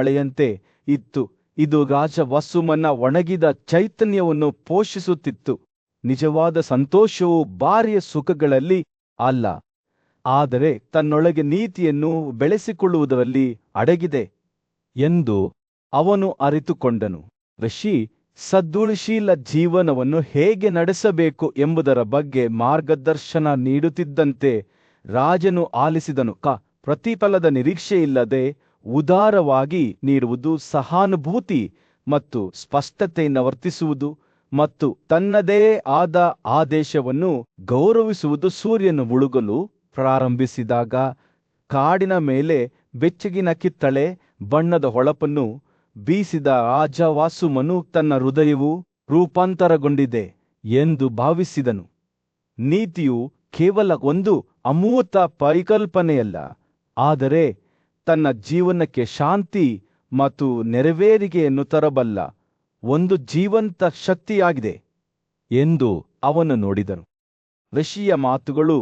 ಮಳೆಯಂತೆ ಇತ್ತು. ಇದು ರಾಜವಸುಮನ ಒಣಗಿದ ಚೈತನ್ಯವನ್ನು ಪೋಷಿಸುತ್ತಿತ್ತು. ನಿಜವಾದ ಸಂತೋಷವು ಬಾರಿಯ ಸುಖಗಳಲ್ಲಿ ಅಲ್ಲ, ಆದರೆ ತನ್ನೊಳಗೆ ನೀತಿಯನ್ನು ಬೆಳೆಸಿಕೊಳ್ಳುವುದರಲ್ಲಿ ಅಡಗಿದೆ ಎಂದು ಅವನು ಅರಿತುಕೊಂಡನು. ಋಷಿ ಸದ್ಗುಣಶೀಲ ಜೀವನವನ್ನು ಹೇಗೆ ನಡೆಸಬೇಕು ಎಂಬುದರ ಬಗ್ಗೆ ಮಾರ್ಗದರ್ಶನ ನೀಡುತ್ತಿದ್ದಂತೆ ರಾಜನು ಆಲಿಸಿದನು. ಪ್ರತಿಫಲದ ನಿರೀಕ್ಷೆಯಿಲ್ಲದೆ ಉದಾರವಾಗಿ ನೀಡುವುದು, ಸಹಾನುಭೂತಿ ಮತ್ತು ಸ್ಪಷ್ಟತೆಯಿಂದ ವರ್ತಿಸುವುದು ಮತ್ತು ತನ್ನದೇ ಆದ ಆದೇಶವನ್ನು ಗೌರವಿಸುವುದು. ಸೂರ್ಯನು ಮುಳುಗಲು ಪ್ರಾರಂಭಿಸಿದಾಗ ಕಾಡಿನ ಮೇಲೆ ಬೆಚ್ಚಗಿನ ಕಿತ್ತಳೆ ಬಣ್ಣದ ಹೊಳಪನ್ನು ಬೀಸಿದ ರಾಜವಸುಮನು ತನ್ನ ಹೃದಯವು ರೂಪಾಂತರಗೊಂಡಿದೆ ಎಂದು ಭಾವಿಸಿದನು. ನೀತಿಯು ಕೇವಲ ಒಂದು ಅಮೂರ್ತ ಪರಿಕಲ್ಪನೆಯಲ್ಲ, ಆದರೆ ತನ್ನ ಜೀವನಕ್ಕೆ ಶಾಂತಿ ಮತ್ತು ನೆರವೇರಿಕೆಯನ್ನು ತರಬಲ್ಲ ಒಂದು ಜೀವಂತ ಶಕ್ತಿಯಾಗಿದೆ ಎಂದು ಅವನು ನೋಡಿದನು. ಋಷಿಯ ಮಾತುಗಳು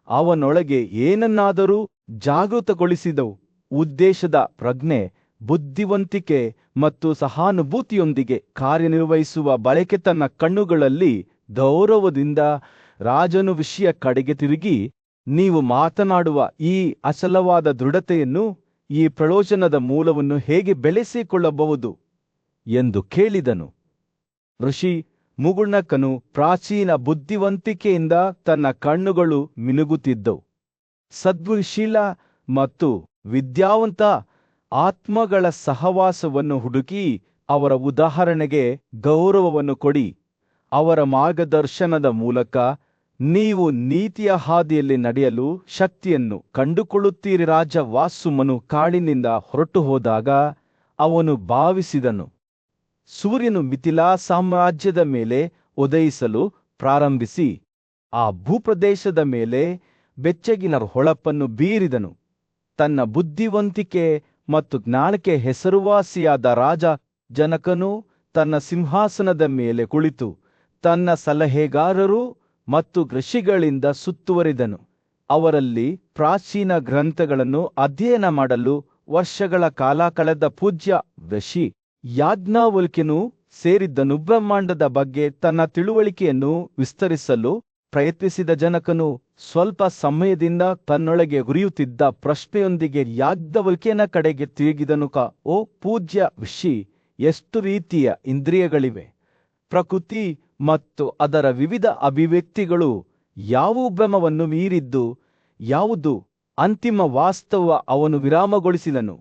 ಅವನೊಳಗೆ ಏನನ್ನಾದರೂ ಜಾಗೃತಗೊಳಿಸಿದವು. ಉದ್ದೇಶದ ಪ್ರಜ್ಞೆ, ಬುದ್ಧಿವಂತಿಕೆ ಮತ್ತು ಸಹಾನುಭೂತಿಯೊಂದಿಗೆ ಕಾರ್ಯನಿರ್ವಹಿಸುವ ಬಳಕೆ. ತನ್ನ ಕಣ್ಣುಗಳಲ್ಲಿ ಗೌರವದಿಂದ ರಾಜನು ಋಷಿಯ ಕಡೆಗೆ ತಿರುಗಿ, ನೀವು ಮಾತನಾಡುವ ಈ ಅಚಲವಾದ ದೃಢತೆಯನ್ನು, ಈ ಪ್ರಯೋಜನದ ಮೂಲವನ್ನು ಹೇಗೆ ಬೆಳೆಸಿಕೊಳ್ಳಬಹುದು ಎಂದು ಕೇಳಿದನು. ಋಷಿ ಮುಗುಳ್ನಕ್ಕನು. ಪ್ರಾಚೀನ ಬುದ್ಧಿವಂತಿಕೆಯಿಂದ ತನ್ನ ಕಣ್ಣುಗಳು ಮಿನುಗುತ್ತಿದ್ದವು. ಸದ್ಗುಣಶೀಲ ಮತ್ತು ವಿದ್ಯಾವಂತ ಆತ್ಮಗಳ ಸಹವಾಸವನ್ನು ಹುಡುಕಿ ಅವರ ಉದಾಹರಣೆಗೆ ಗೌರವವನ್ನು ಕೊಡಿ. ಅವರ ಮಾರ್ಗದರ್ಶನದ ಮೂಲಕ ನೀವು ನೀತಿಯ ಹಾದಿಯಲ್ಲಿ ನಡೆಯಲು ಶಕ್ತಿಯನ್ನು ಕಂಡುಕೊಳ್ಳುತ್ತೀರಿ. ರಾಜವಸುಮನು ಕಾಡಿನಿಂದ ಹೊರಟು ಹೋದಾಗ ಅವನು ಭಾವಿಸಿದನು, ಸೂರ್ಯನು ಮಿಥಿಲಾ ಸಾಮ್ರಾಜ್ಯದ ಮೇಲೆ ಉದಯಿಸಲು ಪ್ರಾರಂಭಿಸಿ ಆ ಭೂಪ್ರದೇಶದ ಮೇಲೆ ಬೆಚ್ಚಗಿನ ಹೊಳಪನ್ನು ಬೀರಿದನು. ತನ್ನ ಬುದ್ಧಿವಂತಿಕೆ ಮತ್ತು ಜ್ಞಾನಕ್ಕೆ ಹೆಸರುವಾಸಿಯಾದ ರಾಜ ಜನಕನು ತನ್ನ ಸಿಂಹಾಸನದ ಮೇಲೆ ಕುಳಿತು ತನ್ನ ಸಲಹೆಗಾರರು ಮತ್ತು ಋಷಿಗಳಿಂದ ಸುತ್ತುವರಿದನು. ಅವರಲ್ಲಿ ಪ್ರಾಚೀನ ಗ್ರಂಥಗಳನ್ನು ಅಧ್ಯಯನ ಮಾಡಲು ವರ್ಷಗಳ ಕಾಲ ಕಳೆದ ಪೂಜ್ಯ ಋಷಿ ಯಾಜ್ಞವಲ್ಕ್ಯನು ಸೇರಿದ್ದನು. ಬ್ರಹ್ಮಾಂಡದ ಬಗ್ಗೆ ತನ್ನ ತಿಳುವಳಿಕೆಯನ್ನು ವಿಸ್ತರಿಸಲು ಪ್ರಯತ್ನಿಸಿದ ಜನಕನು ಸ್ವಲ್ಪ ಸಮಯದಿಂದ ತನ್ನೊಳಗೆ ಉರಿಯುತ್ತಿದ್ದ ಪ್ರಶ್ನೆಯೊಂದಿಗೆ ಯಾಜ್ಞವಲ್ಕ್ಯನ ಕಡೆಗೆ ತಿರುಗಿದನು. ಓ ಪೂಜ್ಯ ಋಷಿ, ಎಷ್ಟು ರೀತಿಯ ಇಂದ್ರಿಯಗಳಿವೆ? ಪ್ರಕೃತಿ ಮತ್ತು ಅದರ ವಿವಿಧ ಅಭಿವ್ಯಕ್ತಿಗಳು ಯಾವುವು ಭ್ರಮವನ್ನು ಮೀರಿದ್ದು ಯಾವುದು ಅಂತಿಮ ವಾಸ್ತವ? ಅವನು ವಿರಾಮಗೊಳಿಸಿದನು.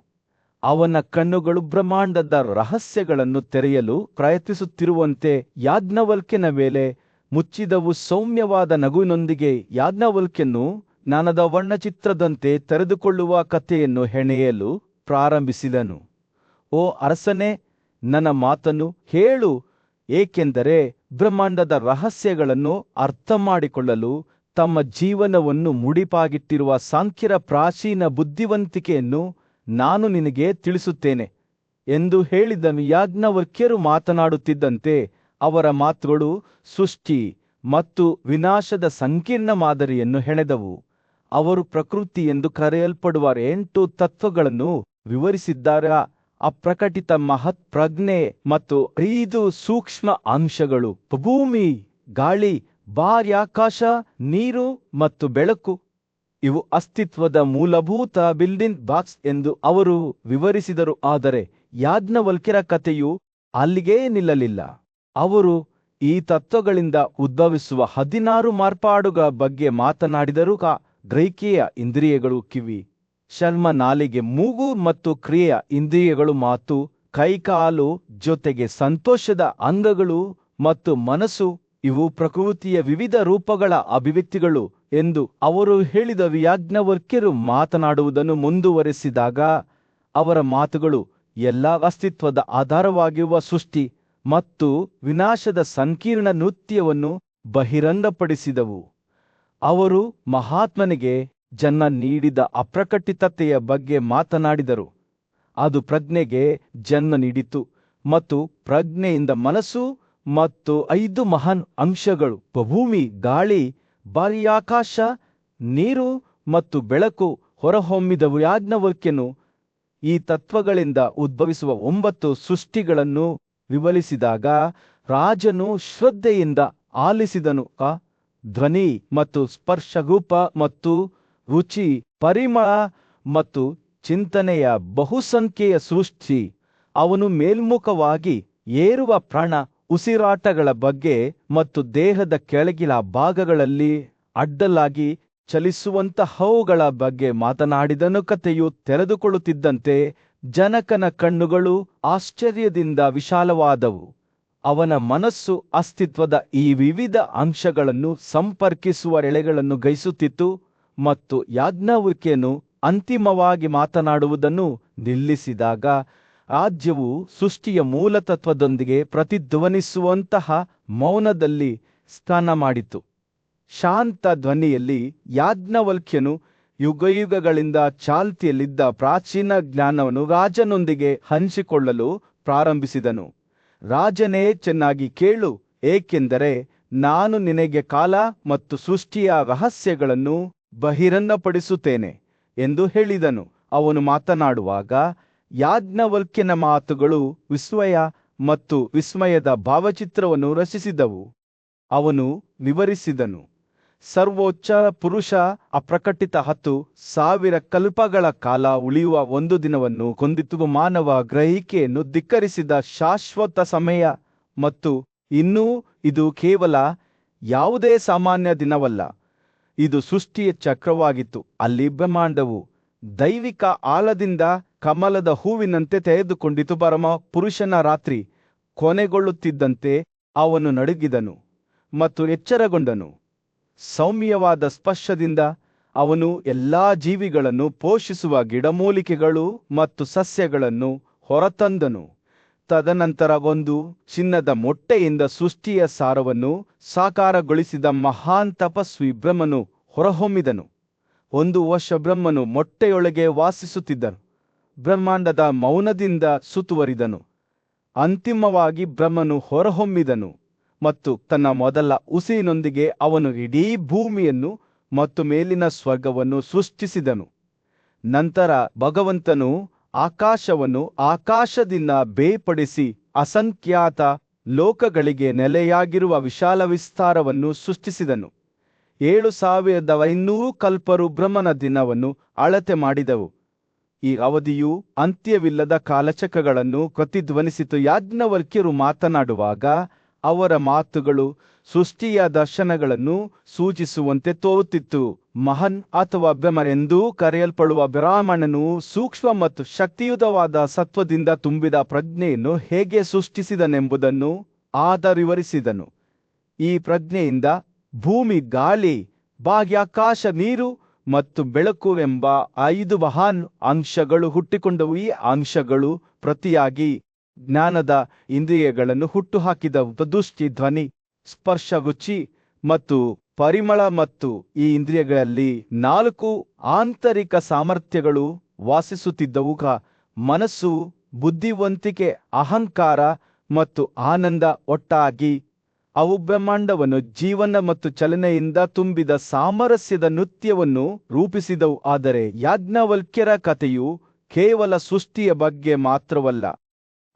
ಅವನ ಕಣ್ಣುಗಳು ಬ್ರಹ್ಮಾಂಡದ ರಹಸ್ಯಗಳನ್ನು ತೆರೆಯಲು ಪ್ರಯತ್ನಿಸುತ್ತಿರುವಂತೆ ಯಾಜ್ಞವಲ್ಕ್ಯನ ಮೇಲೆ ಮುಚ್ಚಿದವು. ಸೌಮ್ಯವಾದ ನಗುವಿನೊಂದಿಗೆ ಯಾಜ್ಞವಲ್ಕ್ಯನು ಜ್ಞಾನದ ವರ್ಣಚಿತ್ರದಂತೆ ತೆರೆದುಕೊಳ್ಳುವ ಕಥೆಯನ್ನು ಹೆಣೆಯಲು ಪ್ರಾರಂಭಿಸಿದನು. ಓ ಅರಸನೇ, ನನ್ನ ಮಾತನ್ನು ಹೇಳು, ಏಕೆಂದರೆ ಬ್ರಹ್ಮಾಂಡದ ರಹಸ್ಯಗಳನ್ನು ಅರ್ಥಮಾಡಿಕೊಳ್ಳಲು ತಮ್ಮ ಜೀವನವನ್ನು ಮುಡಿಪಾಗಿಟ್ಟಿರುವ ಸಾಂಖ್ಯರ ಪ್ರಾಚೀನ ಬುದ್ಧಿವಂತಿಕೆಯನ್ನು ನಾನು ನಿನಗೆ ತಿಳಿಸುತ್ತೇನೆ ಎಂದು ಹೇಳಿದನು. ಯಾಜ್ಞವಲ್ಕ್ಯರು ಮಾತನಾಡುತ್ತಿದ್ದಂತೆ ಅವರ ಮಾತುಗಳು ಸೃಷ್ಟಿ ಮತ್ತು ವಿನಾಶದ ಸಂಕೀರ್ಣ ಮಾದರಿಯನ್ನು ಹೆಣೆದವು. ಅವರು ಪ್ರಕೃತಿ ಎಂದು ಕರೆಯಲ್ಪಡುವ 8 ತತ್ವಗಳನ್ನು ವಿವರಿಸಿದ್ದಾರೆ. ಅಪ್ರಕಟಿತ ಮಹತ್ ಪ್ರಜ್ಞೆ ಮತ್ತು 5 ಸೂಕ್ಷ್ಮ ಅಂಶಗಳು: ಭೂಮಿ, ಗಾಳಿ, ಬಾಹ್ಯಾಕಾಶ, ನೀರು ಮತ್ತು ಬೆಳಕು. ಇವು ಅಸ್ತಿತ್ವದ ಮೂಲಭೂತ ಬಿಲ್ಡಿಂಗ್ ಬ್ಲಾಕ್ಸ್ ಎಂದು ಅವರು ವಿವರಿಸಿದರು. ಆದರೆ ಯಾಜ್ಞವಲ್ಕ್ಯರ ಕಥೆಯು ಅಲ್ಲಿಗೇ ನಿಲ್ಲಲಿಲ್ಲ. ಅವರು ಈ ತತ್ವಗಳಿಂದ ಉದ್ಭವಿಸುವ 16 ಮಾರ್ಪಾಡುಗಳ ಬಗ್ಗೆ ಮಾತನಾಡಿದರು. ಗ್ರಹಿಕೆಯ ಇಂದ್ರಿಯಗಳು ಕಿವಿ, ಚರ್ಮ, ನಾಲಿಗೆ, ಮೂಗು ಮತ್ತು ಕ್ರಿಯೆಯ ಇಂದ್ರಿಯಗಳು ಮಾತು, ಕೈಕಾಲು, ಜೊತೆಗೆ ಸಂತೋಷದ ಅಂಗಗಳು ಮತ್ತು ಮನಸ್ಸು. ಇವು ಪ್ರಕೃತಿಯ ವಿವಿಧ ರೂಪಗಳ ಅಭಿವ್ಯಕ್ತಿಗಳು ಎಂದು ಅವರು ಹೇಳಿದರು. ಯಾಜ್ಞವಲ್ಕ್ಯರು ಮಾತನಾಡುವುದನ್ನು ಮುಂದುವರೆಸಿದಾಗ ಅವರ ಮಾತುಗಳು ಎಲ್ಲ ಅಸ್ತಿತ್ವದ ಆಧಾರವಾಗಿರುವ ಸೃಷ್ಟಿ ಮತ್ತು ವಿನಾಶದ ಸಂಕೀರ್ಣ ನೃತ್ಯವನ್ನು ಬಹಿರಂಗಪಡಿಸಿದವು. ಅವರು ಮಹಾತ್ಮನಿಗೆ ಜನ್ಮ ನೀಡಿದ ಅಪ್ರಕಟಿತತೆಯ ಬಗ್ಗೆ ಮಾತನಾಡಿದರು. ಅದು ಪ್ರಜ್ಞೆಗೆ ಜನ್ಮ ನೀಡಿತು ಮತ್ತು ಪ್ರಜ್ಞೆಯಿಂದ ಮನಸ್ಸು ಮತ್ತು 5 ಮಹಾನ್ ಅಂಶಗಳು: ಭೂಮಿ, ಗಾಳಿ, ಬಾಹ್ಯಾಕಾಶ, ನೀರು ಮತ್ತು ಬೆಳಕು ಹೊರಹೊಮ್ಮಿದವು. ಯಾಜ್ಞವಲ್ಕ್ಯನು ಈ ತತ್ವಗಳಿಂದ ಉದ್ಭವಿಸುವ 9 ಸೃಷ್ಟಿಗಳನ್ನು ವಿವರಿಸಿದಾಗ ರಾಜನು ಶ್ರದ್ಧೆಯಿಂದ ಆಲಿಸಿದನು. ಧ್ವನಿ ಮತ್ತು ಸ್ಪರ್ಶರೂಪ ಮತ್ತು ರುಚಿ, ಪರಿಮಳ ಮತ್ತು ಚಿಂತನೆಯ ಬಹುಸಂಖ್ಯೆಯ ಸೃಷ್ಟಿ. ಅವನು ಮೇಲ್ಮುಖವಾಗಿ ಏರುವ ಪ್ರಾಣ ಉಸಿರಾಟಗಳ ಬಗ್ಗೆ ಮತ್ತು ದೇಹದ ಕೆಳಗಿನ ಭಾಗಗಳಲ್ಲಿ ಅಡ್ಡಲಾಗಿ ಚಲಿಸುವಂತಹವುಗಳ ಬಗ್ಗೆ ಮಾತನಾಡಿದನು. ಕಥೆಯು ತೆರೆದುಕೊಳ್ಳುತ್ತಿದ್ದಂತೆ ಜನಕನ ಕಣ್ಣುಗಳು ಆಶ್ಚರ್ಯದಿಂದ ವಿಶಾಲವಾದವು. ಅವನ ಮನಸ್ಸು ಅಸ್ತಿತ್ವದ ಈ ವಿವಿಧ ಅಂಶಗಳನ್ನು ಸಂಪರ್ಕಿಸುವ ಎಳೆಗಳನ್ನು ಗ್ರಹಿಸುತ್ತಿತ್ತು ಮತ್ತು ಯಾಜ್ಞವಲ್ಕ್ಯನು ಅಂತಿಮವಾಗಿ ಮಾತನಾಡುವುದನ್ನು ನಿಲ್ಲಿಸಿದಾಗ ರಾಜ್ಯವು ಸೃಷ್ಟಿಯ ಮೂಲತತ್ವದೊಂದಿಗೆ ಪ್ರತಿಧ್ವನಿಸುವಂತಹ ಮೌನದಲ್ಲಿ ಸ್ನಾನ ಮಾಡಿತು. ಶಾಂತ ಧ್ವನಿಯಲ್ಲಿ ಯಾಜ್ಞವಲ್ಕ್ಯನು ಯುಗಯುಗಗಳಿಂದ ಚಾಲ್ತಿಯಲ್ಲಿದ್ದ ಪ್ರಾಚೀನ ಜ್ಞಾನವನ್ನು ರಾಜನೊಂದಿಗೆ ಹಂಚಿಕೊಳ್ಳಲು ಪ್ರಾರಂಭಿಸಿದನು. ರಾಜನೇ, ಚೆನ್ನಾಗಿ ಕೇಳು, ಏಕೆಂದರೆ ನಾನು ನಿನಗೆ ಕಾಲ ಮತ್ತು ಸೃಷ್ಟಿಯ ರಹಸ್ಯಗಳನ್ನು ಬಹಿರಂಗಪಡಿಸುತ್ತೇನೆ ಎಂದು ಹೇಳಿದನು. ಅವನು ಮಾತನಾಡುವಾಗ ಯಾಜ್ಞವಲ್ಕ್ಯನ ಮಾತುಗಳು ವಿಸ್ಮಯ ಮತ್ತು ವಿಸ್ಮಯದ ಭಾವಚಿತ್ರವನ್ನು ರಚಿಸಿದವು. ಅವನು ವಿವರಿಸಿದನು, ಸರ್ವೋಚ್ಚ ಪುರುಷ ಅಪ್ರಕಟಿತ 10,000 ಕಲ್ಪಗಳ ಕಾಲ ಉಳಿಯುವ ಒಂದು ದಿನವನ್ನು ಕೊಂದಿತು. ಮಾನವ ಗ್ರಹಿಕೆಯನ್ನು ಧಿಕ್ಕರಿಸಿದ ಶಾಶ್ವತ ಸಮಯ, ಮತ್ತು ಇನ್ನೂ ಇದು ಕೇವಲ ಯಾವುದೇ ಸಾಮಾನ್ಯ ದಿನವಲ್ಲ, ಇದು ಸೃಷ್ಟಿಯ ಚಕ್ರವಾಗಿತ್ತು. ಅಲ್ಲಿ ಬ್ರಹ್ಮಾಂಡವು ದೈವಿಕ ಆಳದಿಂದ ಕಮಲದ ಹೂವಿನಂತೆ ತೆರೆದುಕೊಂಡಿತು. ಪರಮ ಪುರುಷನ ರಾತ್ರಿ ಕೊನೆಗೊಳ್ಳುತ್ತಿದ್ದಂತೆ ಅವನು ನಡುಗಿದನು ಮತ್ತು ಎಚ್ಚರಗೊಂಡನು. ಸೌಮ್ಯವಾದ ಸ್ಪರ್ಶದಿಂದ ಅವನು ಎಲ್ಲಾ ಜೀವಿಗಳನ್ನು ಪೋಷಿಸುವ ಗಿಡಮೂಲಿಕೆಗಳು ಮತ್ತು ಸಸ್ಯಗಳನ್ನು ಹೊರತಂದನು. ತದನಂತರ ಒಂದು ಚಿನ್ನದ ಮೊಟ್ಟೆಯಿಂದ ಸೃಷ್ಟಿಯ ಸಾರವನ್ನು ಸಾಕಾರಗೊಳಿಸಿದ ಮಹಾನ್ ತಪಸ್ವಿ ಬ್ರಹ್ಮನು ಹೊರಹೊಮ್ಮಿದನು. 1 ವರ್ಷ ಬ್ರಹ್ಮನು ಮೊಟ್ಟೆಯೊಳಗೆ ವಾಸಿಸುತ್ತಿದ್ದನು. ಬ್ರಹ್ಮಾಂಡದ ಮೌನದಿಂದ ಸುತ್ತುವರಿದನು. ಅಂತಿಮವಾಗಿ ಬ್ರಹ್ಮನು ಹೊರಹೊಮ್ಮಿದನು ಮತ್ತು ತನ್ನ ಮೊದಲ ಉಸಿರಿನೊಂದಿಗೆ ಅವನು ಇಡೀ ಭೂಮಿಯನ್ನು ಮತ್ತು ಮೇಲಿನ ಸ್ವರ್ಗವನ್ನು ಸೃಷ್ಟಿಸಿದನು. ನಂತರ ಭಗವಂತನು ಆಕಾಶವನ್ನು ಆಕಾಶದಿಂದ ಬೇರ್ಪಡಿಸಿ ಅಸಂಖ್ಯಾತ ಲೋಕಗಳಿಗೆ ನೆಲೆಯಾಗಿರುವ ವಿಶಾಲ ವಿಸ್ತಾರವನ್ನು ಸೃಷ್ಟಿಸಿದನು. 7,500 ಕಲ್ಪರು ಬ್ರಹ್ಮನ ದಿನವನ್ನು ಅಳತೆ ಮಾಡಿದವು. ಈ ಅವಧಿಯು ಅಂತ್ಯವಿಲ್ಲದ ಕಾಲಚಕ್ರಗಳನ್ನು ಪ್ರತಿಧ್ವನಿಸಿತು. ಯಾಜ್ಞವಲ್ಕ್ಯರು ಮಾತನಾಡುವಾಗ ಅವರ ಮಾತುಗಳು ಸೃಷ್ಟಿಯ ದರ್ಶನಗಳನ್ನು ಸೂಚಿಸುವಂತೆ ತೋರುತ್ತಿತ್ತು. ಮಹನ್ ಅಥವಾ ಬ್ರಹ್ಮ ಎಂದೂ ಕರೆಯಲ್ಪಡುವ ಬ್ರಾಹ್ಮಣನು ಸೂಕ್ಷ್ಮ ಮತ್ತು ಶಕ್ತಿಯುತವಾದ ಸತ್ವದಿಂದ ತುಂಬಿದ ಪ್ರಜ್ಞೆಯನ್ನು ಹೇಗೆ ಸೃಷ್ಟಿಸಿದನೆಂಬುದನ್ನು ಆತ ವಿವರಿಸಿದನು. ಈ ಪ್ರಜ್ಞೆಯಿಂದ ಭೂಮಿ, ಗಾಳಿ, ಬಾಹ್ಯಾಕಾಶ, ನೀರು ಮತ್ತು ಬೆಳಕು ಎಂಬ 5 ಮಹಾನ್ ಅಂಶಗಳು ಹುಟ್ಟಿಕೊಂಡವು. ಈ ಅಂಶಗಳು ಪ್ರತಿಯಾಗಿ ಜ್ಞಾನದ ಇಂದ್ರಿಯಗಳನ್ನು ಹುಟ್ಟುಹಾಕಿದವು. ದೃಷ್ಟಿ, ಧ್ವನಿ, ಸ್ಪರ್ಶ, ರುಚಿ ಮತ್ತು ಪರಿಮಳ. ಮತ್ತು ಈ ಇಂದ್ರಿಯಗಳಲ್ಲಿ 4 ಆಂತರಿಕ ಸಾಮರ್ಥ್ಯಗಳು ವಾಸಿಸುತ್ತಿದ್ದವು: ಮನಸ್ಸು, ಬುದ್ಧಿವಂತಿಕೆ, ಅಹಂಕಾರ ಮತ್ತು ಆನಂದ. ಒಟ್ಟಾಗಿ ಅವು ಬ್ರಹ್ಮಾಂಡವನ್ನು ಜೀವನ ಮತ್ತು ಚಲನೆಯಿಂದ ತುಂಬಿದ ಸಾಮರಸ್ಯದ ನೃತ್ಯವನ್ನು ರೂಪಿಸಿದವು. ಆದರೆ ಯಾಜ್ಞವಲ್ಕ್ಯರ ಕಥೆಯು ಕೇವಲ ಸೃಷ್ಟಿಯ ಬಗ್ಗೆ ಮಾತ್ರವಲ್ಲ,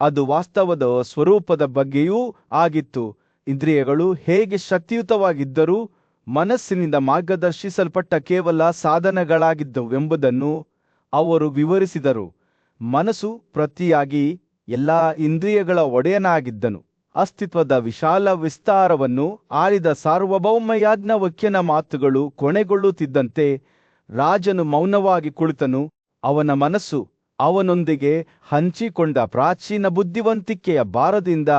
ಅದು ವಾಸ್ತವದ ಸ್ವರೂಪದ ಬಗ್ಗೆಯೂ ಆಗಿತ್ತು. ಇಂದ್ರಿಯಗಳು ಹೇಗೆ ಶಕ್ತಿಯುತವಾಗಿದ್ದರೂ ಮನಸ್ಸಿನಿಂದ ಮಾರ್ಗದರ್ಶಿಸಲ್ಪಟ್ಟ ಕೇವಲ ಸಾಧನಗಳಾಗಿದ್ದವು ಎಂಬುದನ್ನು ಅವರು ವಿವರಿಸಿದರು. ಮನಸ್ಸು ಪ್ರತಿಯಾಗಿ ಎಲ್ಲಾ ಇಂದ್ರಿಯಗಳ ಒಡೆಯನಾಗಿದ್ದನು. ಅಸ್ತಿತ್ವದ ವಿಶಾಲ ವಿಸ್ತಾರವನ್ನು ಆಳಿದ ಸಾರ್ವಭೌಮ ಯಾಜ್ಞವಲ್ಕ್ಯನ ಮಾತುಗಳು ಕೊನೆಗೊಳ್ಳುತ್ತಿದ್ದಂತೆ ರಾಜನು ಮೌನವಾಗಿ ಕುಳಿತನು. ಅವನ ಮನಸ್ಸು ಅವನೊಂದಿಗೆ ಹಂಚಿಕೊಂಡ ಪ್ರಾಚೀನ ಬುದ್ಧಿವಂತಿಕೆಯ ಭಾರದಿಂದ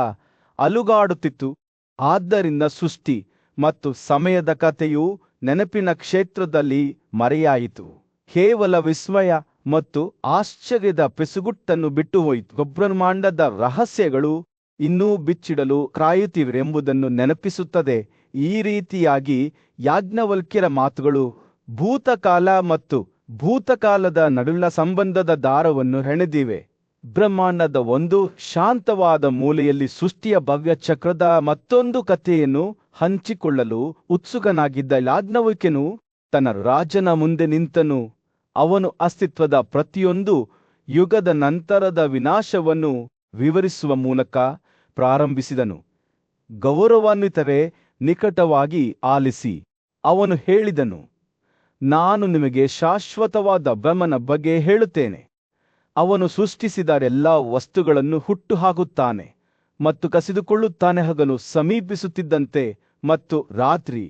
ಅಲುಗಾಡುತ್ತಿತ್ತು. ಆದ್ದರಿಂದ ಸೃಷ್ಟಿ ಮತ್ತು ಸಮಯದ ಕಥೆಯು ನೆನಪಿನ ಕ್ಷೇತ್ರದಲ್ಲಿ ಮರೆಯಾಯಿತು. ಕೇವಲ ವಿಸ್ಮಯ ಮತ್ತು ಆಶ್ಚರ್ಯದ ಪೆಸುಗುಟ್ಟನ್ನು ಬಿಟ್ಟು ಹೋಯಿತು. ಬ್ರಹ್ಮಾಂಡದ ರಹಸ್ಯಗಳು ಇನ್ನೂ ಬಿಚ್ಚಿಡಲು ಕಾಯುತ್ತಿವೆಂಬುದನ್ನು ನೆನಪಿಸುತ್ತದೆ. ಈ ರೀತಿಯಾಗಿ ಯಾಜ್ಞವಲ್ಕ್ಯರ ಮಾತುಗಳು ಭೂತಕಾಲ ಮತ್ತು ಭೂತಕಾಲದ ನಡುವಿನ ಸಂಬಂಧದ ದಾರವನ್ನು ಹೆಣೆದಿವೆ. ಬ್ರಹ್ಮಾಂಡದ ಒಂದು ಶಾಂತವಾದ ಮೂಲೆಯಲ್ಲಿ ಸೃಷ್ಟಿಯ ಭವ್ಯ ಚಕ್ರದ ಮತ್ತೊಂದು ಕಥೆಯನ್ನು ಹಂಚಿಕೊಳ್ಳಲು ಉತ್ಸುಕನಾಗಿದ್ದ ಯಾಜ್ಞವಲ್ಕ್ಯನು ತನ್ನ ರಾಜನ ಮುಂದೆ ನಿಂತನು. ಅವನು ಅಸ್ತಿತ್ವದ ಪ್ರತಿಯೊಂದು ಯುಗದ ನಂತರದ ವಿನಾಶವನ್ನು ವಿವರಿಸುವ ಮೂಲಕ ಪ್ರಾರಂಭಿಸಿದನು. ಗೌರವಾನ್ವಿತರೇ, ನಿಕಟವಾಗಿ ಆಲಿಸಿ. ಅವನು ಹೇಳಿದನು, ನಾನು ನಿಮಗೆ ಶಾಶ್ವತವಾದ ಬ್ರಹ್ಮನ ಬಗ್ಗೆ ಹೇಳುತ್ತೇನೆ. ಅವನು ಸೃಷ್ಟಿಸಿದ ಎಲ್ಲ ವಸ್ತುಗಳನ್ನು ಹುಟ್ಟುಹಾಕುತ್ತಾನೆ ಮತ್ತು ಕಸಿದುಕೊಳ್ಳುತ್ತಾನೆ. ಹಗಲು ಸಮೀಪಿಸುತ್ತಿದ್ದಂತೆ ಮತ್ತು ರಾತ್ರಿ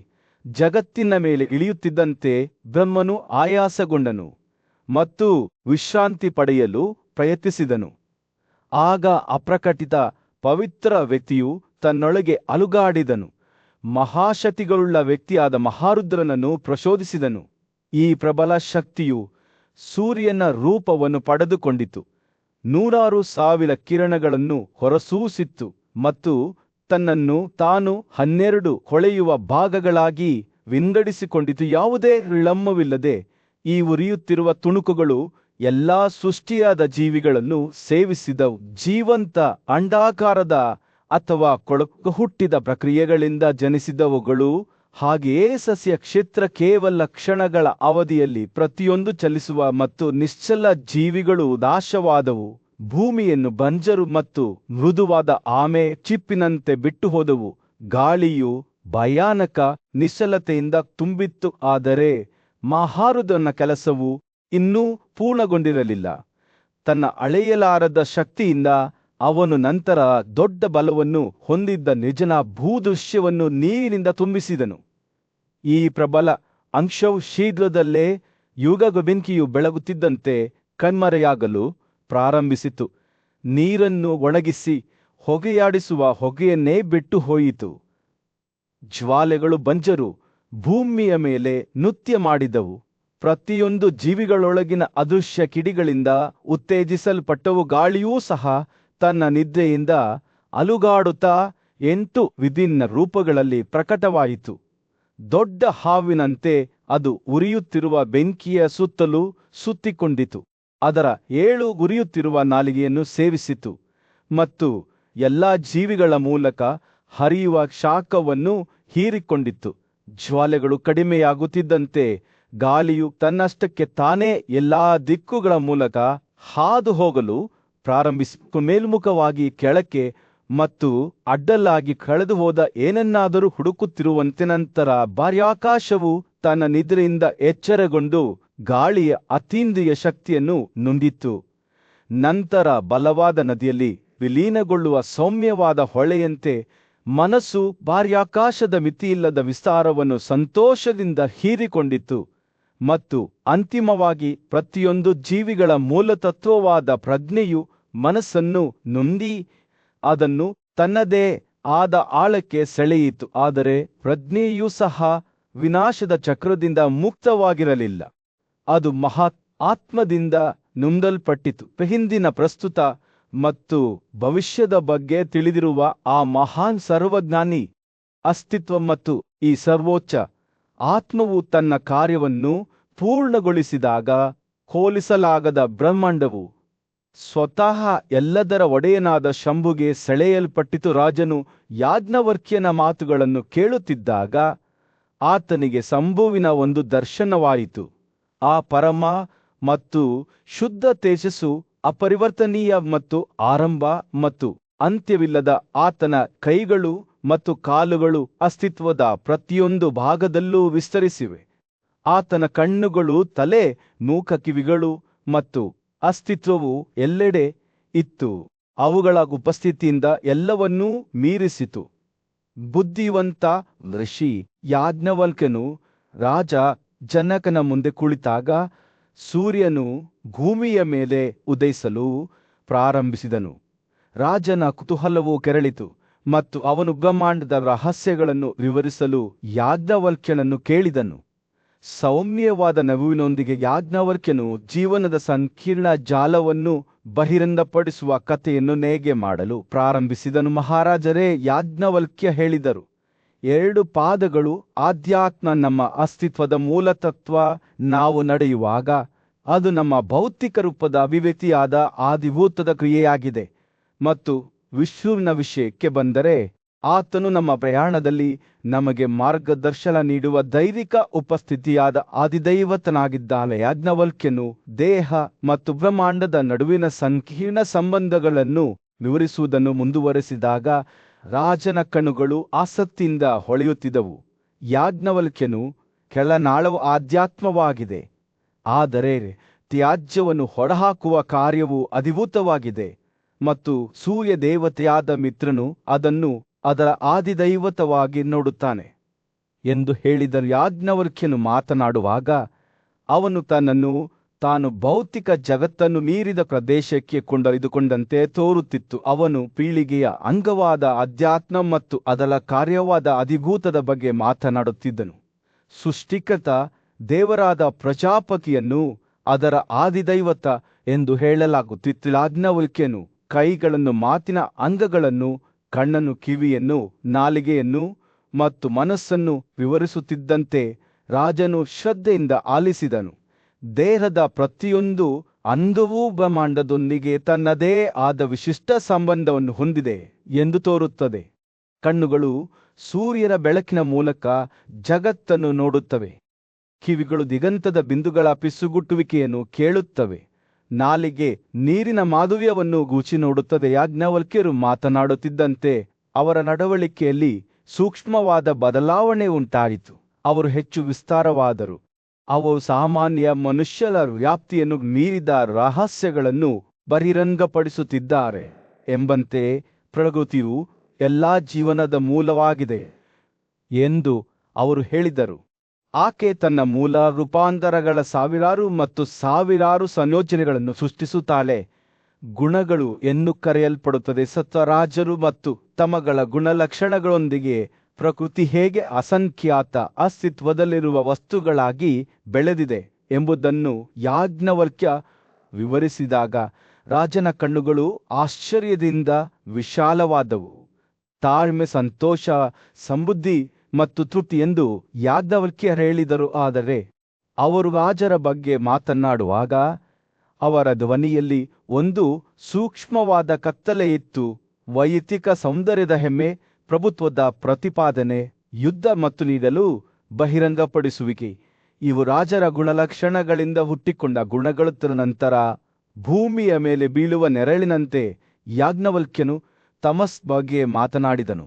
ಜಗತ್ತಿನ ಮೇಲೆ ಇಳಿಯುತ್ತಿದ್ದಂತೆ ಬ್ರಹ್ಮನು ಆಯಾಸಗೊಂಡನು ಮತ್ತು ವಿಶ್ರಾಂತಿ ಪಡೆಯಲು ಪ್ರಯತ್ನಿಸಿದನು. ಆಗ ಅಪ್ರಕಟಿತ ಪವಿತ್ರ ವ್ಯಕ್ತಿಯು ತನ್ನೊಳಗೆ ಅಲುಗಾಡಿದನು. ಮಹಾಶಕ್ತಿಗಳುಳ್ಳ ವ್ಯಕ್ತಿಯಾದ ಮಹಾರುದ್ರನನ್ನು ಪ್ರಚೋದಿಸಿದನು. ಈ ಪ್ರಬಲ ಶಕ್ತಿಯು ಸೂರ್ಯನ ರೂಪವನ್ನು ಪಡೆದುಕೊಂಡಿತು, 100,000 ಕಿರಣಗಳನ್ನು ಹೊರಸೂಸಿತ್ತು ಮತ್ತು ತನ್ನನ್ನು ತಾನು 12 ಹೊಳೆಯುವ ಭಾಗಗಳಾಗಿ ವಿಂಗಡಿಸಿಕೊಂಡಿತು. ಯಾವುದೇ ವಿಳಂಬವಿಲ್ಲದೆ ಈ ಉರಿಯುತ್ತಿರುವ ತುಣುಕುಗಳು ಎಲ್ಲಾ ಸೃಷ್ಟಿಯಾದ ಜೀವಿಗಳನ್ನು ಸೇವಿಸಿದವು. ಜೀವಂತ ಅಂಡಾಕಾರದ ಅಥವಾ ಕೊಳಕು ಹುಟ್ಟಿದ ಪ್ರಕ್ರಿಯೆಗಳಿಂದ ಜನಿಸಿದವುಗಳು. ಹಾಗೆಯೇ ಸಸ್ಯ ಕ್ಷೇತ್ರ ಕೇವಲ ಕ್ಷಣಗಳ ಅವಧಿಯಲ್ಲಿ ಪ್ರತಿಯೊಂದು ಚಲಿಸುವ ಮತ್ತು ನಿಶ್ಚಲ ಜೀವಿಗಳು ನಾಶವಾದವು. ಭೂಮಿಯನ್ನು ಬಂಜರು ಮತ್ತು ಮೃದುವಾದ ಆಮೆ ಚಿಪ್ಪಿನಂತೆ ಬಿಟ್ಟು ಹೋದವು. ಗಾಳಿಯು ಭಯಾನಕ ನಿಶ್ಚಲತೆಯಿಂದ ತುಂಬಿತ್ತು. ಆದರೆ ಮಹಾರುದ್ರನ ಕೆಲಸವು ಇನ್ನೂ ಪೂರ್ಣಗೊಂಡಿರಲಿಲ್ಲ. ತನ್ನ ಅಳೆಯಲಾರದ ಶಕ್ತಿಯಿಂದ ಅವನು ನಂತರ ದೊಡ್ಡ ಬಲವನ್ನು ಹೊಂದಿದ್ದ ನಿಜನ ಭೂದೃಶ್ಯವನ್ನು ನೀರಿನಿಂದ ತುಂಬಿಸಿದನು. ಈ ಪ್ರಬಲ ಅಂಶವು ಶೀಘ್ರದಲ್ಲೇ ಯುಗದ ಬೆಂಕಿಯು ಬೆಳಗುತ್ತಿದ್ದಂತೆ ಕಣ್ಮರೆಯಾಗಲು ಪ್ರಾರಂಭಿಸಿತು. ನೀರನ್ನು ಒಣಗಿಸಿ ಹೊಗೆಯಾಡಿಸುವ ಹೊಗೆಯನ್ನೇ ಬಿಟ್ಟು ಹೋಯಿತು. ಜ್ವಾಲೆಗಳು ಬಂಜರು ಭೂಮಿಯ ಮೇಲೆ ನೃತ್ಯ ಮಾಡಿದವು. ಪ್ರತಿಯೊಂದು ಜೀವಿಗಳೊಳಗಿನ ಅದೃಶ್ಯ ಕಿಡಿಗಳಿಂದ ಉತ್ತೇಜಿಸಲ್ಪಟ್ಟವು. ಗಾಳಿಯೂ ಸಹ ತನ್ನ ನಿದ್ರೆಯಿಂದ ಅಲುಗಾಡುತ್ತಾ 8 ವಿಭಿನ್ನ ರೂಪಗಳಲ್ಲಿ ಪ್ರಕಟವಾಯಿತು. ದೊಡ್ಡ ಹಾವಿನಂತೆ ಅದು ಉರಿಯುತ್ತಿರುವ ಬೆಂಕಿಯ ಸುತ್ತಲೂ ಸುತ್ತಿಕೊಂಡಿತು. ಅದರ 7 ಉರಿಯುತ್ತಿರುವ ನಾಲಿಗೆಯನ್ನು ಸೇವಿಸಿತು ಮತ್ತು ಎಲ್ಲಾ ಜೀವಿಗಳ ಮೂಲಕ ಹರಿಯುವ ಶಾಖವನ್ನು ಹೀರಿಕೊಂಡಿತ್ತು. ಜ್ವಾಲೆಗಳು ಕಡಿಮೆಯಾಗುತ್ತಿದ್ದಂತೆ ಗಾಳಿಯು ತನ್ನಷ್ಟಕ್ಕೆ ತಾನೇ ಎಲ್ಲಾ ದಿಕ್ಕುಗಳ ಮೂಲಕ ಹಾದು ಹೋಗಲು ಪ್ರಾರಂಭಿಸಿತು. ಮೇಲ್ಮುಖವಾಗಿ ಕೆಳಕ್ಕೆ ಮತ್ತು ಅಡ್ಡಲಾಗಿ ಕಳೆದು ಹೋದ ಏನನ್ನಾದರೂ ಹುಡುಕುತ್ತಿರುವಂತೆ. ನಂತರ ಬಾಹ್ಯಾಕಾಶವು ತನ್ನ ನಿದ್ರೆಯಿಂದ ಎಚ್ಚರಗೊಂಡು ಗಾಳಿಯ ಅತೀಂದ್ರಿಯ ಶಕ್ತಿಯನ್ನು ನುಂಗಿತು. ನಂತರ ಬಲವಾದ ನದಿಯಲ್ಲಿ ವಿಲೀನಗೊಳ್ಳುವ ಸೌಮ್ಯವಾದ ಹೊಳೆಯಂತೆ ಮನಸ್ಸು ಬಾಹ್ಯಾಕಾಶದ ಮಿತಿಯಿಲ್ಲದ ವಿಸ್ತಾರವನ್ನು ಸಂತೋಷದಿಂದ ಹೀರಿಕೊಂಡಿತು ಮತ್ತು ಅಂತಿಮವಾಗಿ ಪ್ರತಿಯೊಂದು ಜೀವಿಗಳ ಮೂಲತತ್ವವಾದ ಪ್ರಜ್ಞೆಯು ಮನಸ್ಸನ್ನು ನುಂಗಿ ಅದನ್ನು ತನ್ನದೇ ಆದ ಆಳಕ್ಕೆ ಸೆಳೆಯಿತು. ಆದರೆ ಪ್ರಜ್ಞೆಯೂ ಸಹ ವಿನಾಶದ ಚಕ್ರದಿಂದ ಮುಕ್ತವಾಗಿರಲಿಲ್ಲ. ಅದು ಮಹತ್ ಆತ್ಮದಿಂದ ನುಂಗಲ್ಪಟ್ಟಿತು. ಹಿಂದಿನ, ಪ್ರಸ್ತುತ ಮತ್ತು ಭವಿಷ್ಯದ ಬಗ್ಗೆ ತಿಳಿದಿರುವ ಆ ಮಹಾನ್ ಸರ್ವಜ್ಞಾನಿ ಅಸ್ತಿತ್ವ ಮತ್ತು ಈ ಸರ್ವೋಚ್ಚ ಆತ್ಮವು ತನ್ನ ಕಾರ್ಯವನ್ನು ಪೂರ್ಣಗೊಳಿಸಿದಾಗ ಹೋಲಿಸಲಾಗದ ಬ್ರಹ್ಮಾಂಡವು ಸ್ವತಃ ಎಲ್ಲದರ ಒಡೆಯನಾದ ಶಂಭುಗೆ ಸೆಳೆಯಲ್ಪಟ್ಟಿತು. ರಾಜನು ಯಾಜ್ಞವಲ್ಕ್ಯನ ಮಾತುಗಳನ್ನು ಕೇಳುತ್ತಿದ್ದಾಗ ಆತನಿಗೆ ಶಂಭುವಿನ ಒಂದು ದರ್ಶನವಾಯಿತು. ಆ ಪರಮ ಮತ್ತು ಶುದ್ಧ ತೇಜಸ್ಸು ಅಪರಿವರ್ತನೀಯ ಮತ್ತು ಆರಂಭ ಮತ್ತು ಅಂತ್ಯವಿಲ್ಲದ ಆತನ ಕೈಗಳು ಮತ್ತು ಕಾಲುಗಳು ಅಸ್ತಿತ್ವದ ಪ್ರತಿಯೊಂದು ಭಾಗದಲ್ಲೂ ವಿಸ್ತರಿಸಿವೆ. ಆತನ ಕಣ್ಣುಗಳು, ತಲೆ, ಮೂಕ, ಕಿವಿಗಳು ಮತ್ತು ಅಸ್ತಿತ್ವವು ಎಲ್ಲೆಡೆ ಇತ್ತು. ಅವುಗಳ ಉಪಸ್ಥಿತಿಯಿಂದ ಎಲ್ಲವನ್ನೂ ಮೀರಿಸಿತು. ಬುದ್ಧಿವಂತ ಋಷಿ ಯಾಜ್ಞವಲ್ಕ್ಯನು ರಾಜ ಜನಕನ ಮುಂದೆ ಕುಳಿತಾಗ ಸೂರ್ಯನು ಭೂಮಿಯ ಮೇಲೆ ಉದಯಿಸಲು ಪ್ರಾರಂಭಿಸಿದನು. ರಾಜನ ಕುತೂಹಲವು ಕೆರಳಿತು ಮತ್ತು ಅವನು ಬ್ರಹ್ಮಾಂಡದ ರಹಸ್ಯಗಳನ್ನು ವಿವರಿಸಲು ಯಾಜ್ಞವಲ್ಕ್ಯನನ್ನು ಕೇಳಿದನು. ಸೌಮ್ಯವಾದ ನಗುವಿನೊಂದಿಗೆ ಯಾಜ್ಞವಲ್ಕ್ಯನು ಜೀವನದ ಸಂಕೀರ್ಣ ಜಾಲವನ್ನು ಬಹಿರಂಗಪಡಿಸುವ ಕಥೆಯನ್ನು ನೇಯ್ಗೆ ಮಾಡಲು ಪ್ರಾರಂಭಿಸಿದನು. ಮಹಾರಾಜರೇ, ಯಾಜ್ಞವಲ್ಕ್ಯ ಹೇಳಿದರು, 2 ಪಾದಗಳು ಆಧ್ಯಾತ್ಮ, ನಮ್ಮ ಅಸ್ತಿತ್ವದ ಮೂಲತತ್ವ. ನಾವು ನಡೆಯುವಾಗ ಅದು ನಮ್ಮ ಭೌತಿಕ ರೂಪದ ಅಭಿವ್ಯಕ್ತಿಯಾದ ಆದಿಭೂತದ ಕ್ರಿಯೆಯಾಗಿದೆ. ಮತ್ತು ವಿಷ್ಣುವಿನ ವಿಷಯಕ್ಕೆ ಬಂದರೆ ಆತನು ನಮ್ಮ ಪ್ರಯಾಣದಲ್ಲಿ ನಮಗೆ ಮಾರ್ಗದರ್ಶನ ನೀಡುವ ದೈವಿಕ ಉಪಸ್ಥಿತಿಯಾದ ಆದಿದೈವತನಾಗಿದ್ದಾನೆ. ಯಾಜ್ಞವಲ್ಕ್ಯನು ದೇಹ ಮತ್ತು ಬ್ರಹ್ಮಾಂಡದ ನಡುವಿನ ಸಂಕೀರ್ಣ ಸಂಬಂಧಗಳನ್ನು ವಿವರಿಸುವುದನ್ನು ಮುಂದುವರೆಸಿದಾಗ ರಾಜನ ಕಣ್ಣುಗಳು ಆಸಕ್ತಿಯಿಂದ ಹೊಳೆಯುತ್ತಿದ್ದವು. ಯಾಜ್ಞವಲ್ಕ್ಯನು ಕೆಳನಾಳವು ಆಧ್ಯಾತ್ಮವಾಗಿದೆ, ಆದರೆ ತ್ಯಾಜ್ಯವನ್ನು ಹೊರಹಾಕುವ ಕಾರ್ಯವು ಅಧಿಭೂತವಾಗಿದೆ ಮತ್ತು ಸೂರ್ಯ ದೇವತೆಯಾದ ಮಿತ್ರನು ಅದನ್ನು ಅದರ ಆದಿದೈವತವಾಗಿ ನೋಡುತ್ತಾನೆ ಎಂದು ಹೇಳಿದರು. ಯಾಜ್ಞವಲ್ಕ್ಯನು ಮಾತನಾಡುವಾಗ ಅವನು ತನ್ನನ್ನು ತಾನು ಭೌತಿಕ ಜಗತ್ತನ್ನು ಮೀರಿದ ಪ್ರದೇಶಕ್ಕೆ ಕೊಂಡೊಯ್ದುಕೊಂಡಂತೆ ತೋರುತ್ತಿತ್ತು. ಅವನು ಪೀಳಿಗೆಯ ಅಂಗವಾದ ಅಧ್ಯಾತ್ಮ ಮತ್ತು ಅದರ ಕಾರ್ಯವಾದ ಅಧಿಭೂತದ ಬಗ್ಗೆ ಮಾತನಾಡುತ್ತಿದ್ದನು. ಸೃಷ್ಟಿಕರ್ತ ದೇವರಾದ ಪ್ರಜಾಪತಿಯನ್ನು ಅದರ ಆದಿದೈವತ ಎಂದು ಹೇಳಲಾಗುತ್ತಿತ್ತು. ಯಾಜ್ಞವಲ್ಕ್ಯನು ಕೈಗಳನ್ನು, ಮಾತಿನ ಅಂಗಗಳನ್ನು, ಕಣ್ಣನ್ನು, ಕಿವಿಯನ್ನು, ನಾಲಿಗೆಯನ್ನು ಮತ್ತು ಮನಸ್ಸನ್ನು ವಿವರಿಸುತ್ತಿದ್ದಂತೆ ರಾಜನು ಶ್ರದ್ಧೆಯಿಂದ ಆಲಿಸಿದನು. ದೇಹದ ಪ್ರತಿಯೊಂದು ಅಂಗವೂ ಬ್ರಹ್ಮಾಂಡದೊಂದಿಗೆ ತನ್ನದೇ ಆದ ವಿಶಿಷ್ಟ ಸಂಬಂಧವನ್ನು ಹೊಂದಿದೆ ಎಂದು ತೋರುತ್ತದೆ. ಕಣ್ಣುಗಳು ಸೂರ್ಯನ ಬೆಳಕಿನ ಮೂಲಕ ಜಗತ್ತನ್ನು ನೋಡುತ್ತವೆ. ಕಿವಿಗಳು ದಿಗಂತದ ಬಿಂದುಗಳ ಪಿಸುಗುಟ್ಟುವಿಕೆಯನ್ನು ಕೇಳುತ್ತವೆ. ನಾಲಿಗೆ ನೀರಿನ ಮಾಧುರ್ಯವನ್ನು ಗೂಚಿ ನೋಡುತ್ತದೆ. ಯಾಜ್ಞವಲ್ಕ್ಯರು ಮಾತನಾಡುತ್ತಿದ್ದಂತೆ ಅವರ ನಡವಳಿಕೆಯಲ್ಲಿ ಸೂಕ್ಷ್ಮವಾದ ಬದಲಾವಣೆ ಉಂಟಾಯಿತು. ಅವರು ಹೆಚ್ಚು ವಿಸ್ತಾರವಾದರು. ಅವರು ಸಾಮಾನ್ಯ ಮನುಷ್ಯರ ವ್ಯಾಪ್ತಿಯನ್ನು ಮೀರಿದ ರಹಸ್ಯಗಳನ್ನು ಬಹಿರಂಗಪಡಿಸುತ್ತಿದ್ದಾರೆ ಎಂಬಂತೆ ಪ್ರಕೃತಿಯು ಎಲ್ಲಾ ಜೀವನದ ಮೂಲವಾಗಿದೆ ಎಂದು ಅವರು ಹೇಳಿದರು. ಆಕೆ ತನ್ನ ಮೂಲ ರೂಪಾಂತರಗಳ ಸಾವಿರಾರು ಮತ್ತು ಸಾವಿರಾರು ಸಂಯೋಜನೆಗಳನ್ನು ಸೃಷ್ಟಿಸುತ್ತಾಳೆ. ಗುಣಗಳು ಎಂದು ಕರೆಯಲ್ಪಡುತ್ತದೆ. ಸತ್ವರಾಜರು ಮತ್ತು ತಮಗಳ ಗುಣಲಕ್ಷಣಗಳೊಂದಿಗೆ ಪ್ರಕೃತಿ ಹೇಗೆ ಅಸಂಖ್ಯಾತ ಅಸ್ತಿತ್ವದಲ್ಲಿರುವ ವಸ್ತುಗಳಾಗಿ ಬೆಳೆದಿದೆ ಎಂಬುದನ್ನು ಯಾಜ್ಞವಲ್ಕ್ಯ ವಿವರಿಸಿದಾಗ ರಾಜನ ಕಣ್ಣುಗಳು ಆಶ್ಚರ್ಯದಿಂದ ವಿಶಾಲವಾದವು. ತಾಳ್ಮೆ, ಸಂತೋಷ, ಸಮೃದ್ಧಿ ಮತ್ತು ತೃಪ್ತಿ ಎಂದು ಯಾಜ್ಞವಲ್ಕ್ಯ ಹೇಳಿದರು. ಆದರೆ ಅವರು ರಾಜರ ಬಗ್ಗೆ ಮಾತನಾಡುವಾಗ ಅವರ ಧ್ವನಿಯಲ್ಲಿ ಒಂದು ಸೂಕ್ಷ್ಮವಾದ ಕತ್ತಲೆ ಇತ್ತು. ವೈಯಕ್ತಿಕ ಸೌಂದರ್ಯದ ಹೆಮ್ಮೆ, ಪ್ರಭುತ್ವದ ಪ್ರತಿಪಾದನೆ, ಯುದ್ಧ ಮತ್ತು ನೀಡಲು ಬಹಿರಂಗಪಡಿಸುವಿಕೆ ಇವು ರಾಜರ ಗುಣಲಕ್ಷಣಗಳಿಂದ ಹುಟ್ಟಿಕೊಂಡ ಗುಣಗಳ ನಂತರ ಭೂಮಿಯ ಮೇಲೆ ಬೀಳುವ ನೆರಳಿನಂತೆ ಯಾಜ್ಞವಲ್ಕ್ಯನು ತಮಸ್ ಬಗ್ಗೆ ಮಾತನಾಡಿದನು.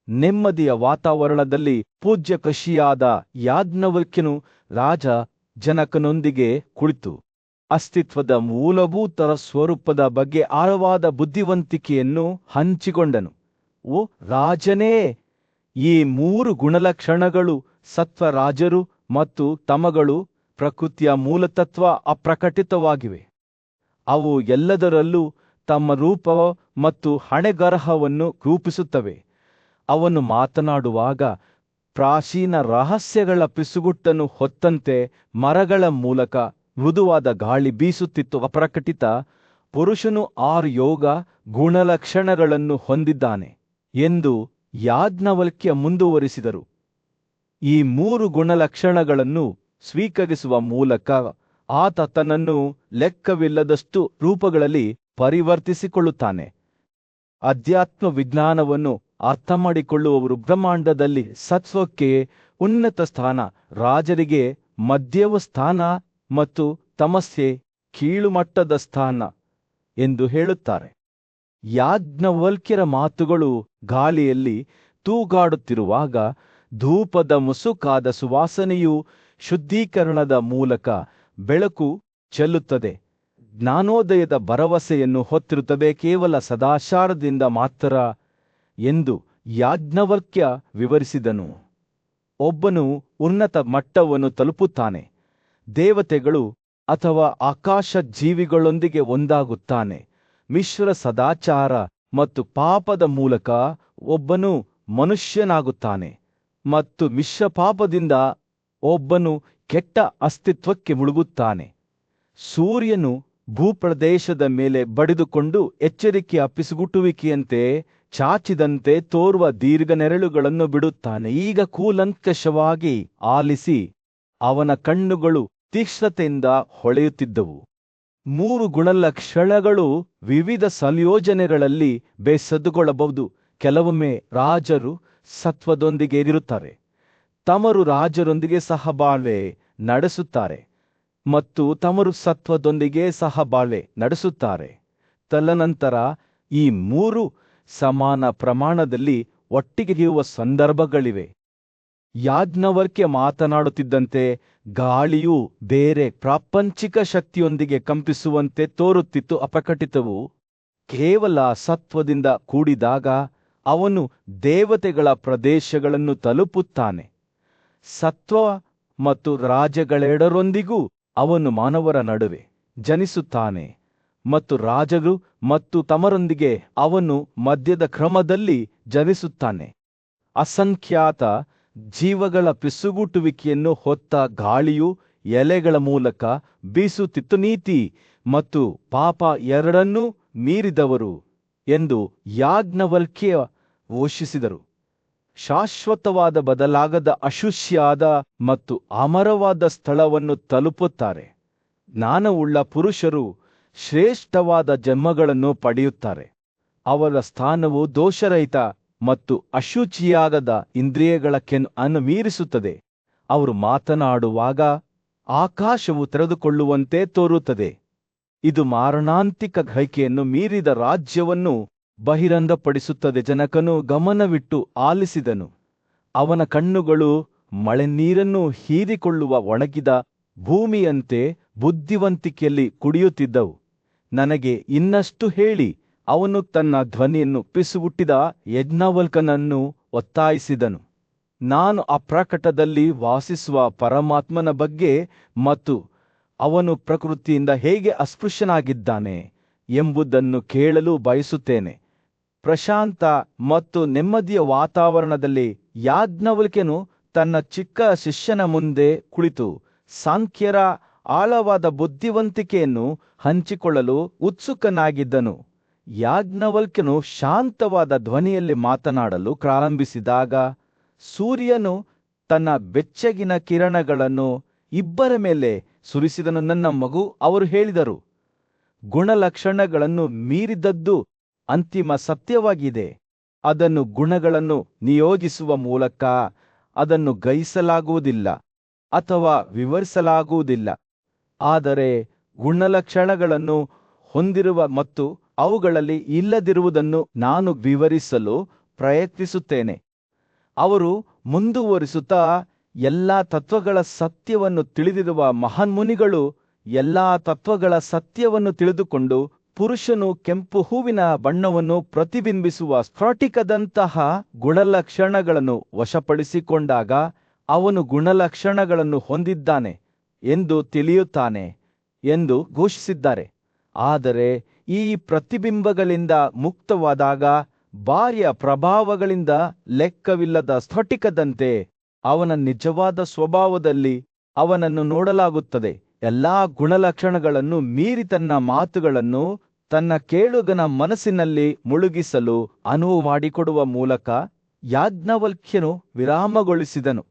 ನೆಮ್ಮದಿಯ ವಾತಾವರಣದಲ್ಲಿ ಪೂಜ್ಯ ಕೃಷಿಯಾದ ಯಾಜ್ಞವಲ್ಕ್ಯನು ರಾಜ ಜನಕನೊಂದಿಗೆ ಕುಳಿತು ಅಸ್ತಿತ್ವದ ಮೂಲಭೂತ ಸ್ವರೂಪದ ಬಗ್ಗೆ ಆಳವಾದ ಬುದ್ಧಿವಂತಿಕೆಯನ್ನು ಹಂಚಿಕೊಂಡನು. ಓ ರಾಜನೇ, ಈ 3 ಗುಣಲಕ್ಷಣಗಳು ಸತ್ವರಾಜರು ಮತ್ತು ತಮಗಳು ಪ್ರಕೃತಿಯ ಮೂಲತತ್ವ ಅಪ್ರಕಟಿತವಾಗಿವೆ. ಅವು ಎಲ್ಲದರಲ್ಲೂ ತಮ್ಮ ರೂಪ ಮತ್ತು ಹಣೆಗರಹವನ್ನು ರೂಪಿಸುತ್ತವೆ. ಅವನು ಮಾತನಾಡುವಾಗ ಪ್ರಾಚೀನ ರಹಸ್ಯಗಳ ಪಿಸುಗುಟ್ಟನ್ನು ಹೊತ್ತಂತೆ ಮರಗಳ ಮೂಲಕ ಮೃದುವಾದ ಗಾಳಿ ಬೀಸುತ್ತಿತ್ತು. ಅಪ್ರಕಟಿತ ಪುರುಷನು 6 ಯೋಗ ಗುಣಲಕ್ಷಣಗಳನ್ನು ಹೊಂದಿದ್ದಾನೆ ಎಂದು ಯಾಜ್ಞವಲ್ಕ್ಯ ಮುಂದುವರಿಸಿದರು. ಈ 3 ಗುಣಲಕ್ಷಣಗಳನ್ನು ಸ್ವೀಕರಿಸುವ ಮೂಲಕ ಆತ ತನ್ನನ್ನು ಲೆಕ್ಕವಿಲ್ಲದಷ್ಟು ರೂಪಗಳಲ್ಲಿ ಪರಿವರ್ತಿಸಿಕೊಳ್ಳುತ್ತಾನೆ. ಅಧ್ಯಾತ್ಮ ವಿಜ್ಞಾನವನ್ನು ಅರ್ಥಮಾಡಿಕೊಳ್ಳುವವರು ಬ್ರಹ್ಮಾಂಡದಲ್ಲಿ ಸತ್ವಕ್ಕೆ ಉನ್ನತ ಸ್ಥಾನ, ರಾಜರಿಗೆ ಮಧ್ಯಮ ಸ್ಥಾನ ಮತ್ತು ತಮಸ್ಸೆ ಕೀಳುಮಟ್ಟದ ಸ್ಥಾನ ಎಂದು ಹೇಳುತ್ತಾರೆ. ಯಾಜ್ಞವಲ್ಕ್ಯರ ಮಾತುಗಳು ಗಾಳಿಯಲ್ಲಿ ತೂಗಾಡುತ್ತಿರುವಾಗ ಧೂಪದ ಮುಸುಕಾದ ಸುವಾಸನೆಯು ಶುದ್ಧೀಕರಣದ ಮೂಲಕ ಬೆಳಕು ಚೆಲ್ಲುತ್ತದೆ. ಜ್ಞಾನೋದಯದ ಭರವಸೆಯನ್ನು ಹೊತ್ತಿರುತ್ತದೆ. ಕೇವಲ ಸದಾಚಾರದಿಂದ ಮಾತ್ರ ಎಂದು ಯಾಜ್ಞವಲ್ಕ್ಯ ವಿವರಿಸಿದನು. ಒಬ್ಬನು ಉನ್ನತ ಮಟ್ಟವನ್ನು ತಲುಪುತ್ತಾನೆ, ದೇವತೆಗಳು ಅಥವಾ ಆಕಾಶ ಜೀವಿಗಳೊಂದಿಗೆ ಒಂದಾಗುತ್ತಾನೆ. ಮಿಶ್ರ ಸದಾಚಾರ ಮತ್ತು ಪಾಪದ ಮೂಲಕ ಒಬ್ಬನು ಮನುಷ್ಯನಾಗುತ್ತಾನೆ ಮತ್ತು ಮಿಶ್ರ ಪಾಪದಿಂದ ಒಬ್ಬನು ಕೆಟ್ಟ ಅಸ್ತಿತ್ವಕ್ಕೆ ಮುಳುಗುತ್ತಾನೆ. ಸೂರ್ಯನು ಭೂಪ್ರದೇಶದ ಮೇಲೆ ಬಡಿದುಕೊಂಡು ಎಚ್ಚರಿಕೆಯ ಪಿಸುಗುಟ್ಟುವಿಕೆಯಂತೆ ಚಾಚಿದಂತೆ ತೋರುವ ದೀರ್ಘ ನೆರಳುಗಳನ್ನು ಬಿಡುತ್ತಾನೆ. ಈಗ ಕೂಲಂಕಷವಾಗಿ ಆಲಿಸಿ, ಅವನ ಕಣ್ಣುಗಳು ತೀಕ್ಷ್ಣತೆಯಿಂದ ಹೊಳೆಯುತ್ತಿದ್ದವು. 3 ಗುಣಲಕ್ಷಣಗಳು ವಿವಿಧ ಸಂಯೋಜನೆಗಳಲ್ಲಿ ಬೇಸದ್ದುಕೊಳ್ಳಬಹುದು. ಕೆಲವೊಮ್ಮೆ ರಾಜರು ಸತ್ವದೊಂದಿಗೆ ಇರುತ್ತಾರೆ. ತಮರು ರಾಜರೊಂದಿಗೆ ಸಹಬಾಳ್ವೆ ನಡೆಸುತ್ತಾರೆ ಮತ್ತು ತಮರು ಸತ್ವದೊಂದಿಗೆ ಸಹಬಾಳ್ವೆ ನಡೆಸುತ್ತಾರೆ. ತದನಂತರ ಈ ಮೂರು ಸಮಾನ ಪ್ರಮಾಣದಲ್ಲಿ ಒಟ್ಟಿಗೆ ಇರುವ ಸಂದರ್ಭಗಳಿವೆ. ಯಾಜ್ಞವಲ್ಕ್ಯ ಮಾತನಾಡುತ್ತಿದ್ದಂತೆ ಗಾಳಿಯು ಬೇರೆ ಪ್ರಾಪಂಚಿಕ ಶಕ್ತಿಯೊಂದಿಗೆ ಕಂಪಿಸುವಂತೆ ತೋರುತ್ತಿತ್ತು. ಅಪ್ರಕಟಿತವು ಕೇವಲ ಸತ್ವದಿಂದ ಕೂಡಿದಾಗ ಅವನು ದೇವತೆಗಳ ಪ್ರದೇಶಗಳನ್ನು ತಲುಪುತ್ತಾನೆ. ಸತ್ವ ಮತ್ತು ರಾಜಗಳೆರಡರೊಂದಿಗೂ ಅವನು ಮಾನವರ ನಡುವೆ ಜನಿಸುತ್ತಾನೆ ಮತ್ತು ರಾಜರು ಮತ್ತು ತಮರೊಂದಿಗೆ ಅವನು ಮಧ್ಯದ ಕ್ರಮದಲ್ಲಿ ಜನಿಸುತ್ತಾನೆ. ಅಸಂಖ್ಯಾತ ಜೀವಗಳ ಪಿಸುಗುಟ್ಟುವಿಕೆಯನ್ನು ಹೊತ್ತ ಗಾಳಿಯು ಎಲೆಗಳ ಮೂಲಕ ಬೀಸುತ್ತಿತ್ತು. ನೀತಿ ಮತ್ತು ಪಾಪ ಎರಡನ್ನೂ ಮೀರಿದವರು ಎಂದು ಯಾಜ್ಞವಲ್ಕ್ಯ ಘೋಷಿಸಿದರು. ಶಾಶ್ವತವಾದ ಬದಲಾಗದ ಅಶುಷ್ಯಾದ ಮತ್ತು ಅಮರವಾದ ಸ್ಥಳವನ್ನು ತಲುಪುತ್ತಾರೆ. ಜ್ಞಾನವುಳ್ಳ ಪುರುಷರು ಶ್ರೇಷ್ಠವಾದ ಜನ್ಮಗಳನ್ನು ಪಡೆಯುತ್ತಾರೆ. ಅವರ ಸ್ಥಾನವು ದೋಷರಹಿತ ಮತ್ತು ಅಶುಚಿಯಾಗದ ಇಂದ್ರಿಯಗಳ ಅನ್ನು ಮೀರಿಸುತ್ತದೆ. ಅವರು ಮಾತನಾಡುವಾಗ ಆಕಾಶವು ತೆರೆದುಕೊಳ್ಳುವಂತೆ ತೋರುತ್ತದೆ. ಇದು ಮಾರಣಾಂತಿಕ ಗ್ರಹಿಕೆಯನ್ನು ಮೀರಿದ ರಾಜ್ಯವನ್ನು ಬಹಿರಂಗಪಡಿಸುತ್ತದೆ. ಜನಕನು ಗಮನವಿಟ್ಟು ಆಲಿಸಿದನು. ಅವನ ಕಣ್ಣುಗಳು ಮಳೆ ನೀರನ್ನು ಹೀರಿಕೊಳ್ಳುವ ಒಣಗಿದ ಭೂಮಿಯಂತೆ ಬುದ್ಧಿವಂತಿಕೆಯಲ್ಲಿ ಕುಡಿಯುತ್ತಿದ್ದವು. ನನಗೆ ಇನ್ನಷ್ಟು ಹೇಳಿ, ಅವನು ತನ್ನ ಧ್ವನಿಯನ್ನು ಪಿಸುಗುಟ್ಟಿದ ಯಾಜ್ಞವಲ್ಕ್ಯನನ್ನು ಒತ್ತಾಯಿಸಿದನು. ನಾನು ಅಪ್ರಕಟದಲ್ಲಿ ವಾಸಿಸುವ ಪರಮಾತ್ಮನ ಬಗ್ಗೆ ಮತ್ತು ಅವನು ಪ್ರಕೃತಿಯಿಂದ ಹೇಗೆ ಅಸ್ಪೃಶ್ಯನಾಗಿದ್ದಾನೆ ಎಂಬುದನ್ನು ಕೇಳಲು ಬಯಸುತ್ತೇನೆ. ಪ್ರಶಾಂತ ಮತ್ತು ನೆಮ್ಮದಿಯ ವಾತಾವರಣದಲ್ಲಿ ಯಾಜ್ಞವಲ್ಕ್ಯನು ತನ್ನ ಚಿಕ್ಕ ಶಿಷ್ಯನ ಮುಂದೆ ಕುಳಿತು ಸಾಂಖ್ಯರ ಆಳವಾದ ಬುದ್ಧಿವಂತಿಕೆಯನ್ನು ಹಂಚಿಕೊಳ್ಳಲು ಉತ್ಸುಕನಾಗಿದ್ದನು. ಯಾಜ್ಞವಲ್ಕ್ಯನು ಶಾಂತವಾದ ಧ್ವನಿಯಲ್ಲಿ ಮಾತನಾಡಲು ಪ್ರಾರಂಭಿಸಿದಾಗ ಸೂರ್ಯನು ತನ್ನ ಬೆಚ್ಚಗಿನ ಕಿರಣಗಳನ್ನು ಇಬ್ಬರ ಮೇಲೆ ಸುರಿಸಿದನು. ನನ್ನ ಮಗು, ಅವರು ಹೇಳಿದರು, ಗುಣಲಕ್ಷಣಗಳನ್ನು ಮೀರಿದದ್ದು ಅಂತಿಮ ಸತ್ಯವಾಗಿದೆ. ಅದನ್ನು ಗುಣಗಳನ್ನು ನಿಯೋಜಿಸುವ ಮೂಲಕ ಅದನ್ನು ಗ್ರಹಿಸಲಾಗುವುದಿಲ್ಲ ಅಥವಾ ವಿವರಿಸಲಾಗುವುದಿಲ್ಲ. ಆದರೆ ಗುಣಲಕ್ಷಣಗಳನ್ನು ಹೊಂದಿರುವ ಮತ್ತು ಅವುಗಳಲ್ಲಿ ಇಲ್ಲದಿರುವುದನ್ನು ನಾನು ವಿವರಿಸಲು ಪ್ರಯತ್ನಿಸುತ್ತೇನೆ. ಅವರು ಮುಂದುವರಿಸುತ್ತಾ, ಎಲ್ಲಾ ತತ್ವಗಳ ಸತ್ಯವನ್ನು ತಿಳಿದಿರುವ ಮಹಾನ್ಮುನಿಗಳು ಎಲ್ಲಾ ತತ್ವಗಳ ಸತ್ಯವನ್ನು ತಿಳಿದುಕೊಂಡು ಪುರುಷನು ಕೆಂಪು ಹೂವಿನ ಬಣ್ಣವನ್ನು ಪ್ರತಿಬಿಂಬಿಸುವ ಸ್ಫಟಿಕದಂತಹ ಗುಣಲಕ್ಷಣಗಳನ್ನು ವಶಪಡಿಸಿಕೊಂಡಾಗ ಅವನು ಗುಣಲಕ್ಷಣಗಳನ್ನು ಹೊಂದಿದ್ದಾನೆ ಎಂದು ತಿಳಿಯುತ್ತಾನೆ ಎಂದು ಘೋಷಿಸಿದ್ದಾರೆ. ಆದರೆ ಈ ಪ್ರತಿಬಿಂಬಗಳಿಂದ ಮುಕ್ತವಾದಾಗ ಬಾಹ್ಯ ಪ್ರಭಾವಗಳಿಂದ ಲೆಕ್ಕವಿಲ್ಲದ ಸ್ಫಟಿಕದಂತೆ ಅವನ ನಿಜವಾದ ಸ್ವಭಾವದಲ್ಲಿ ಅವನನ್ನು ನೋಡಲಾಗುತ್ತದೆ. ಎಲ್ಲಾ ಗುಣಲಕ್ಷಣಗಳನ್ನು ಮೀರಿ ತನ್ನ ಮಾತುಗಳನ್ನು ತನ್ನ ಕೇಳುಗನ ಮನಸ್ಸಿನಲ್ಲಿ ಮುಳುಗಿಸಲು ಅನುವು ಮಾಡಿಕೊಡುವ ಮೂಲಕ ಯಾಜ್ಞವಲ್ಕ್ಯನು ವಿರಾಮಗೊಳಿಸಿದನು.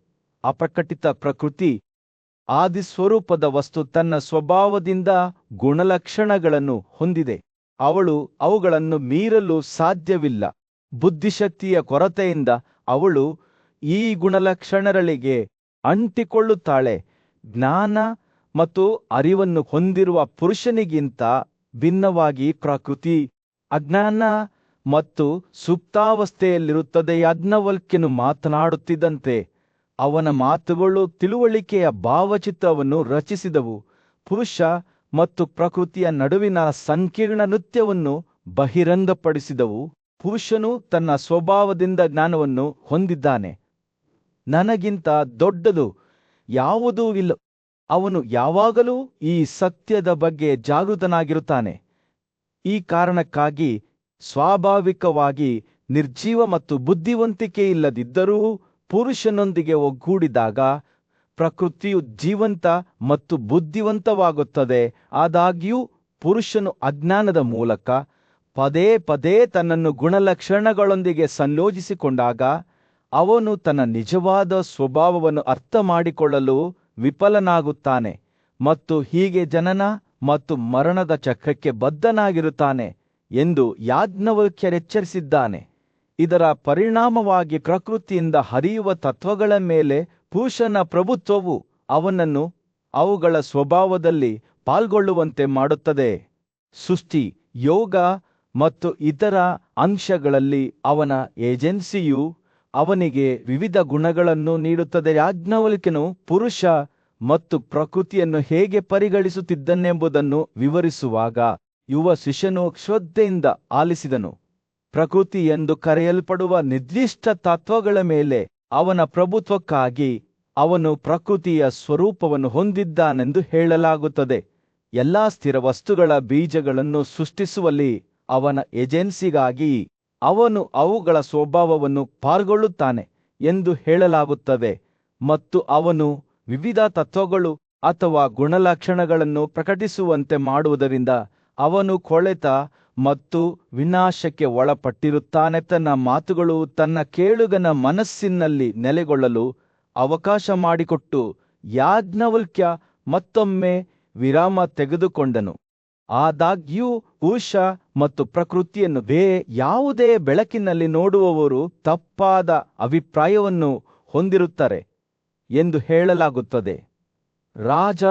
ಅಪ್ರಕಟಿತ ಪ್ರಕೃತಿ ಆದಿಸ್ವರೂಪದ ವಸ್ತು ತನ್ನ ಸ್ವಭಾವದಿಂದ ಗುಣಲಕ್ಷಣಗಳನ್ನು ಹೊಂದಿದೆ. ಅವಳು ಅವುಗಳನ್ನು ಮೀರಲು ಸಾಧ್ಯವಿಲ್ಲ. ಬುದ್ಧಿಶಕ್ತಿಯ ಕೊರತೆಯಿಂದ ಅವಳು ಈ ಗುಣಲಕ್ಷಣಗಳಿಗೆ ಅಂಟಿಕೊಳ್ಳುತ್ತಾಳೆ. ಜ್ಞಾನ ಮತ್ತು ಅರಿವನ್ನು ಹೊಂದಿರುವ ಪುರುಷನಿಗಿಂತ ಭಿನ್ನವಾಗಿ ಪ್ರಕೃತಿ ಅಜ್ಞಾನ ಮತ್ತು ಸುಪ್ತಾವಸ್ಥೆಯಲ್ಲಿರುತ್ತದೆ. ಯಾಜ್ಞವಲ್ಕ್ಯನು ಮಾತನಾಡುತ್ತಿದ್ದಂತೆ ಅವನ ಮಾತುಗಳು ತಿಳುವಳಿಕೆಯ ಭಾವಚಿತ್ರವನ್ನು ರಚಿಸಿದವು. ಪುರುಷ ಮತ್ತು ಪ್ರಕೃತಿಯ ನಡುವಿನ ಸಂಕೀರ್ಣ ನೃತ್ಯವನ್ನು ಬಹಿರಂಗಪಡಿಸಿದವು. ಪುರುಷನು ತನ್ನ ಸ್ವಭಾವದಿಂದ ಜ್ಞಾನವನ್ನು ಹೊಂದಿದ್ದಾನೆ. ನನಗಿಂತ ದೊಡ್ಡದು ಯಾವುದೂ ಇಲ್ಲ. ಅವನು ಯಾವಾಗಲೂ ಈ ಸತ್ಯದ ಬಗ್ಗೆ ಜಾಗೃತನಾಗಿರುತ್ತಾನೆ. ಈ ಕಾರಣಕ್ಕಾಗಿ ಸ್ವಾಭಾವಿಕವಾಗಿ ನಿರ್ಜೀವ ಮತ್ತು ಬುದ್ಧಿವಂತಿಕೆ ಇಲ್ಲದಿದ್ದರೂ ಪುರುಷನೊಂದಿಗೆ ಒಗ್ಗೂಡಿದಾಗ ಪ್ರಕೃತಿಯು ಜೀವಂತ ಮತ್ತು ಬುದ್ಧಿವಂತವಾಗುತ್ತದೆ. ಆದಾಗ್ಯೂ ಪುರುಷನು ಅಜ್ಞಾನದ ಮೂಲಕ ಪದೇ ಪದೇ ತನ್ನನ್ನು ಗುಣಲಕ್ಷಣಗಳೊಂದಿಗೆ ಸಂಯೋಜಿಸಿಕೊಂಡಾಗ ಅವನು ತನ್ನ ನಿಜವಾದ ಸ್ವಭಾವವನ್ನು ಅರ್ಥ ಮಾಡಿಕೊಳ್ಳಲು ವಿಫಲನಾಗುತ್ತಾನೆ ಮತ್ತು ಹೀಗೆ ಜನನ ಮತ್ತು ಮರಣದ ಚಕ್ರಕ್ಕೆ ಬದ್ಧನಾಗಿರುತ್ತಾನೆ ಎಂದು ಯಾಜ್ಞವಲ್ಕ್ಯ ಎಚ್ಚರಿಸಿದ್ದಾನೆ. ಇದರ ಪರಿಣಾಮವಾಗಿ ಪ್ರಕೃತಿಯಿಂದ ಹರಿಯುವ ತತ್ವಗಳ ಮೇಲೆ ಪುರುಷನ ಪ್ರಭುತ್ವವು ಅವನನ್ನು ಅವುಗಳ ಸ್ವಭಾವದಲ್ಲಿ ಪಾಲ್ಗೊಳ್ಳುವಂತೆ ಮಾಡುತ್ತದೆ. ಸೃಷ್ಟಿ, ಯೋಗ ಮತ್ತು ಇತರ ಅಂಶಗಳಲ್ಲಿ ಅವನ ಏಜೆನ್ಸಿಯು ಅವನಿಗೆ ವಿವಿಧ ಗುಣಗಳನ್ನು ನೀಡುತ್ತದೆ. ಯಾಜ್ಞವಲ್ಕ್ಯನು ಪುರುಷ ಮತ್ತು ಪ್ರಕೃತಿಯನ್ನು ಹೇಗೆ ಪರಿಗಣಿಸುತ್ತಿದ್ದನೆಂಬುದನ್ನು ವಿವರಿಸುವಾಗ ಯುವ ಶಿಷ್ಯನು ಶ್ರದ್ಧೆಯಿಂದ ಆಲಿಸಿದನು. ಪ್ರಕೃತಿ ಎಂದು ಕರೆಯಲ್ಪಡುವ ನಿರ್ದಿಷ್ಟ ತತ್ವಗಳ ಮೇಲೆ ಅವನ ಪ್ರಭುತ್ವಕ್ಕಾಗಿ ಅವನು ಪ್ರಕೃತಿಯ ಸ್ವರೂಪವನ್ನು ಹೊಂದಿದ್ದಾನೆಂದು ಹೇಳಲಾಗುತ್ತದೆ. ಎಲ್ಲಾ ಸ್ಥಿರ ವಸ್ತುಗಳ ಬೀಜಗಳನ್ನು ಸೃಷ್ಟಿಸುವಲ್ಲಿ ಅವನ ಏಜೆನ್ಸಿಗಾಗಿ ಅವನು ಅವುಗಳ ಸ್ವಭಾವವನ್ನು ಪಾಲ್ಗೊಳ್ಳುತ್ತಾನೆ ಎಂದು ಹೇಳಲಾಗುತ್ತದೆ ಮತ್ತು ಅವನು ವಿವಿಧ ತತ್ವಗಳು ಅಥವಾ ಗುಣಲಕ್ಷಣಗಳನ್ನು ಪ್ರಕಟಿಸುವಂತೆ ಮಾಡುವುದರಿಂದ ಅವನು ಕೊಳೆತ ಮತ್ತು ವಿನಾಶಕ್ಕೆ ಒಳಪಟ್ಟಿರುತ್ತಾನೆ. ತನ್ನ ಮಾತುಗಳು ತನ್ನ ಕೇಳುಗನ ಮನಸ್ಸಿನಲ್ಲಿ ನೆಲೆಗೊಳ್ಳಲು ಅವಕಾಶ ಮಾಡಿಕೊಟ್ಟು ಯಾಜ್ಞವಲ್ಕ್ಯ ಮತ್ತೊಮ್ಮೆ ವಿರಾಮ ತೆಗೆದುಕೊಂಡನು. ಆದಾಗ್ಯೂ ಪುರುಷ ಮತ್ತು ಪ್ರಕೃತಿಯನ್ನು ಯಾವುದೇ ಬೆಳಕಿನಲ್ಲಿ ನೋಡುವವರು ತಪ್ಪಾದ ಅಭಿಪ್ರಾಯವನ್ನು ಹೊಂದಿರುತ್ತಾರೆ ಎಂದು ಹೇಳಲಾಗುತ್ತದೆ. ರಾಜ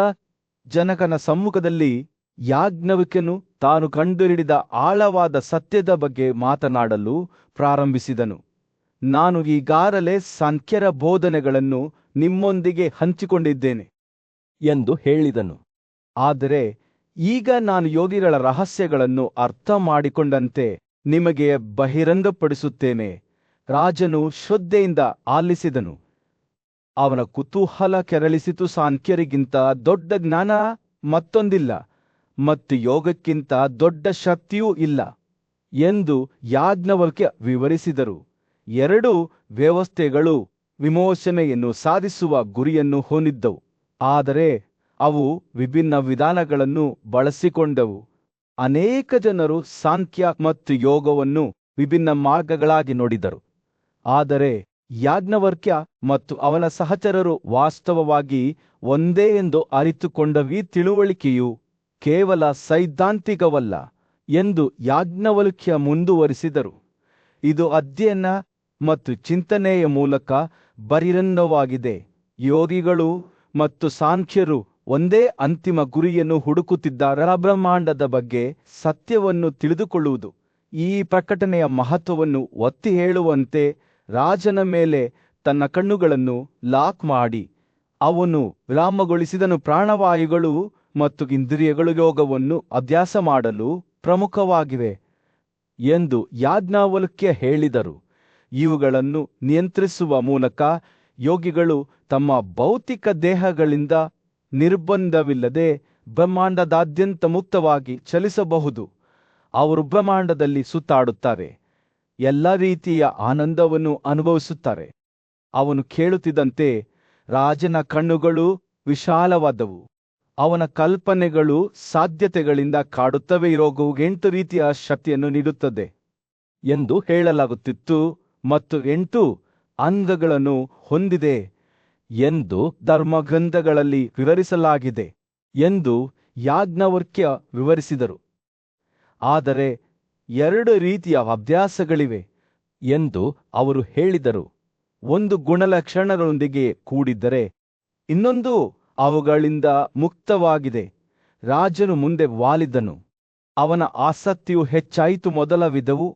ಜನಕನ ಸಮ್ಮುಖದಲ್ಲಿ ಯಾಜ್ಞವಲ್ಕ್ಯನು ತಾನು ಕಂಡುಹಿಡಿದ ಆಳವಾದ ಸತ್ಯದ ಬಗ್ಗೆ ಮಾತನಾಡಲು ಪ್ರಾರಂಭಿಸಿದನು. ನಾನು ಈಗಾಗಲೇ ಸಾಂಖ್ಯರ ಬೋಧನೆಗಳನ್ನು ನಿಮ್ಮೊಂದಿಗೆ ಹಂಚಿಕೊಂಡಿದ್ದೇನೆ ಎಂದು ಹೇಳಿದನು. ಆದರೆ ಈಗ ನಾನು ಯೋಗಿಗಳ ರಹಸ್ಯಗಳನ್ನು ಅರ್ಥ ಮಾಡಿಕೊಂಡಂತೆ ನಿಮಗೆ ಬಹಿರಂಗಪಡಿಸುತ್ತೇನೆ. ರಾಜನು ಶ್ರದ್ಧೆಯಿಂದ ಆಲಿಸಿದನು. ಅವನ ಕುತೂಹಲ ಕೆರಳಿಸಿತು. ಸಾಂಖ್ಯರಿಗಿಂತ ದೊಡ್ಡ ಜ್ಞಾನ ಮತ್ತೊಂದಿಲ್ಲ ಮತ್ತು ಯೋಗಕ್ಕಿಂತ ದೊಡ್ಡ ಶಕ್ತಿಯೂ ಇಲ್ಲ ಎಂದು ಯಾಜ್ಞವಲ್ಕ್ಯ ವಿವರಿಸಿದರು. ಎರಡೂ ವ್ಯವಸ್ಥೆಗಳು ವಿಮೋಚನೆಯನ್ನು ಸಾಧಿಸುವ ಗುರಿಯನ್ನು ಹೊಂದಿದ್ದವು, ಆದರೆ ಅವು ವಿಭಿನ್ನ ವಿಧಾನಗಳನ್ನು ಬಳಸಿಕೊಂಡವು. ಅನೇಕ ಜನರು ಸಾಂಖ್ಯ ಮತ್ತು ಯೋಗವನ್ನು ವಿಭಿನ್ನ ಮಾರ್ಗಗಳಾಗಿ ನೋಡಿದರು, ಆದರೆ ಯಾಜ್ಞವಲ್ಕ್ಯ ಮತ್ತು ಅವನ ಸಹಚರರು ವಾಸ್ತವವಾಗಿ ಒಂದೇ ಎಂದು ಅರಿತುಕೊಂಡವಿ. ತಿಳುವಳಿಕೆಯು ಕೇವಲ ಸೈದ್ಧಾಂತಿಕವಲ್ಲ ಎಂದು ಯಾಜ್ಞವಲ್ಕ್ಯ ಮುಂದುವರಿಸಿದರು. ಇದು ಅಧ್ಯಯನ ಮತ್ತು ಚಿಂತನೆಯ ಮೂಲಕ ಬಹಿರಂಗವಾಗಿದೆ. ಯೋಗಿಗಳು ಮತ್ತು ಸಾಂಖ್ಯರು ಒಂದೇ ಅಂತಿಮ ಗುರಿಯನ್ನು ಹುಡುಕುತ್ತಿದ್ದಾರೆ: ಬ್ರಹ್ಮಾಂಡದ ಬಗ್ಗೆ ಸತ್ಯವನ್ನು ತಿಳಿದುಕೊಳ್ಳುವುದು. ಈ ಪ್ರಕಟಣೆಯ ಮಹತ್ವವನ್ನು ಒತ್ತಿ ಹೇಳುವಂತೆ ರಾಜನ ಮೇಲೆ ತನ್ನ ಕಣ್ಣುಗಳನ್ನು ಲಾಕ್ ಮಾಡಿ ಅವನು ವಿರಾಮಗೊಳಿಸಿದನು. ಪ್ರಾಣವಾಯುಗಳು ಮತ್ತು ಇಂದ್ರಿಯಗಳು ಯೋಗವನ್ನು ಅಭ್ಯಾಸ ಮಾಡಲು ಪ್ರಮುಖವಾಗಿವೆ ಎಂದು ಯಾಜ್ಞವಲ್ಕ್ಯ ಹೇಳಿದರು. ಇವುಗಳನ್ನು ನಿಯಂತ್ರಿಸುವ ಮೂಲಕ ಯೋಗಿಗಳು ತಮ್ಮ ಭೌತಿಕ ದೇಹಗಳಿಂದ ನಿರ್ಬಂಧವಿಲ್ಲದೆ ಬ್ರಹ್ಮಾಂಡದಾದ್ಯಂತ ಮುಕ್ತವಾಗಿ ಚಲಿಸಬಹುದು. ಅವರು ಬ್ರಹ್ಮಾಂಡದಲ್ಲಿ ಸುತ್ತಾಡುತ್ತಾರೆ, ಎಲ್ಲ ರೀತಿಯ ಆನಂದವನ್ನು ಅನುಭವಿಸುತ್ತಾರೆ. ಅವನು ಕೇಳುತ್ತಿದ್ದಂತೆ ರಾಜನ ಕಣ್ಣುಗಳು ವಿಶಾಲವಾದವು. ಅವನ ಕಲ್ಪನೆಗಳು ಸಾಧ್ಯತೆಗಳಿಂದ ಕಾಡುತ್ತವೆ. ಯೋಗವು 8 ರೀತಿಯ ಶಕ್ತಿಯನ್ನು ನೀಡುತ್ತದೆ ಎಂದು ಹೇಳಲಾಗುತ್ತಿತ್ತು ಮತ್ತು 8 ಅಂಗಗಳನ್ನು ಹೊಂದಿದೆ ಎಂದು ಧರ್ಮಗ್ರಂಥಗಳಲ್ಲಿ ವಿವರಿಸಲಾಗಿದೆ ಎಂದು ಯಾಜ್ಞವಲ್ಕ್ಯ ವಿವರಿಸಿದರು. ಆದರೆ 2 ರೀತಿಯ ಅಭ್ಯಾಸಗಳಿವೆ ಎಂದು ಅವರು ಹೇಳಿದರು. ಒಂದು ಗುಣಲಕ್ಷಣಗಳೊಂದಿಗೆ ಕೂಡಿದ್ದರೆ ಇನ್ನೊಂದು ಅವುಗಳಿಂದ ಮುಕ್ತವಾಗಿದೆ. ರಾಜನು ಮುಂದೆ ವಾಲಿದನು. ಅವನ ಆಸಕ್ತಿಯು ಹೆಚ್ಚಾಯಿತು. ಮೊದಲ ವಿಧವು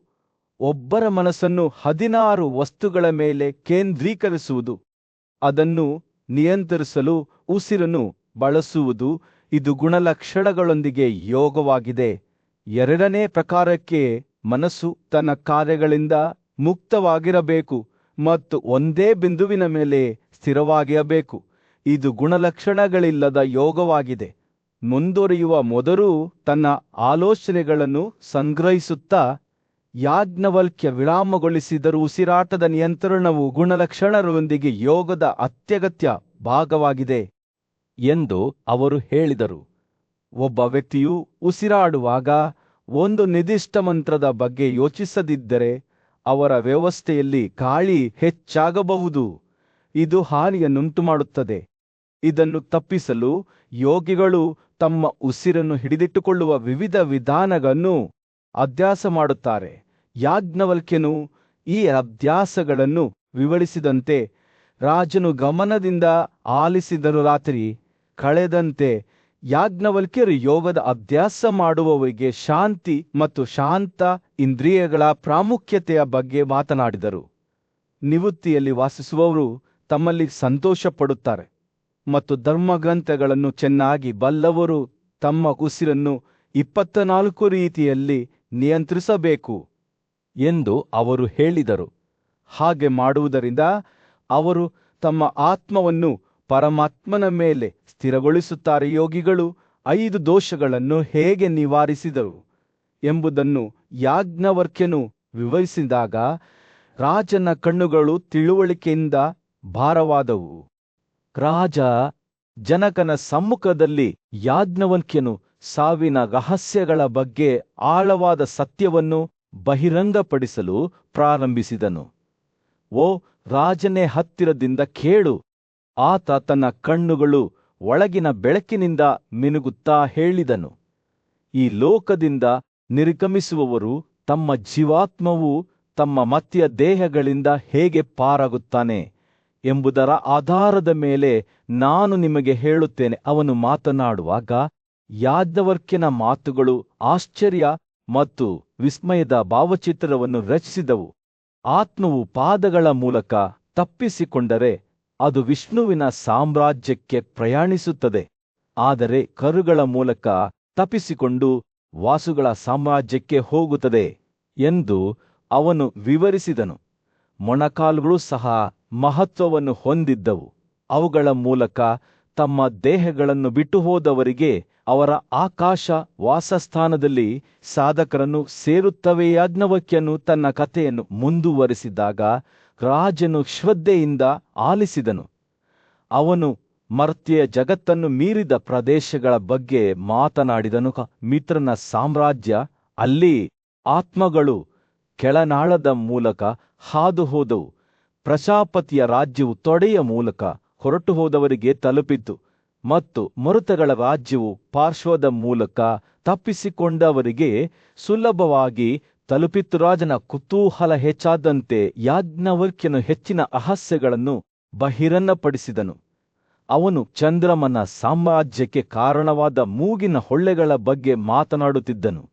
ಒಬ್ಬರ ಮನಸ್ಸನ್ನು 16 ವಸ್ತುಗಳ ಮೇಲೆ ಕೇಂದ್ರೀಕರಿಸುವುದು, ಅದನ್ನು ನಿಯಂತ್ರಿಸಲು ಉಸಿರನ್ನು ಬಳಸುವುದು. ಇದು ಗುಣಲಕ್ಷಣಗಳೊಂದಿಗೆ ಯೋಗವಾಗಿದೆ. ಎರಡನೇ ಪ್ರಕಾರಕ್ಕೆ ಮನಸ್ಸು ತನ್ನ ಕಾರ್ಯಗಳಿಂದ ಮುಕ್ತವಾಗಿರಬೇಕು ಮತ್ತು ಒಂದೇ ಬಿಂದುವಿನ ಮೇಲೆ ಸ್ಥಿರವಾಗಿರಬೇಕು. ಇದು ಗುಣಲಕ್ಷಣಗಳಿಲ್ಲದ ಯೋಗವಾಗಿದೆ. ಮುಂದುವರಿಯುವ ಮೊದಲು ತನ್ನ ಆಲೋಚನೆಗಳನ್ನು ಸಂಗ್ರಹಿಸುತ್ತಾ ಯಾಜ್ಞವಲ್ಕ್ಯ ವಿರಾಮಗೊಳಿಸಿದರು. ಉಸಿರಾಟದ ನಿಯಂತ್ರಣವು ಗುಣಲಕ್ಷಣಗಳೊಂದಿಗೆ ಯೋಗದ ಅತ್ಯಗತ್ಯ ಭಾಗವಾಗಿದೆ ಎಂದು ಅವರು ಹೇಳಿದರು. ಒಬ್ಬ ವ್ಯಕ್ತಿಯು ಉಸಿರಾಡುವಾಗ ಒಂದು ನಿರ್ದಿಷ್ಟ ಮಂತ್ರದ ಬಗ್ಗೆ ಯೋಚಿಸದಿದ್ದರೆ ಅವರ ವ್ಯವಸ್ಥೆಯಲ್ಲಿ ಗಾಳಿ ಹೆಚ್ಚಾಗಬಹುದು. ಇದು ಹಾನಿಯನ್ನುಂಟುಮಾಡುತ್ತದೆ. ಇದನ್ನು ತಪ್ಪಿಸಲು ಯೋಗಿಗಳು ತಮ್ಮ ಉಸಿರನ್ನು ಹಿಡಿದಿಟ್ಟುಕೊಳ್ಳುವ ವಿವಿಧ ವಿಧಾನಗಳನ್ನು ಅಭ್ಯಾಸ ಮಾಡುತ್ತಾರೆ. ಯಾಜ್ಞವಲ್ಕ್ಯನು ಈ ಅಭ್ಯಾಸಗಳನ್ನು ವಿವರಿಸಿದಂತೆ ರಾಜನು ಗಮನದಿಂದ ಆಲಿಸಿದರು. ರಾತ್ರಿ ಕಳೆದಂತೆ ಯಾಜ್ಞವಲ್ಕ್ಯರು ಯೋಗದ ಅಭ್ಯಾಸ ಮಾಡುವವರಿಗೆ ಶಾಂತಿ ಮತ್ತು ಶಾಂತ ಇಂದ್ರಿಯಗಳ ಪ್ರಾಮುಖ್ಯತೆಯ ಬಗ್ಗೆ ಮಾತನಾಡಿದರು. ನಿವೃತ್ತಿಯಲ್ಲಿ ವಾಸಿಸುವವರು ತಮ್ಮಲ್ಲಿ ಸಂತೋಷಪಡುತ್ತಾರೆ ಮತ್ತು ಧರ್ಮಗ್ರಂಥಗಳನ್ನು ಚೆನ್ನಾಗಿ ಬಲ್ಲವರು ತಮ್ಮ ಉಸಿರನ್ನು 24 ರೀತಿಯಲ್ಲಿ ನಿಯಂತ್ರಿಸಬೇಕು ಎಂದು ಅವರು ಹೇಳಿದರು. ಹಾಗೆ ಮಾಡುವುದರಿಂದ ಅವರು ತಮ್ಮ ಆತ್ಮವನ್ನು ಪರಮಾತ್ಮನ ಮೇಲೆ ಸ್ಥಿರಗೊಳಿಸುತ್ತಾರೆ. ಯೋಗಿಗಳು 5 ದೋಷಗಳನ್ನು ಹೇಗೆ ನಿವಾರಿಸಿದರು ಎಂಬುದನ್ನು ಯಾಜ್ಞವಲ್ಕ್ಯನು ವಿವರಿಸಿದಾಗ ರಾಜನ ಕಣ್ಣುಗಳು ತಿಳುವಳಿಕೆಯಿಂದ ಭಾರವಾದವು. ರಾಜ ಜನಕನ ಸಮ್ಮುಖದಲ್ಲಿ ಯಾಜ್ಞವಲ್ಕ್ಯನು ಸಾವಿನ ರಹಸ್ಯಗಳ ಬಗ್ಗೆ ಆಳವಾದ ಸತ್ಯವನ್ನು ಬಹಿರಂಗಪಡಿಸಲು ಪ್ರಾರಂಭಿಸಿದನು. ಓ ರಾಜನೇ, ಹತ್ತಿರದಿಂದ ಕೇಳು. ಆತ ತನ್ನ ಕಣ್ಣುಗಳು ಒಳಗಿನ ಬೆಳಕಿನಿಂದ ಮಿನುಗುತ್ತಾ ಹೇಳಿದನು, ಈ ಲೋಕದಿಂದ ನಿರ್ಗಮಿಸುವವರು ತಮ್ಮ ಜೀವಾತ್ಮವು ತಮ್ಮ ಮತ್ಯ ದೇಹಗಳಿಂದ ಹೇಗೆ ಪಾರಾಗುತ್ತಾನೆ ಎಂಬುದರ ಆಧಾರದ ಮೇಲೆ ನಾನು ನಿಮಗೆ ಹೇಳುತ್ತೇನೆ. ಅವನು ಮಾತನಾಡುವಾಗ ಯಾಜ್ಞವಲ್ಕ್ಯನ ಮಾತುಗಳು ಆಶ್ಚರ್ಯ ಮತ್ತು ವಿಸ್ಮಯದ ಭಾವಚಿತ್ರವನ್ನು ರಚಿಸಿದವು. ಆತ್ಮವು ಪಾದಗಳ ಮೂಲಕ ತಪ್ಪಿಸಿಕೊಂಡರೆ ಅದು ವಿಷ್ಣುವಿನ ಸಾಮ್ರಾಜ್ಯಕ್ಕೆ ಪ್ರಯಾಣಿಸುತ್ತದೆ, ಆದರೆ ಕರುಗಳ ಮೂಲಕ ತಪ್ಪಿಸಿಕೊಂಡು ವಾಸುಗಳ ಸಾಮ್ರಾಜ್ಯಕ್ಕೆ ಹೋಗುತ್ತದೆ ಎಂದು ಅವನು ವಿವರಿಸಿದನು. ಮೊಣಕಾಲುಗಳು ಸಹ ಮಹತ್ವವನ್ನು ಹೊಂದಿದ್ದವು. ಅವುಗಳ ಮೂಲಕ ತಮ್ಮ ದೇಹಗಳನ್ನು ಬಿಟ್ಟು ಹೋದವರಿಗೆ ಅವರ ಆಕಾಶ ವಾಸಸ್ಥಾನದಲ್ಲಿ ಸಾಧಕರನ್ನು ಸೇರುತ್ತವೆ. ಯಾಜ್ಞವಲ್ಕ್ಯನು ತನ್ನ ಕಥೆಯನ್ನು ಮುಂದುವರಿಸಿದಾಗ ರಾಜನು ಶ್ರದ್ಧೆಯಿಂದ ಆಲಿಸಿದನು. ಅವನು ಮರ್ತ್ಯ ಜಗತ್ತನ್ನು ಮೀರಿದ ಪ್ರದೇಶಗಳ ಬಗ್ಗೆ ಮಾತನಾಡಿದನು. ಮಿತ್ರನ ಸಾಮ್ರಾಜ್ಯ, ಅಲ್ಲಿ ಆತ್ಮಗಳು ಕೆಳನಾಳದ ಮೂಲಕ ಹಾದು ಹೋದವು. ಪ್ರಜಾಪತಿಯ ರಾಜ್ಯವು ತೊಡೆಯ ಮೂಲಕ ಹೊರಟು ಹೋದವರಿಗೆ ತಲುಪಿತು ಮತ್ತು ಮರುತಗಳ ರಾಜ್ಯವು ಪಾರ್ಶ್ವದ ಮೂಲಕ ತಪ್ಪಿಸಿಕೊಂಡವರಿಗೆ ಸುಲಭವಾಗಿ ತಲುಪಿತು. ರಾಜನ ಕುತೂಹಲ ಹೆಚ್ಚಾದಂತೆ ಯಾಜ್ಞವಲ್ಕ್ಯನು ಹೆಚ್ಚಿನ ರಹಸ್ಯಗಳನ್ನು ಬಹಿರಂಗಪಡಿಸಿದನು. ಅವನು ಚಂದ್ರಮನ ಸಾಮ್ರಾಜ್ಯಕ್ಕೆ ಕಾರಣವಾದ ಮೂಗಿನ ಹೊಳ್ಳೆಗಳ ಬಗ್ಗೆ ಮಾತನಾಡುತ್ತಿದ್ದನು.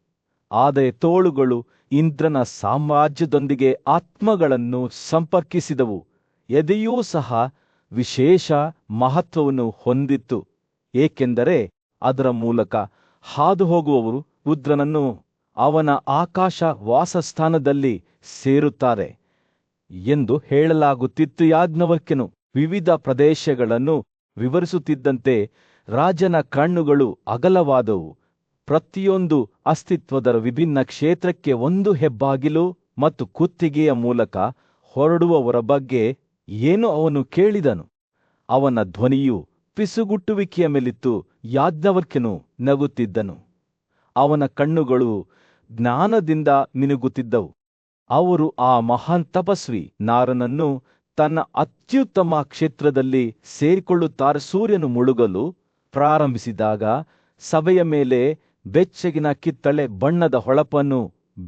ಆದರೆ ತೋಳುಗಳು ಇಂದ್ರನ ಸಾಮ್ರಾಜ್ಯದೊಂದಿಗೆ ಆತ್ಮಗಳನ್ನು ಸಂಪರ್ಕಿಸಿದವು. ಎದೆಯೂ ಸಹ ವಿಶೇಷ ಮಹತ್ವವನ್ನು ಹೊಂದಿತ್ತು, ಏಕೆಂದರೆ ಅದರ ಮೂಲಕ ಹಾದು ಹೋಗುವವರು ರುದ್ರನನ್ನು ಅವನ ಆಕಾಶ ವಾಸಸ್ಥಾನದಲ್ಲಿ ಸೇರುತ್ತಾರೆ ಎಂದು ಹೇಳಲಾಗುತ್ತಿತ್ತು. ಯಾಜ್ಞವಲ್ಕ್ಯನು ವಿವಿಧ ಪ್ರದೇಶಗಳನ್ನು ವಿವರಿಸುತ್ತಿದ್ದಂತೆ ರಾಜನ ಕಣ್ಣುಗಳು ಅಗಲವಾದವು. ಪ್ರತಿಯೊಂದು ಅಸ್ತಿತ್ವದ ವಿಭಿನ್ನ ಕ್ಷೇತ್ರಕ್ಕೆ ಒಂದು ಹೆಬ್ಬಾಗಿಲು ಮತ್ತು ಕುತ್ತಿಗೆಯ ಮೂಲಕ ಹೊರಡುವವರ ಬಗ್ಗೆ ಏನು ಅವನು ಕೇಳಿದನು. ಅವನ ಧ್ವನಿಯು ಪಿಸುಗುಟ್ಟುವಿಕೆಯ ಮೇಲಿತ್ತು. ಯಾಜ್ಞವಲ್ಕ್ಯನು ನಗುತ್ತಿದ್ದನು. ಅವನ ಕಣ್ಣುಗಳು ಜ್ಞಾನದಿಂದ ಮಿನುಗುತ್ತಿದ್ದವು. ಅವರು ಆ ಮಹಾನ್ ತಪಸ್ವಿ ನಾರನನ್ನು ತನ್ನ ಅತ್ಯುತ್ತಮ ಕ್ಷೇತ್ರದಲ್ಲಿ ಸೇರಿಕೊಳ್ಳುತ್ತಾರೆ. ಸೂರ್ಯನು ಮುಳುಗಲು ಪ್ರಾರಂಭಿಸಿದಾಗ ಸಭೆಯ ಮೇಲೆ ಬೆಚ್ಚಗಿನ ಕಿತ್ತಳೆ ಬಣ್ಣದ ಹೊಳಪನ್ನು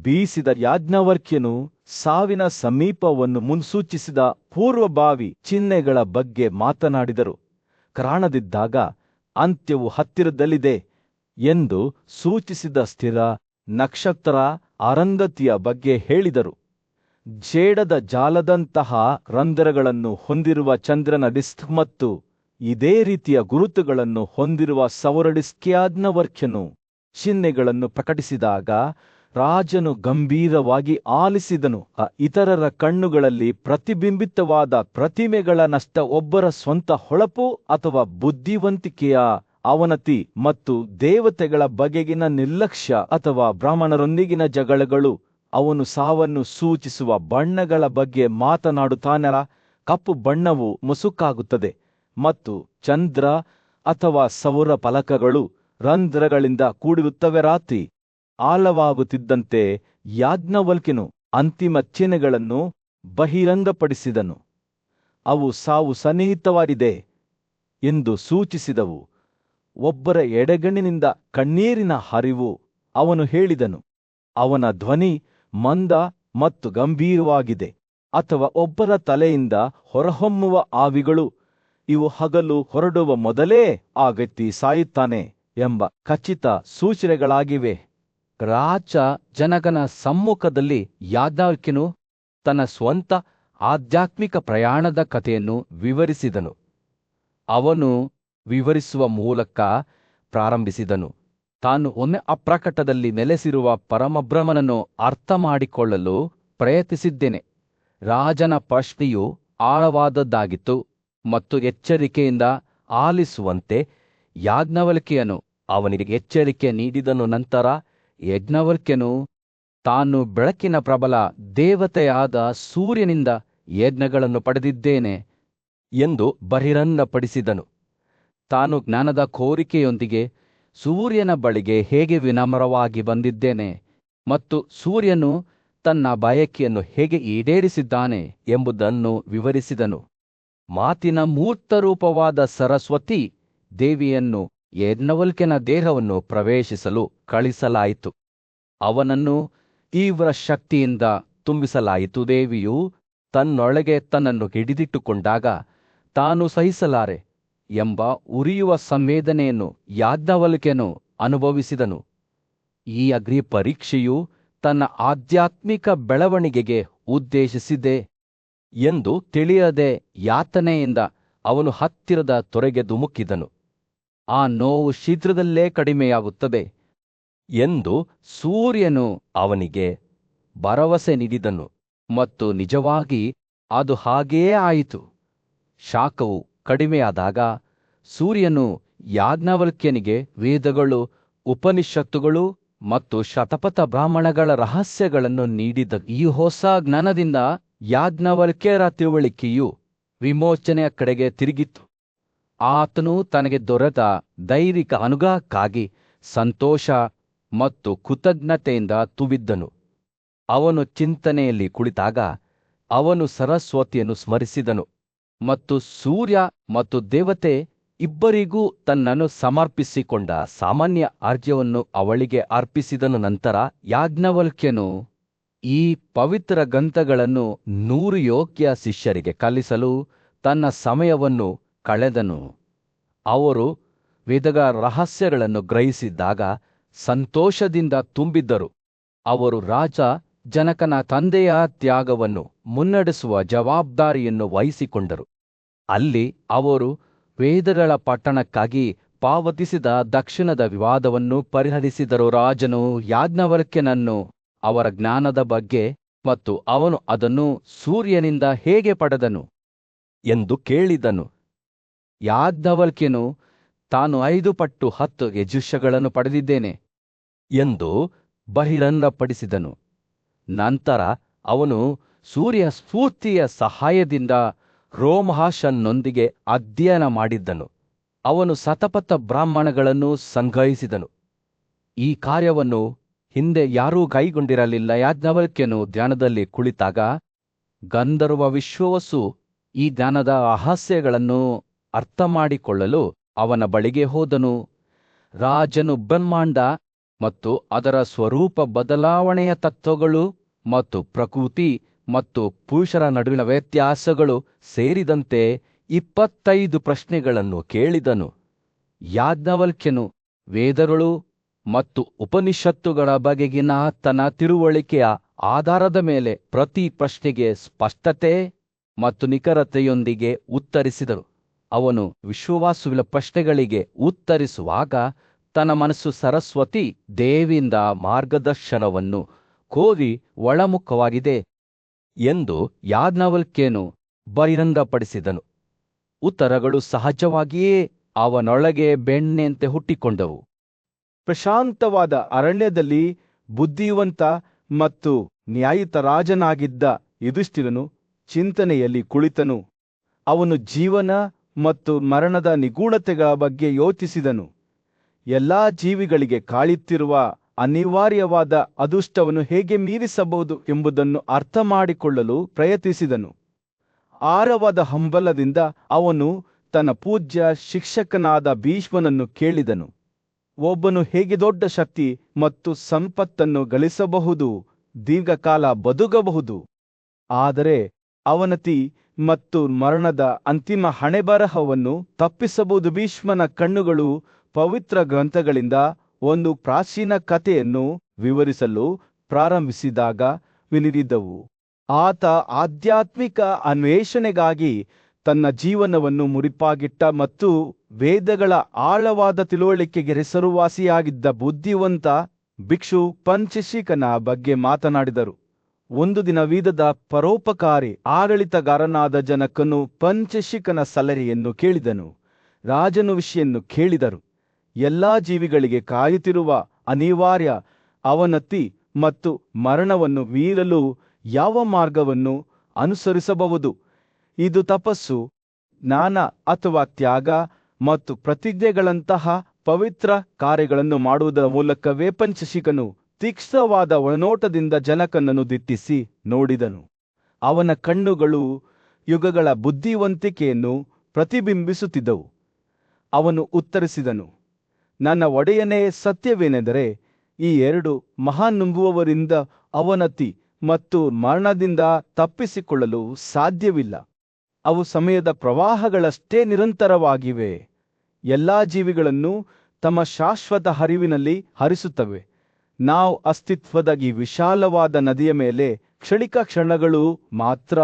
ಬೀಸಿದ ಯಾಜ್ಞವಲ್ಕ್ಯನು ಸಾವಿನ ಸಮೀಪವನ್ನು ಮುನ್ಸೂಚಿಸಿದ ಪೂರ್ವಭಾವಿ ಚಿಹ್ನೆಗಳ ಬಗ್ಗೆ ಮಾತನಾಡಿದರು. ಕಾಣದಿದ್ದಾಗ ಅಂತ್ಯವು ಹತ್ತಿರದಲ್ಲಿದೆ ಎಂದು ಸೂಚಿಸಿದ ಸ್ಥಿರ ನಕ್ಷತ್ರ ಅರಂಗತಿಯ ಬಗ್ಗೆ ಹೇಳಿದರು. ಜೇಡದ ಜಾಲದಂತಹ ರಂಧ್ರಗಳನ್ನು ಹೊಂದಿರುವ ಚಂದ್ರನ ಡಿಸ್ಕ್ ಮತ್ತು ಇದೇ ರೀತಿಯ ಗುರುತುಗಳನ್ನು ಹೊಂದಿರುವ ಸೌರ ಡಿಸ್ಕ್. ಯಾಜ್ಞವಲ್ಕ್ಯನು ಚಿಹ್ನೆಗಳನ್ನು ಪ್ರಕಟಿಸಿದಾಗ ರಾಜನು ಗಂಭೀರವಾಗಿ ಆಲಿಸಿದನು. ಇತರರ ಕಣ್ಣುಗಳಲ್ಲಿ ಪ್ರತಿಬಿಂಬಿತವಾದ ಪ್ರತಿಮೆಗಳ ನಷ್ಟ, ಒಬ್ಬರ ಸ್ವಂತ ಹೊಳಪು ಅಥವಾ ಬುದ್ಧಿವಂತಿಕೆಯ ಅವನತಿ ಮತ್ತು ದೇವತೆಗಳ ಬಗೆಗಿನ ನಿರ್ಲಕ್ಷ್ಯ ಅಥವಾ ಬ್ರಾಹ್ಮಣರೊಂದಿಗಿನ ಜಗಳಗಳು. ಅವನು ಸಾವನ್ನು ಸೂಚಿಸುವ ಬಣ್ಣಗಳ ಬಗ್ಗೆ ಮಾತನಾಡುತ್ತಾನಲ್ಲ. ಕಪ್ಪು ಬಣ್ಣವು ಮುಸುಕಾಗುತ್ತದೆ ಮತ್ತು ಚಂದ್ರ ಅಥವಾ ಸೌರ ಫಲಕಗಳು ರಂಧ್ರಗಳಿಂದ ಕೂಡಿರುತ್ತವೆ. ರಾತ್ರಿ ಆಳವಾಗುತ್ತಿದ್ದಂತೆ ಯಾಜ್ಞವಲ್ಕ್ಯನು ಅಂತಿಮ ಚಿಹ್ನೆಗಳನ್ನು ಬಹಿರಂಗಪಡಿಸಿದನು. ಅವು ಸಾವು ಸನ್ನಿಹಿತವಾಗಿದೆ ಎಂದು ಸೂಚಿಸಿದವು. ಒಬ್ಬರ ಎಡಗಣ್ಣಿನಿಂದ ಕಣ್ಣೀರಿನ ಹರಿವು. ಅವನು ಹೇಳಿದನು, ಅವನ ಧ್ವನಿ ಮಂದ ಮತ್ತು ಗಂಭೀರವಾಗಿದೆ. ಅಥವಾ ಒಬ್ಬರ ತಲೆಯಿಂದ ಹೊರಹೊಮ್ಮುವ ಆವಿಗಳು ಇವು ಹಗಲು ಹೊರಡುವ ಮೊದಲೇ ಆ ವ್ಯಕ್ತಿ ಸಾಯುತ್ತಾನೆ ಎಂಬ ಖಚಿತ ಸೂಚನೆಗಳಾಗಿವೆ. ರಾಜ ಜನಕನ ಸಮ್ಮುಖದಲ್ಲಿ ಯಾಜ್ಞವಲ್ಕ್ಯನು ತನ್ನ ಸ್ವಂತ ಆಧ್ಯಾತ್ಮಿಕ ಪ್ರಯಾಣದ ಕಥೆಯನ್ನು ವಿವರಿಸಿದನು. ಅವನು ವಿವರಿಸುವ ಮೂಲಕ ಪ್ರಾರಂಭಿಸಿದನು. ತಾನು ಒಮ್ಮೆ ಅಪ್ರಕಟದಲ್ಲಿ ನೆಲೆಸಿರುವ ಪರಮಬ್ರಹ್ಮನನ್ನು ಅರ್ಥ ಮಾಡಿಕೊಳ್ಳಲು ಪ್ರಯತ್ನಿಸಿದ್ದೇನೆ. ರಾಜನ ಪ್ರಶ್ನೆಯು ಆಳವಾದದ್ದಾಗಿತ್ತು ಮತ್ತು ಎಚ್ಚರಿಕೆಯಿಂದ ಆಲಿಸುವಂತೆ ಯಾಜ್ಞವಲ್ಕ್ಯನು ಅವನಿಗೆ ಎಚ್ಚರಿಕೆ ನೀಡಿದನು. ನಂತರ ಯಾಜ್ಞವಲ್ಕ್ಯನು ತಾನು ಬೆಳಕಿನ ಪ್ರಬಲ ದೇವತೆಯಾದ ಸೂರ್ಯನಿಂದ ಯಜ್ಞಗಳನ್ನು ಪಡೆದಿದ್ದೇನೆ ಎಂದು ಬಹಿರಂಗಪಡಿಸಿದನು. ತಾನು ಜ್ಞಾನದ ಕೋರಿಕೆಯೊಂದಿಗೆ ಸೂರ್ಯನ ಬಳಿಗೆ ಹೇಗೆ ವಿನಮ್ರವಾಗಿ ಬಂದಿದ್ದೇನೆ ಮತ್ತು ಸೂರ್ಯನು ತನ್ನ ಬಯಕೆಯನ್ನು ಹೇಗೆ ಈಡೇರಿಸಿದ್ದಾನೆ ಎಂಬುದನ್ನು ವಿವರಿಸಿದನು. ಮಾತಿನ ಮೂರ್ತರೂಪವಾದ ಸರಸ್ವತಿ ದೇವಿಯನ್ನು ಯಾಜ್ಞವಲ್ಕ್ಯನ ದೇಹವನ್ನು ಪ್ರವೇಶಿಸಲು ಕಳಿಸಲಾಯಿತು. ಅವನನ್ನು ತೀವ್ರ ಶಕ್ತಿಯಿಂದ ತುಂಬಿಸಲಾಯಿತು. ದೇವಿಯು ತನ್ನೊಳಗೆ ತನ್ನನ್ನು ಹಿಡಿದಿಟ್ಟುಕೊಂಡಾಗ ತಾನು ಸಹಿಸಲಾರೆ ಎಂಬ ಉರಿಯುವ ಸಂವೇದನೆಯನ್ನು ಯಾಜ್ಞವಲ್ಕ್ಯನು ಅನುಭವಿಸಿದನು. ಈ ಅಗ್ನಿ ಪರೀಕ್ಷೆಯು ತನ್ನ ಆಧ್ಯಾತ್ಮಿಕ ಬೆಳವಣಿಗೆಗೆ ಉದ್ದೇಶಿಸಿದೆ ಎಂದು ತಿಳಿಯದೆ ಯಾತನೆಯಿಂದ ಅವನು ಹತ್ತಿರದ ತೊರೆಗೆ ಧುಮುಕಿದನು. ಆ ನೋವು ಶೀಘ್ರದಲ್ಲೇ ಕಡಿಮೆಯಾಗುತ್ತದೆ ಎಂದು ಸೂರ್ಯನು ಅವನಿಗೆ ಭರವಸೆ ನೀಡಿದನು ಮತ್ತು ನಿಜವಾಗಿ ಅದು ಹಾಗೆಯೇ ಆಯಿತು. ಶಾಖವು ಕಡಿಮೆಯಾದಾಗ ಸೂರ್ಯನು ಯಾಜ್ಞವಲ್ಕ್ಯನಿಗೆ ವೇದಗಳು, ಉಪನಿಷತ್ತುಗಳು ಮತ್ತು ಶತಪಥ ಬ್ರಾಹ್ಮಣಗಳ ರಹಸ್ಯಗಳನ್ನು ನೀಡಿದ. ಈ ಹೊಸ ಜ್ಞಾನದಿಂದ ಯಾಜ್ಞವಲ್ಕ್ಯರ ತಿಳುವಳಿಕೆಯು ವಿಮೋಚನೆಯ ಕಡೆಗೆ ತಿರುಗಿತು. ಆತನು ತನಗೆ ದೊರೆತ ದೈವಿಕ ಅನುಗ್ರಹಕ್ಕಾಗಿ ಸಂತೋಷ ಮತ್ತು ಕೃತಜ್ಞತೆಯಿಂದ ತುಂಬಿದ್ದನು. ಅವನು ಚಿಂತನೆಯಲ್ಲಿ ಕುಳಿತಾಗ ಅವನು ಸರಸ್ವತಿಯನ್ನು ಸ್ಮರಿಸಿದನು ಮತ್ತು ಸೂರ್ಯ ಮತ್ತು ದೇವತೆ ಇಬ್ಬರಿಗೂ ತನ್ನನ್ನು ಸಮರ್ಪಿಸಿಕೊಂಡ ಸಾಮಾನ್ಯ ಅರ್ಘ್ಯವನ್ನು ಅವಳಿಗೆ ಅರ್ಪಿಸಿದನು. ನಂತರ ಯಾಜ್ಞವಲ್ಕ್ಯನು ಈ ಪವಿತ್ರ ಗ್ರಂಥಗಳನ್ನು 100 ಯೋಗ್ಯ ಶಿಷ್ಯರಿಗೆ ಕಲಿಸಲು ತನ್ನ ಸಮಯವನ್ನು ಕಳೆದನು. ಅವರು ವೇದಗಳ ರಹಸ್ಯಗಳನ್ನು ಗ್ರಹಿಸಿದಾಗ ಸಂತೋಷದಿಂದ ತುಂಬಿದ್ದರು. ಅವರು ರಾಜ ಜನಕನ ತಂದೆಯ ತ್ಯಾಗವನ್ನು ಮುನ್ನಡೆಸುವ ಜವಾಬ್ದಾರಿಯನ್ನು ವಹಿಸಿಕೊಂಡರು. ಅಲ್ಲಿ ಅವರು ವೇದಗಳ ಪಠಣಕ್ಕಾಗಿ ಪಾವತಿಸಿದ ದಕ್ಷಿಣದ ವಿವಾದವನ್ನು ಪರಿಹರಿಸಿದರು. ರಾಜನು ಯಾಜ್ಞವಲ್ಕ್ಯನನ್ನು ಅವರ ಜ್ಞಾನದ ಬಗ್ಗೆ ಮತ್ತು ಅವನು ಅದನ್ನು ಸೂರ್ಯನಿಂದ ಹೇಗೆ ಪಡೆದನು ಎಂದು ಕೇಳಿದನು. ಯಾಜ್ಞವಲ್ಕ್ಯನು ತಾನು 5 ಪಟ್ಟು 10 ಯಜುಷಗಳನ್ನು ಪಡೆದಿದ್ದೇನೆ ಎಂದು ಬಹಿರಂಗಪಡಿಸಿದನು. ನಂತರ ಅವನು ಸೂರ್ಯ ಸ್ಫೂರ್ತಿಯ ಸಹಾಯದಿಂದ ರೋಮಹರ್ಷನೊಂದಿಗೆ ಅಧ್ಯಯನ ಮಾಡಿದ್ದನು. ಅವನು ಶತಪಥ ಬ್ರಾಹ್ಮಣಗಳನ್ನು ಸಂಗ್ರಹಿಸಿದನು. ಈ ಕಾರ್ಯವನ್ನು ಹಿಂದೆ ಯಾರೂ ಕೈಗೊಂಡಿರಲಿಲ್ಲ. ಯಾಜ್ಞವಲ್ಕ್ಯನು ಧ್ಯಾನದಲ್ಲಿ ಕುಳಿತಾಗ ಗಂಧರ್ವ ವಿಶ್ವವಸು ಈ ಜ್ಞಾನದ ರಹಸ್ಯಗಳನ್ನು ಅರ್ಥಮಾಡಿಕೊಳ್ಳಲು ಅವನ ಬಳಿಗೆ ಹೋದನು. ರಾಜನು ಬ್ರಹ್ಮಾಂಡ ಮತ್ತು ಅದರ ಸ್ವರೂಪ ಬದಲಾವಣೆಯ ತತ್ವಗಳು ಮತ್ತು ಪ್ರಕೃತಿ ಮತ್ತು ಪುರುಷರ ನಡುವಿನ ವ್ಯತ್ಯಾಸಗಳು ಸೇರಿದಂತೆ 25 ಪ್ರಶ್ನೆಗಳನ್ನು ಕೇಳಿದನು. ಯಾಜ್ಞವಲ್ಕ್ಯನು ವೇದಗಳು ಮತ್ತು ಉಪನಿಷತ್ತುಗಳ ಬಗೆಗಿನ ತನ್ನ ತಿಳುವಳಿಕೆಯ ಆಧಾರದ ಮೇಲೆ ಪ್ರತಿ ಪ್ರಶ್ನೆಗೆ ಸ್ಪಷ್ಟತೆ ಮತ್ತು ನಿಖರತೆಯೊಂದಿಗೆ ಉತ್ತರಿಸಿದರು. ಅವನು ವಿಶ್ವಾಸವಿಲ್ಲ ಪ್ರಶ್ನೆಗಳಿಗೆ ಉತ್ತರಿಸುವಾಗ ತನ್ನ ಮನಸ್ಸು ಸರಸ್ವತಿ ದೇವಿಯಿಂದ ಮಾರ್ಗದರ್ಶನವನ್ನು ಕೋರಿ ಒಳಮುಖವಾಗಿದೆ ಎಂದು ಯಾಜ್ಞವಲ್ಕ್ಯನು ಬಹಿರಂಗಪಡಿಸಿದನು. ಉತ್ತರಗಳು ಸಹಜವಾಗಿಯೇ ಅವನೊಳಗೆ ಬೆಣ್ಣೆಯಂತೆ ಹುಟ್ಟಿಕೊಂಡವು. ಪ್ರಶಾಂತವಾದ ಅರಣ್ಯದಲ್ಲಿ ಬುದ್ಧಿವಂತ ಮತ್ತು ನ್ಯಾಯಯುತ ರಾಜನಾಗಿದ್ದ ಯುಧಿಷ್ಠಿರನು ಚಿಂತನೆಯಲ್ಲಿ ಕುಳಿತನು. ಅವನು ಜೀವನ ಮತ್ತು ಮರಣದ ನಿಗೂಢತೆಗಳ ಬಗ್ಗೆ ಯೋಚಿಸಿದನು. ಎಲ್ಲಾ ಜೀವಿಗಳಿಗೆ ಕಾಯುತ್ತಿರುವ ಅನಿವಾರ್ಯವಾದ ಅದೃಷ್ಟವನ್ನು ಹೇಗೆ ಮೀರಿಸಬಹುದು ಎಂಬುದನ್ನು ಅರ್ಥಮಾಡಿಕೊಳ್ಳಲು ಪ್ರಯತ್ನಿಸಿದನು. ಆಳವಾದ ಹಂಬಲದಿಂದ ಅವನು ತನ್ನ ಪೂಜ್ಯ ಶಿಕ್ಷಕನಾದ ಭೀಷ್ಮನನ್ನು ಕೇಳಿದನು. ಒಬ್ಬನು ಹೇಗೆ ದೊಡ್ಡ ಶಕ್ತಿ ಮತ್ತು ಸಂಪತ್ತನ್ನು ಗಳಿಸಬಹುದು, ದೀರ್ಘಕಾಲ ಬದುಕಬಹುದು, ಆದರೆ ಅವನತಿ ಮತ್ತು ಮರಣದ ಅಂತಿಮ ಹಣೆಬರಹವನ್ನು ತಪ್ಪಿಸಬಹುದು. ಭೀಷ್ಮನ ಕಣ್ಣುಗಳು ಪವಿತ್ರ ಗ್ರಂಥಗಳಿಂದ ಒಂದು ಪ್ರಾಚೀನ ಕಥೆಯನ್ನು ವಿವರಿಸಲು ಪ್ರಾರಂಭಿಸಿದಾಗ ವಿನಿರಿದವು. ಆತ ಆಧ್ಯಾತ್ಮಿಕ ಅನ್ವೇಷಣೆಗಾಗಿ ತನ್ನ ಜೀವನವನ್ನು ಮುಡಿಪಾಗಿಟ್ಟ ಮತ್ತು ವೇದಗಳ ಆಳವಾದ ತಿಳುವಳಿಕೆಗೆ ಹೆಸರುವಾಸಿಯಾಗಿದ್ದ ಬುದ್ಧಿವಂತ ಭಿಕ್ಷು ಪಂಚಶಿಖನ ಬಗ್ಗೆ ಮಾತನಾಡಿದರು. ಒಂದು ದಿನ ವೇದದ ಪರೋಪಕಾರಿ ಆಡಳಿತಗಾರನಾದ ಜನಕನು ಪಂಚಶಿಖನ ಸಲಹೆಯನ್ನು ಕೇಳಿದನು. ರಾಜನು ವಿಷಯನ್ನು ಕೇಳಿದರು. ಎಲ್ಲಾ ಜೀವಿಗಳಿಗೆ ಕಾಯುತ್ತಿರುವ ಅನಿವಾರ್ಯ ಅವನತಿ ಮತ್ತು ಮರಣವನ್ನು ಮೀರಲು ಯಾವ ಮಾರ್ಗವನ್ನು ಅನುಸರಿಸಬಹುದು? ಇದು ತಪಸ್ಸು, ಜ್ಞಾನ ಅಥವಾ ತ್ಯಾಗ ಮತ್ತು ಪ್ರತಿಜ್ಞೆಗಳಂತಹ ಪವಿತ್ರ ಕಾರ್ಯಗಳನ್ನು ಮಾಡುವುದರ ಮೂಲಕವೇ? ಪಂಚಶಿಖನು ತೀಕ್ಷ್ಣವಾದ ಒಳನೋಟದಿಂದ ಜನಕನನ್ನು ದಿಟ್ಟಿಸಿ ನೋಡಿದನು. ಅವನ ಕಣ್ಣುಗಳು ಯುಗಗಳ ಬುದ್ಧಿವಂತಿಕೆಯನ್ನು ಪ್ರತಿಬಿಂಬಿಸುತ್ತಿದ್ದವು. ಅವನು ಉತ್ತರಿಸಿದನು, ನನ್ನ ಒಡೆಯನೇ, ಸತ್ಯವೇನೆಂದರೆ ಈ ಎರಡು ಮಹಾನುಭವರಿಂದ ಅವನತಿ ಮತ್ತು ಮರಣದಿಂದ ತಪ್ಪಿಸಿಕೊಳ್ಳಲು ಸಾಧ್ಯವಿಲ್ಲ. ಅವು ಸಮಯದ ಪ್ರವಾಹಗಳಷ್ಟೇ ನಿರಂತರವಾಗಿವೆ. ಎಲ್ಲಾ ಜೀವಿಗಳನ್ನು ತಮ್ಮ ಶಾಶ್ವತ ಹರಿವಿನಲ್ಲಿ ಹರಿಸುತ್ತವೆ. ನಾವು ಅಸ್ತಿತ್ವದ ಈ ವಿಶಾಲವಾದ ನದಿಯ ಮೇಲೆ ಕ್ಷಣಿಕ ಕ್ಷಣಗಳು ಮಾತ್ರ,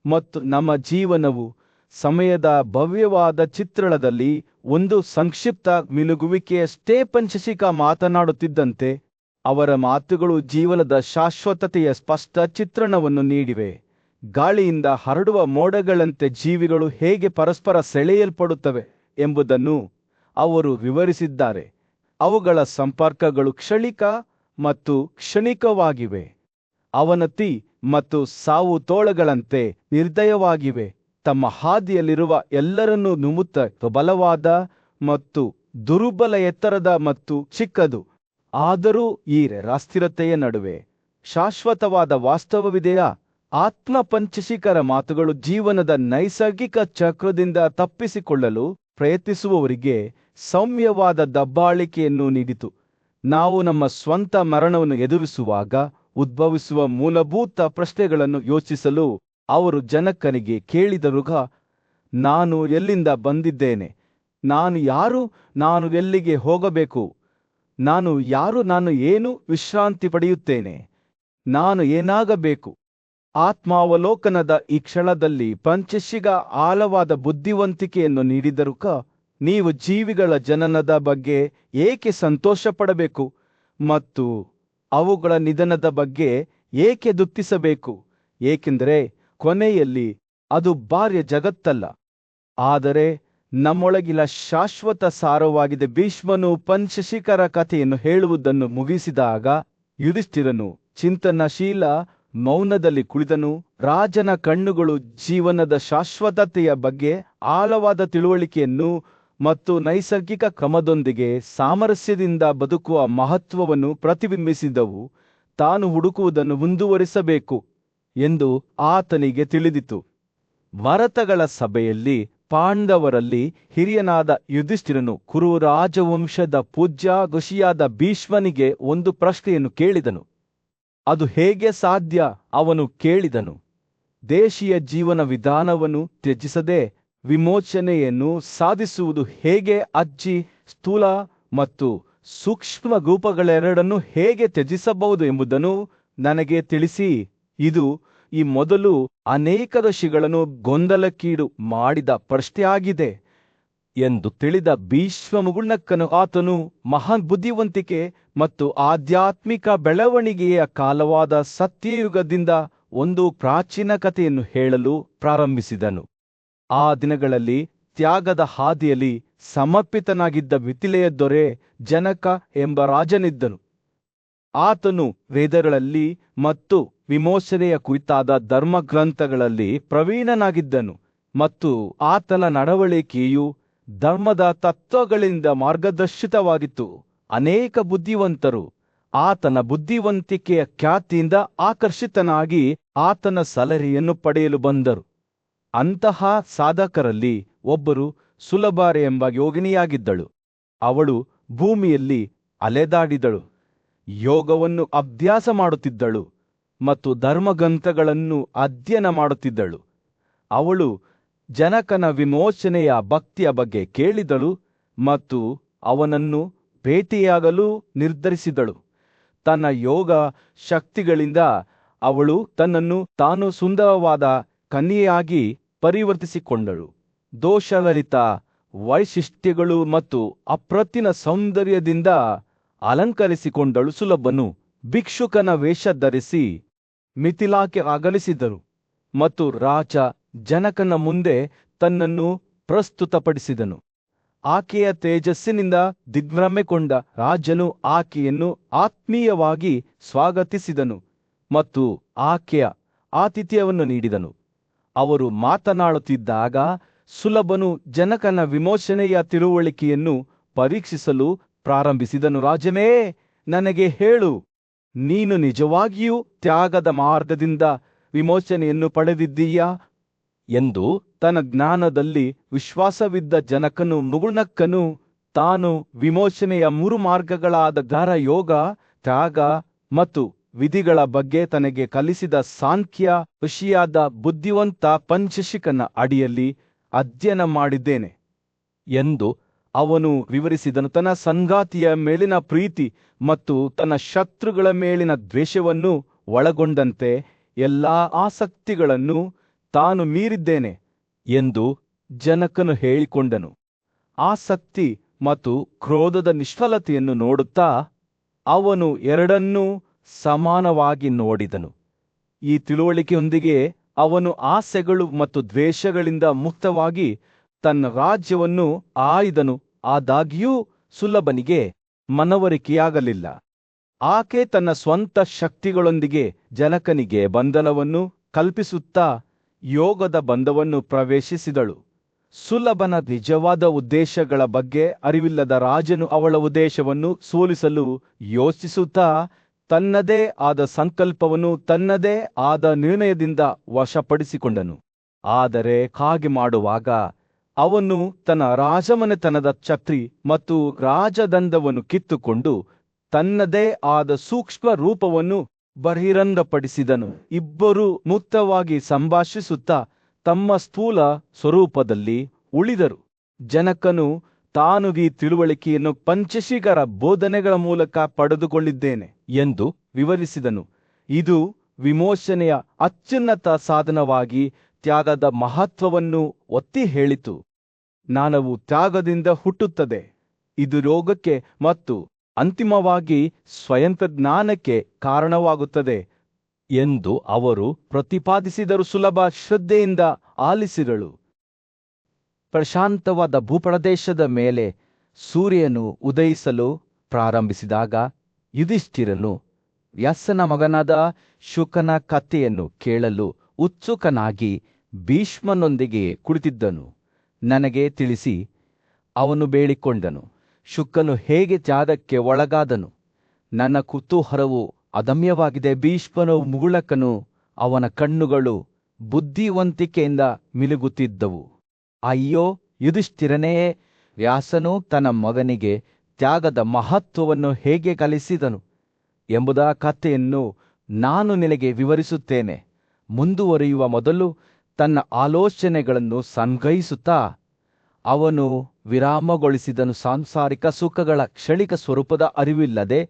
ಮತ್ತು ನಮ್ಮ ಜೀವನವು ಸಮಯದ ಭವ್ಯವಾದ ಚಿತ್ರಣದಲ್ಲಿ ಒಂದು ಸಂಕ್ಷಿಪ್ತ ಮಿನುಗುವಿಕೆಯಷ್ಟೇ. ಪಂಚಶಿಖ ಮಾತನಾಡುತ್ತಿದ್ದಂತೆ ಅವರ ಮಾತುಗಳು ಜೀವನದ ಶಾಶ್ವತತೆಯ ಸ್ಪಷ್ಟ ಚಿತ್ರಣವನ್ನು ನೀಡಿವೆ. ಗಾಳಿಯಿಂದ ಹರಡುವ ಮೋಡಗಳಂತೆ ಜೀವಿಗಳು ಹೇಗೆ ಪರಸ್ಪರ ಸೆಳೆಯಲ್ಪಡುತ್ತವೆ ಎಂಬುದನ್ನು ಅವರು ವಿವರಿಸಿದ್ದಾರೆ. ಅವುಗಳ ಸಂಪರ್ಕಗಳು ಕ್ಷಣಿಕ ಮತ್ತು ಕ್ಷಣಿಕವಾಗಿವೆ. ಅವನತಿ ಮತ್ತು ಸಾವು ತೋಳಗಳಂತೆ ನಿರ್ದಯವಾಗಿವೆ. ತಮ್ಮ ಹಾದಿಯಲ್ಲಿರುವ ಎಲ್ಲರನ್ನೂ ನುಮುತ್ತ ಬಲವಾದ ಮತ್ತು ದುರ್ಬಲ, ಎತ್ತರದ ಮತ್ತು ಚಿಕ್ಕದು. ಆದರೂ ಈ ಅಸ್ಥಿರತೆಯ ನಡುವೆ ಶಾಶ್ವತವಾದ ವಾಸ್ತವವಿದೆಯಾ? ಆತ್ಮ ಪಂಚಶಿಖರ ಮಾತುಗಳು ಜೀವನದ ನೈಸರ್ಗಿಕ ಚಕ್ರದಿಂದ ತಪ್ಪಿಸಿಕೊಳ್ಳಲು ಪ್ರಯತ್ನಿಸುವವರಿಗೆ ಸೌಮ್ಯವಾದ ದಬ್ಬಾಳಿಕೆಯನ್ನು ನೀಡಿತು. ನಾವು ನಮ್ಮ ಸ್ವಂತ ಮರಣವನ್ನು ಎದುರಿಸುವಾಗ ಉದ್ಭವಿಸುವ ಮೂಲಭೂತ ಪ್ರಶ್ನೆಗಳನ್ನು ಯೋಚಿಸಲು ಅವರು ಜನಕನಿಗೆ ಕೇಳಿದರು. ನಾನು ಎಲ್ಲಿಂದ ಬಂದಿದ್ದೇನೆ? ನಾನು ಯಾರು? ನಾನು ಎಲ್ಲಿಗೆ ಹೋಗಬೇಕು? ನಾನು ಯಾರು? ನಾನು ಏನು ವಿಶ್ರಾಂತಿ ಪಡೆಯುತ್ತೇನೆ? ನಾನು ಏನಾಗಬೇಕು? ಆತ್ಮಾವಲೋಕನದ ಈ ಕ್ಷಣದಲ್ಲಿ ಪಂಚಶಿಖ ಆಳವಾದ ಬುದ್ಧಿವಂತಿಕೆಯನ್ನು ನೀಡಿದರು. ನೀವು ಜೀವಿಗಳ ಜನನದ ಬಗ್ಗೆ ಏಕೆ ಸಂತೋಷಪಡಬೇಕು ಮತ್ತು ಅವುಗಳ ನಿಧನದ ಬಗ್ಗೆ ಏಕೆ ದುಃಖಿಸಬೇಕು? ಏಕೆಂದರೆ ಕೊನೆಯಲ್ಲಿ ಅದು ಬಾಹ್ಯ ಜಗತ್ತಲ್ಲ, ಆದರೆ ನಮ್ಮೊಳಗಿನ ಶಾಶ್ವತ ಸಾರವಾಗಿದೆ. ಭೀಷ್ಮನು ಪಂಚಶಿಖರ ಕಥೆಯನ್ನು ಹೇಳುವುದನ್ನು ಮುಗಿಸಿದಾಗ ಯುಧಿಷ್ಠಿರನು ಚಿಂತನಶೀಲ ಮೌನದಲ್ಲಿ ಕುಳಿತನು. ರಾಜನ ಕಣ್ಣುಗಳು ಜೀವನದ ಶಾಶ್ವತತೆಯ ಬಗ್ಗೆ ಆಳವಾದ ತಿಳುವಳಿಕೆಯನ್ನು ಮತ್ತು ನೈಸರ್ಗಿಕ ಕ್ರಮದೊಂದಿಗೆ ಸಾಮರಸ್ಯದಿಂದ ಬದುಕುವ ಮಹತ್ವವನ್ನು ಪ್ರತಿಬಿಂಬಿಸಿದವು. ತಾನು ಹುಡುಕುವುದನ್ನು ಮುಂದುವರಿಸಬೇಕು ಎಂದು ಆತನಿಗೆ ತಿಳಿದಿತು. ಮರತಗಳ ಸಭೆಯಲ್ಲಿ ಪಾಂಡವರಲ್ಲಿ ಹಿರಿಯನಾದ ಯುಧಿಷ್ಠಿರನು ಕುರು ರಾಜವಂಶದ ಪೂಜ್ಯ ಋಷಿಯಾದ ಭೀಷ್ಮನಿಗೆ ಒಂದು ಪ್ರಶ್ನೆಯನ್ನು ಕೇಳಿದನು. ಅದು ಹೇಗೆ ಸಾಧ್ಯ? ಅವನು ಕೇಳಿದನು, ದೇಶೀಯ ಜೀವನ ವಿಧಾನವನ್ನು ತ್ಯಜಿಸದೆ ವಿಮೋಚನೆಯನ್ನು ಸಾಧಿಸುವುದು ಹೇಗೆ? ಅಜ್ಜಿ ಸ್ಥೂಲ ಮತ್ತು ಸೂಕ್ಷ್ಮ ರೂಪಗಳೆರಡನ್ನು ಹೇಗೆ ತ್ಯಜಿಸಬಹುದು ಎಂಬುದನ್ನು ನನಗೆ ತಿಳಿಸಿ. ಇದು ಈ ಮೊದಲು ಅನೇಕ ಋಷಿಗಳನ್ನು ಗೊಂದಲಕ್ಕೀಡು ಮಾಡಿದ ಪ್ರಶ್ನೆಯಾಗಿದೆ ಎಂದು ತಿಳಿದ ಭೀಷ್ಮ ಮುಗುಳ್ನಕ್ಕನು. ಆತನು ಮಹಾನ್ ಬುದ್ಧಿವಂತಿಕೆ ಮತ್ತು ಆಧ್ಯಾತ್ಮಿಕ ಬೆಳವಣಿಗೆಯ ಕಾಲವಾದ ಸತ್ಯಯುಗದಿಂದ ಒಂದು ಪ್ರಾಚೀನ ಕಥೆಯನ್ನು ಹೇಳಲು ಪ್ರಾರಂಭಿಸಿದನು. ಆ ದಿನಗಳಲ್ಲಿ ತ್ಯಾಗದ ಹಾದಿಯಲ್ಲಿ ಸಮರ್ಪಿತನಾಗಿದ್ದ ಮಿಥಿಲೆಯ ದೊರೆ ಜನಕ ಎಂಬ ರಾಜನಿದ್ದನು. ಆತನು ವೇದಗಳಲ್ಲಿ ಮತ್ತು ವಿಮೋಚನೆಯ ಕುರಿತಾದ ಧರ್ಮಗ್ರಂಥಗಳಲ್ಲಿ ಪ್ರವೀಣನಾಗಿದ್ದನು ಮತ್ತು ಆತನ ನಡವಳಿಕೆಯು ಧರ್ಮದ ತತ್ವಗಳಿಂದ ಮಾರ್ಗದರ್ಶಿತವಾಗಿತ್ತು. ಅನೇಕ ಬುದ್ಧಿವಂತರು ಆತನ ಬುದ್ಧಿವಂತಿಕೆಯ ಖ್ಯಾತಿಯಿಂದ ಆಕರ್ಷಿತನಾಗಿ ಆತನ ಸಲಹೆಯನ್ನು ಪಡೆಯಲು ಬಂದರು. ಅಂತಹ ಸಾಧಕರಲ್ಲಿ ಒಬ್ಬರು ಸುಲಭಾರೆ ಎಂಬ ಯೋಗಿನಿಯಾಗಿದ್ದಳು. ಅವಳು ಭೂಮಿಯಲ್ಲಿ ಅಲೆದಾಡಿದಳು, ಯೋಗವನ್ನು ಅಭ್ಯಾಸ ಮಾಡುತ್ತಿದ್ದಳು ಮತ್ತು ಧರ್ಮಗ್ರಂಥಗಳನ್ನು ಅಧ್ಯಯನ ಮಾಡುತ್ತಿದ್ದಳು. ಅವಳು ಜನಕನ ವಿಮೋಚನೆಯ ಭಕ್ತಿಯ ಬಗ್ಗೆ ಕೇಳಿದಳು ಮತ್ತು ಅವನನ್ನು ಭೇಟಿಯಾಗಲು ನಿರ್ಧರಿಸಿದಳು. ತನ್ನ ಯೋಗ ಶಕ್ತಿಗಳಿಂದ ಅವಳು ತನ್ನನ್ನು ತಾನು ಸುಂದರವಾದ ಕನ್ಯೆಯಾಗಿ ಪರಿವರ್ತಿಸಿಕೊಂಡಳು. ದೋಷರಹಿತ ವೈಶಿಷ್ಟ್ಯಗಳು ಮತ್ತು ಅಪ್ರತಿಮ ಸೌಂದರ್ಯದಿಂದ ಅಲಂಕರಿಸಿಕೊಂಡಳು. ಸುಲಭನು ಭಿಕ್ಷುಕನ ವೇಷ ಧರಿಸಿ ಮಿಥಿಲಾಕ್ಕೆ ಆಗಮಿಸಿದರು ಮತ್ತು ರಾಜ ಜನಕನ ಮುಂದೆ ತನ್ನನ್ನು ಪ್ರಸ್ತುತಪಡಿಸಿದನು. ಆಕೆಯ ತೇಜಸ್ಸಿನಿಂದ ದಿಗ್ಭ್ರಮೆಗೊಂಡ ರಾಜನು ಆಕೆಯನ್ನು ಆತ್ಮೀಯವಾಗಿ ಸ್ವಾಗತಿಸಿದನು ಮತ್ತು ಆಕೆಯ ಆತಿಥ್ಯವನ್ನು ನೀಡಿದನು. ಅವರು ಮಾತನಾಡುತ್ತಿದ್ದಾಗ ಸುಲಭನು ಜನಕನ ವಿಮೋಚನೆಯ ತಿಳುವಳಿಕೆಯನ್ನು ಪರೀಕ್ಷಿಸಲು ಪ್ರಾರಂಭಿಸಿದನು. ರಾಜನೇ, ನನಗೆ ಹೇಳು, ನೀನು ನಿಜವಾಗಿಯೂ ತ್ಯಾಗದ ಮಾರ್ಗದಿಂದ ವಿಮೋಚನೆಯನ್ನು ಪಡೆದಿದ್ದೀಯಾ ಎಂದು. ತನ್ನ ಜ್ಞಾನದಲ್ಲಿ ವಿಶ್ವಾಸವಿದ್ದ ಜನಕನು ಮುಗುಳ್ನಕ್ಕನು. ತಾನು ವಿಮೋಚನೆಯ 3 ಮಾರ್ಗಗಳಾದ ಯೋಗ, ತ್ಯಾಗ ಮತ್ತು ವಿಧಿಗಳ ಬಗ್ಗೆ ತನಗೆ ಕಲಿಸಿದ ಸಾಂಖ್ಯ ಋಷಿಯಾದ ಬುದ್ಧಿವಂತ ಪಂಚಶಿಖನ ಅಡಿಯಲ್ಲಿ ಅಧ್ಯಯನ ಮಾಡಿದ್ದೇನೆ ಎಂದು ಅವನು ವಿವರಿಸಿದನು. ತನ್ನ ಸಂಗಾತಿಯ ಮೇಲಿನ ಪ್ರೀತಿ ಮತ್ತು ತನ್ನ ಶತ್ರುಗಳ ಮೇಲಿನ ದ್ವೇಷವನ್ನು ಒಳಗೊಂಡಂತೆ ಎಲ್ಲಾ ಆಸಕ್ತಿಗಳನ್ನು ತಾನು ಮೀರಿದ್ದೇನೆ ಎಂದು ಜನಕನು ಹೇಳಿಕೊಂಡನು. ಆಸಕ್ತಿ ಮತ್ತು ಕ್ರೋಧದ ನಿಷ್ಫಲತೆಯನ್ನು ನೋಡುತ್ತಾ ಅವನು ಎರಡನ್ನೂ ಸಮಾನವಾಗಿ ನೋಡಿದನು. ಈ ತಿಳುವಳಿಕೆಯೊಂದಿಗೆ ಅವನು ಆಸೆಗಳು ಮತ್ತು ದ್ವೇಷಗಳಿಂದ ಮುಕ್ತವಾಗಿ ತನ್ನ ರಾಜ್ಯವನ್ನು ಆಳಿದನು. ಆದಾಗ್ಯೂ ಸುಲಭನಿಗೆ ಮನವರಿಕೆಯಾಗಲಿಲ್ಲ. ಆಕೆ ತನ್ನ ಸ್ವಂತ ಶಕ್ತಿಗಳೊಂದಿಗೆ ಜನಕನಿಗೆ ಬಂಧನವನ್ನು ಕಲ್ಪಿಸುತ್ತಾ ಯೋಗದ ಬಂಧವನ್ನು ಪ್ರವೇಶಿಸಿದಳು. ಸುಲಭನ ನಿಜವಾದ ಉದ್ದೇಶಗಳ ಬಗ್ಗೆ ಅರಿವಿಲ್ಲದ ರಾಜನು ಅವಳ ಉದ್ದೇಶವನ್ನು ಸೋಲಿಸಲು ಯೋಚಿಸುತ್ತಾ ತನ್ನದೇ ಆದ ಸಂಕಲ್ಪವನ್ನು ತನ್ನದೇ ಆದ ನಿರ್ಣಯದಿಂದ ವಶಪಡಿಸಿಕೊಂಡನು. ಆದರೆ ಹಾಗೆ ಮಾಡುವಾಗ ಅವನು ತನ್ನ ರಾಜಮನೆತನದ ಛತ್ರಿ ಮತ್ತು ರಾಜದಂಡವನ್ನು ಕಿತ್ತುಕೊಂಡು ತನ್ನದೇ ಆದ ಸೂಕ್ಷ್ಮ ರೂಪವನ್ನು ಬಹಿರಂಗಪಡಿಸಿದನು. ಇಬ್ಬರೂ ಮುಕ್ತವಾಗಿ ಸಂಭಾಷಿಸುತ್ತಾ ತಮ್ಮ ಸ್ಥೂಲ ಸ್ವರೂಪದಲ್ಲಿ ಉಳಿದರು. ಜನಕನು ತಾನು ಈ ತಿಳುವಳಿಕೆಯನ್ನು ಪಂಚಶಿಖರ ಬೋಧನೆಗಳ ಮೂಲಕ ಪಡೆದುಕೊಂಡಿದ್ದೇನೆ ಎಂದು ವಿವರಿಸಿದನು. ಇದು ವಿಮೋಚನೆಯ ಅತ್ಯುನ್ನತ ಸಾಧನವಾಗಿ ತ್ಯಾಗದ ಮಹತ್ವವನ್ನು ಒತ್ತಿ ಹೇಳಿತು. ಜ್ಞಾನವು ತ್ಯಾಗದಿಂದ ಹುಟ್ಟುತ್ತದೆ. ಇದು ರೋಗಕ್ಕೆ ಮತ್ತು ಅಂತಿಮವಾಗಿ ಸ್ವಯಂಜ್ಞಾನಕ್ಕೆ ಕಾರಣವಾಗುತ್ತದೆ ಎಂದು ಅವರು ಪ್ರತಿಪಾದಿಸಿದರು. ಸುಲಭ ಶ್ರದ್ಧೆಯಿಂದ ಆಲಿಸಿದಳು. ಪ್ರಶಾಂತವಾದ ಭೂಪ್ರದೇಶದ ಮೇಲೆ ಸೂರ್ಯನು ಉದಯಿಸಲು ಪ್ರಾರಂಭಿಸಿದಾಗ ಯುಧಿಷ್ಠಿರನು ವ್ಯಾಸನ ಮಗನಾದ ಶುಕನ ಕಥೆಯನ್ನು ಕೇಳಲು ಉತ್ಸುಕನಾಗಿ ಭೀಷ್ಮನೊಂದಿಗೆ ಕುಳಿತಿದ್ದನು. ನನಗೆ ತಿಳಿಸಿ, ಅವನು ಬೇಡಿಕೊಂಡನು. ಶುಕನು ಹೇಗೆ ತ್ಯಾಗಕ್ಕೆ ಒಳಗಾದನು? ನನ್ನ ಕುತೂಹಲವು ಅದಮ್ಯವಾಗಿದೆ. ಭೀಷ್ಮನು ಮುಗುಳಕನು. ಅವನ ಕಣ್ಣುಗಳು ಬುದ್ಧಿವಂತಿಕೆಯಿಂದ ಮಿನುಗುತ್ತಿದ್ದವು. ಅಯ್ಯೋ ಯುಧಿಷ್ಠಿರನೇ, ವ್ಯಾಸನು ತನ್ನ ಮಗನಿಗೆ ತ್ಯಾಗದ ಮಹತ್ವವನ್ನು ಹೇಗೆ ಕಲಿಸಿದನು ಎಂಬುದ ಕಥೆಯನ್ನು ನಾನು ನಿನಗೆ ವಿವರಿಸುತ್ತೇನೆ. ಮುಂದುವರಿಯುವ ಮೊದಲು ತನ್ನ ಆಲೋಚನೆಗಳನ್ನು ಸಂಗ್ರಹಿಸುತ್ತಾ ಅವನು ವಿರಾಮಗೊಳಿಸಿದನು. ಸಾಂಸಾರಿಕ ಸುಖಗಳ ಕ್ಷಣಿಕ ಸ್ವರೂಪದ ಅರಿವಿಲ್ಲದೆ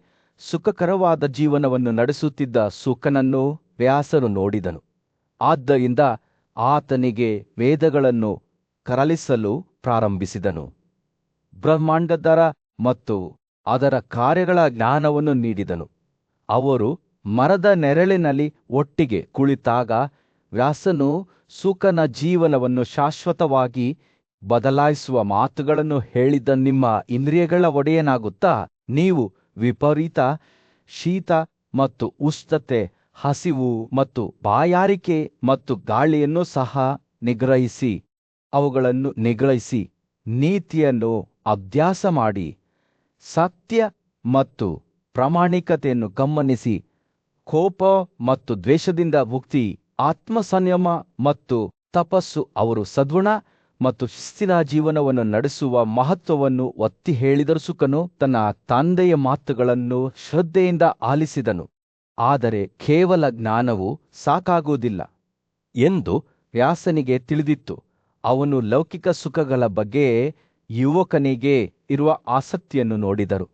ಸುಖಕರವಾದ ಜೀವನವನ್ನು ನಡೆಸುತ್ತಿದ್ದ ಸುಖನನ್ನು ವ್ಯಾಸನು ನೋಡಿದನು. ಆದ್ದರಿಂದ ಆತನಿಗೆ ವೇದಗಳನ್ನು ಕರಲಿಸಲು ಪ್ರಾರಂಭಿಸಿದನು. ಬ್ರಹ್ಮಾಂಡದರ ಮತ್ತು ಅದರ ಕಾರ್ಯಗಳ ಜ್ಞಾನವನ್ನು ನೀಡಿದನು. ಅವರು ಮರದ ನೆರಳಿನಲ್ಲಿ ಒಟ್ಟಿಗೆ ಕುಳಿತಾಗ ವ್ಯಾಸನು ಸುಖನ ಜೀವನವನ್ನು ಶಾಶ್ವತವಾಗಿ ಬದಲಾಯಿಸುವ ಮಾತುಗಳನ್ನು ಹೇಳಿದ್ದ. ನಿಮ್ಮ ಇಂದ್ರಿಯಗಳ ಒಡೆಯನಾಗುತ್ತಾ ನೀವು ವಿಪರೀತ ಶೀತ ಮತ್ತು ಉಷ್ಣತೆ, ಹಸಿವು ಮತ್ತು ಬಾಯಾರಿಕೆ ಮತ್ತು ಗಾಳಿಯನ್ನು ಸಹ ನಿಗ್ರಹಿಸಿ ನೀತಿಯನ್ನು ಅಭ್ಯಾಸ ಮಾಡಿ ಸತ್ಯ ಮತ್ತು ಪ್ರಾಮಾಣಿಕತೆಯನ್ನು ಗಮನಿಸಿ ಕೋಪ ಮತ್ತು ದ್ವೇಷದಿಂದ ಮುಕ್ತಿ, ಆತ್ಮಸಂಯಮ ಮತ್ತು ತಪಸ್ಸು ಅವರು ಸದ್ಗುಣ ಮತ್ತು ಶಿಸ್ತಿನ ಜೀವನವನ್ನು ನಡೆಸುವ ಮಹತ್ವವನ್ನು ಒತ್ತಿ ಹೇಳಿದರು. ಸುಖನು ತನ್ನ ತಂದೆಯ ಮಾತುಗಳನ್ನು ಶ್ರದ್ಧೆಯಿಂದ ಆಲಿಸಿದನು. ಆದರೆ ಕೇವಲ ಜ್ಞಾನವು ಸಾಕಾಗುವುದಿಲ್ಲ ಎಂದು ವ್ಯಾಸನಿಗೆ ತಿಳಿದಿತ್ತು. ಅವನು ಲೌಕಿಕ ಸುಖಗಳ ಬಗ್ಗೆ ಯುವಕನಿಗೆ ಇರುವ ಆಸಕ್ತಿಯನ್ನು ನೋಡಿದರು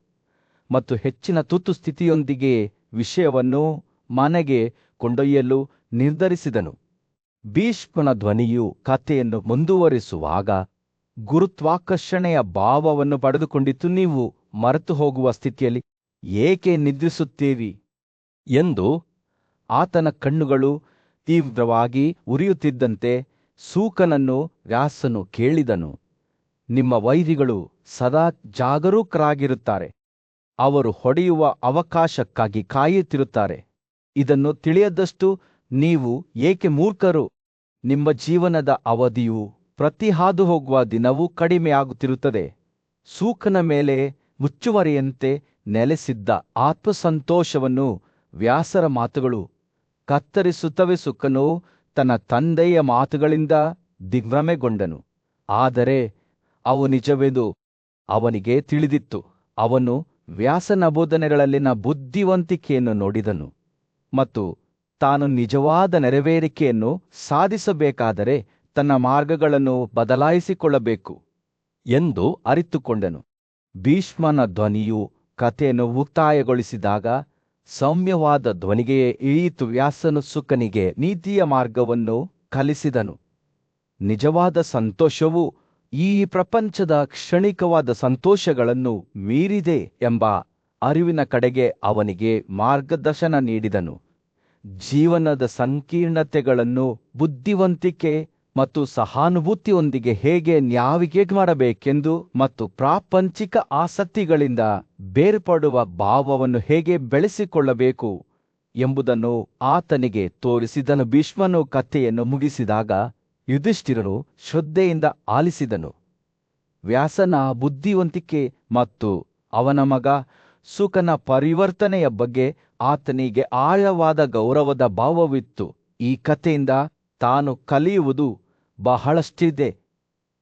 ಮತ್ತು ಹೆಚ್ಚಿನ ತುರ್ತು ಸ್ಥಿತಿಯೊಂದಿಗೆ ವಿಷಯವನ್ನು ಮನೆಗೆ ಕೊಂಡೊಯ್ಯಲು ನಿರ್ಧರಿಸಿದನು. ಭೀಷ್ಮನ ಧ್ವನಿಯು ಕಥೆಯನ್ನು ಮುಂದುವರಿಸುವಾಗ, ಗುರುತ್ವಾಕರ್ಷಣೆಯ ಭಾವವನ್ನು ಪಡೆದುಕೊಂಡಿತ್ತು. ನೀವು ಮರೆತು ಹೋಗುವ ಸ್ಥಿತಿಯಲ್ಲಿ ಏಕೆ ನಿದ್ರಿಸುತ್ತೀರಿ ಎಂದು. ಆತನ ಕಣ್ಣುಗಳು ತೀವ್ರವಾಗಿ ಉರಿಯುತ್ತಿದ್ದಂತೆ ಸೂಕನನ್ನು ವ್ಯಾಸನು ಕೇಳಿದನು. ನಿಮ್ಮ ವೈರಿಗಳು ಸದಾ ಜಾಗರೂಕರಾಗಿರುತ್ತಾರೆ. ಅವರು ಹೊಡೆಯುವ ಅವಕಾಶಕ್ಕಾಗಿ ಕಾಯುತ್ತಿರುತ್ತಾರೆ. ಇದನ್ನು ತಿಳಿಯದಷ್ಟು ನೀವು ಏಕೆ ಮೂರ್ಖರು? ನಿಮ್ಮ ಜೀವನದ ಅವಧಿಯು ಪ್ರತಿ ಹಾದು ಹೋಗುವ ದಿನವೂ ಕಡಿಮೆಯಾಗುತ್ತಿರುತ್ತದೆ. ಸೂಕನ ಮೇಲೆ ಮುಚ್ಚುವರಿಯಂತೆ ನೆಲೆಸಿದ್ದ ಆತ್ಮಸಂತೋಷವನ್ನು ವ್ಯಾಸರ ಮಾತುಗಳು ಕತ್ತರಿಸುತ್ತವೆ. ಸೂಕನು ತನ್ನ ತಂದೆಯ ಮಾತುಗಳಿಂದ ದಿಗ್ಭ್ರಮೆಗೊಂಡನು, ಆದರೆ ಅವು ನಿಜವೆಂದು ಅವನಿಗೆ ತಿಳಿದಿತ್ತು. ಅವನು ವ್ಯಾಸನ ಬೋಧನೆಗಳಲ್ಲಿನ ಬುದ್ಧಿವಂತಿಕೆಯನ್ನು ನೋಡಿದನು ಮತ್ತು ತಾನು ನಿಜವಾದ ನೆರವೇರಿಕೆಯನ್ನು ಸಾಧಿಸಬೇಕಾದರೆ ತನ್ನ ಮಾರ್ಗಗಳನ್ನು ಬದಲಾಯಿಸಿಕೊಳ್ಳಬೇಕು ಎಂದು ಅರಿತುಕೊಂಡನು. ಭೀಷ್ಮನ ಧ್ವನಿಯು ಕಥೆಯನ್ನು ಮುಕ್ತಾಯಗೊಳಿಸಿದಾಗ ಸೌಮ್ಯವಾದ ಧ್ವನಿಗೆ ಇಳಿಯಿತು. ವ್ಯಾಸನು ಸೂಕನಿಗೆ ನೀತಿಯ ಮಾರ್ಗವನ್ನು ಕಲಿಸಿದನು. ನಿಜವಾದ ಸಂತೋಷವು ಈ ಪ್ರಪಂಚದ ಕ್ಷಣಿಕವಾದ ಸಂತೋಷಗಳನ್ನು ಮೀರಿದೆ ಎಂಬ ಅರಿವಿನ ಕಡೆಗೆ ಅವನಿಗೆ ಮಾರ್ಗದರ್ಶನ ನೀಡಿದನು. ಜೀವನದ ಸಂಕೀರ್ಣತೆಗಳನ್ನು ಬುದ್ಧಿವಂತಿಕೆ ಮತ್ತು ಸಹಾನುಭೂತಿಯೊಂದಿಗೆ ಹೇಗೆ ನ್ಯಾವಿಗೇಟ್ ಮಾಡಬೇಕೆಂದು ಮತ್ತು ಪ್ರಾಪಂಚಿಕ ಆಸಕ್ತಿಗಳಿಂದ ಬೇರ್ಪಡುವ ಭಾವವನ್ನು ಹೇಗೆ ಬೆಳೆಸಿಕೊಳ್ಳಬೇಕು ಎಂಬುದನ್ನು ಆತನಿಗೆ ತೋರಿಸಿದನು. ಭೀಷ್ಮನು ಕಥೆಯನ್ನು ಮುಗಿಸಿದಾಗ ಯುಧಿಷ್ಠಿರನು ಶ್ರದ್ಧೆಯಿಂದ ಆಲಿಸಿದನು. ವ್ಯಾಸನ ಬುದ್ಧಿವಂತಿಕೆ ಮತ್ತು ಅವನ ಮಗ ಸೂಕನ ಪರಿವರ್ತನೆಯ ಬಗ್ಗೆ ಆತನಿಗೆ ಆಳವಾದ ಗೌರವದ ಭಾವವಿತ್ತು. ಈ ಕಥೆಯಿಂದ ತಾನು ಕಲಿಯುವುದು ಬಹಳಷ್ಟಿದೆ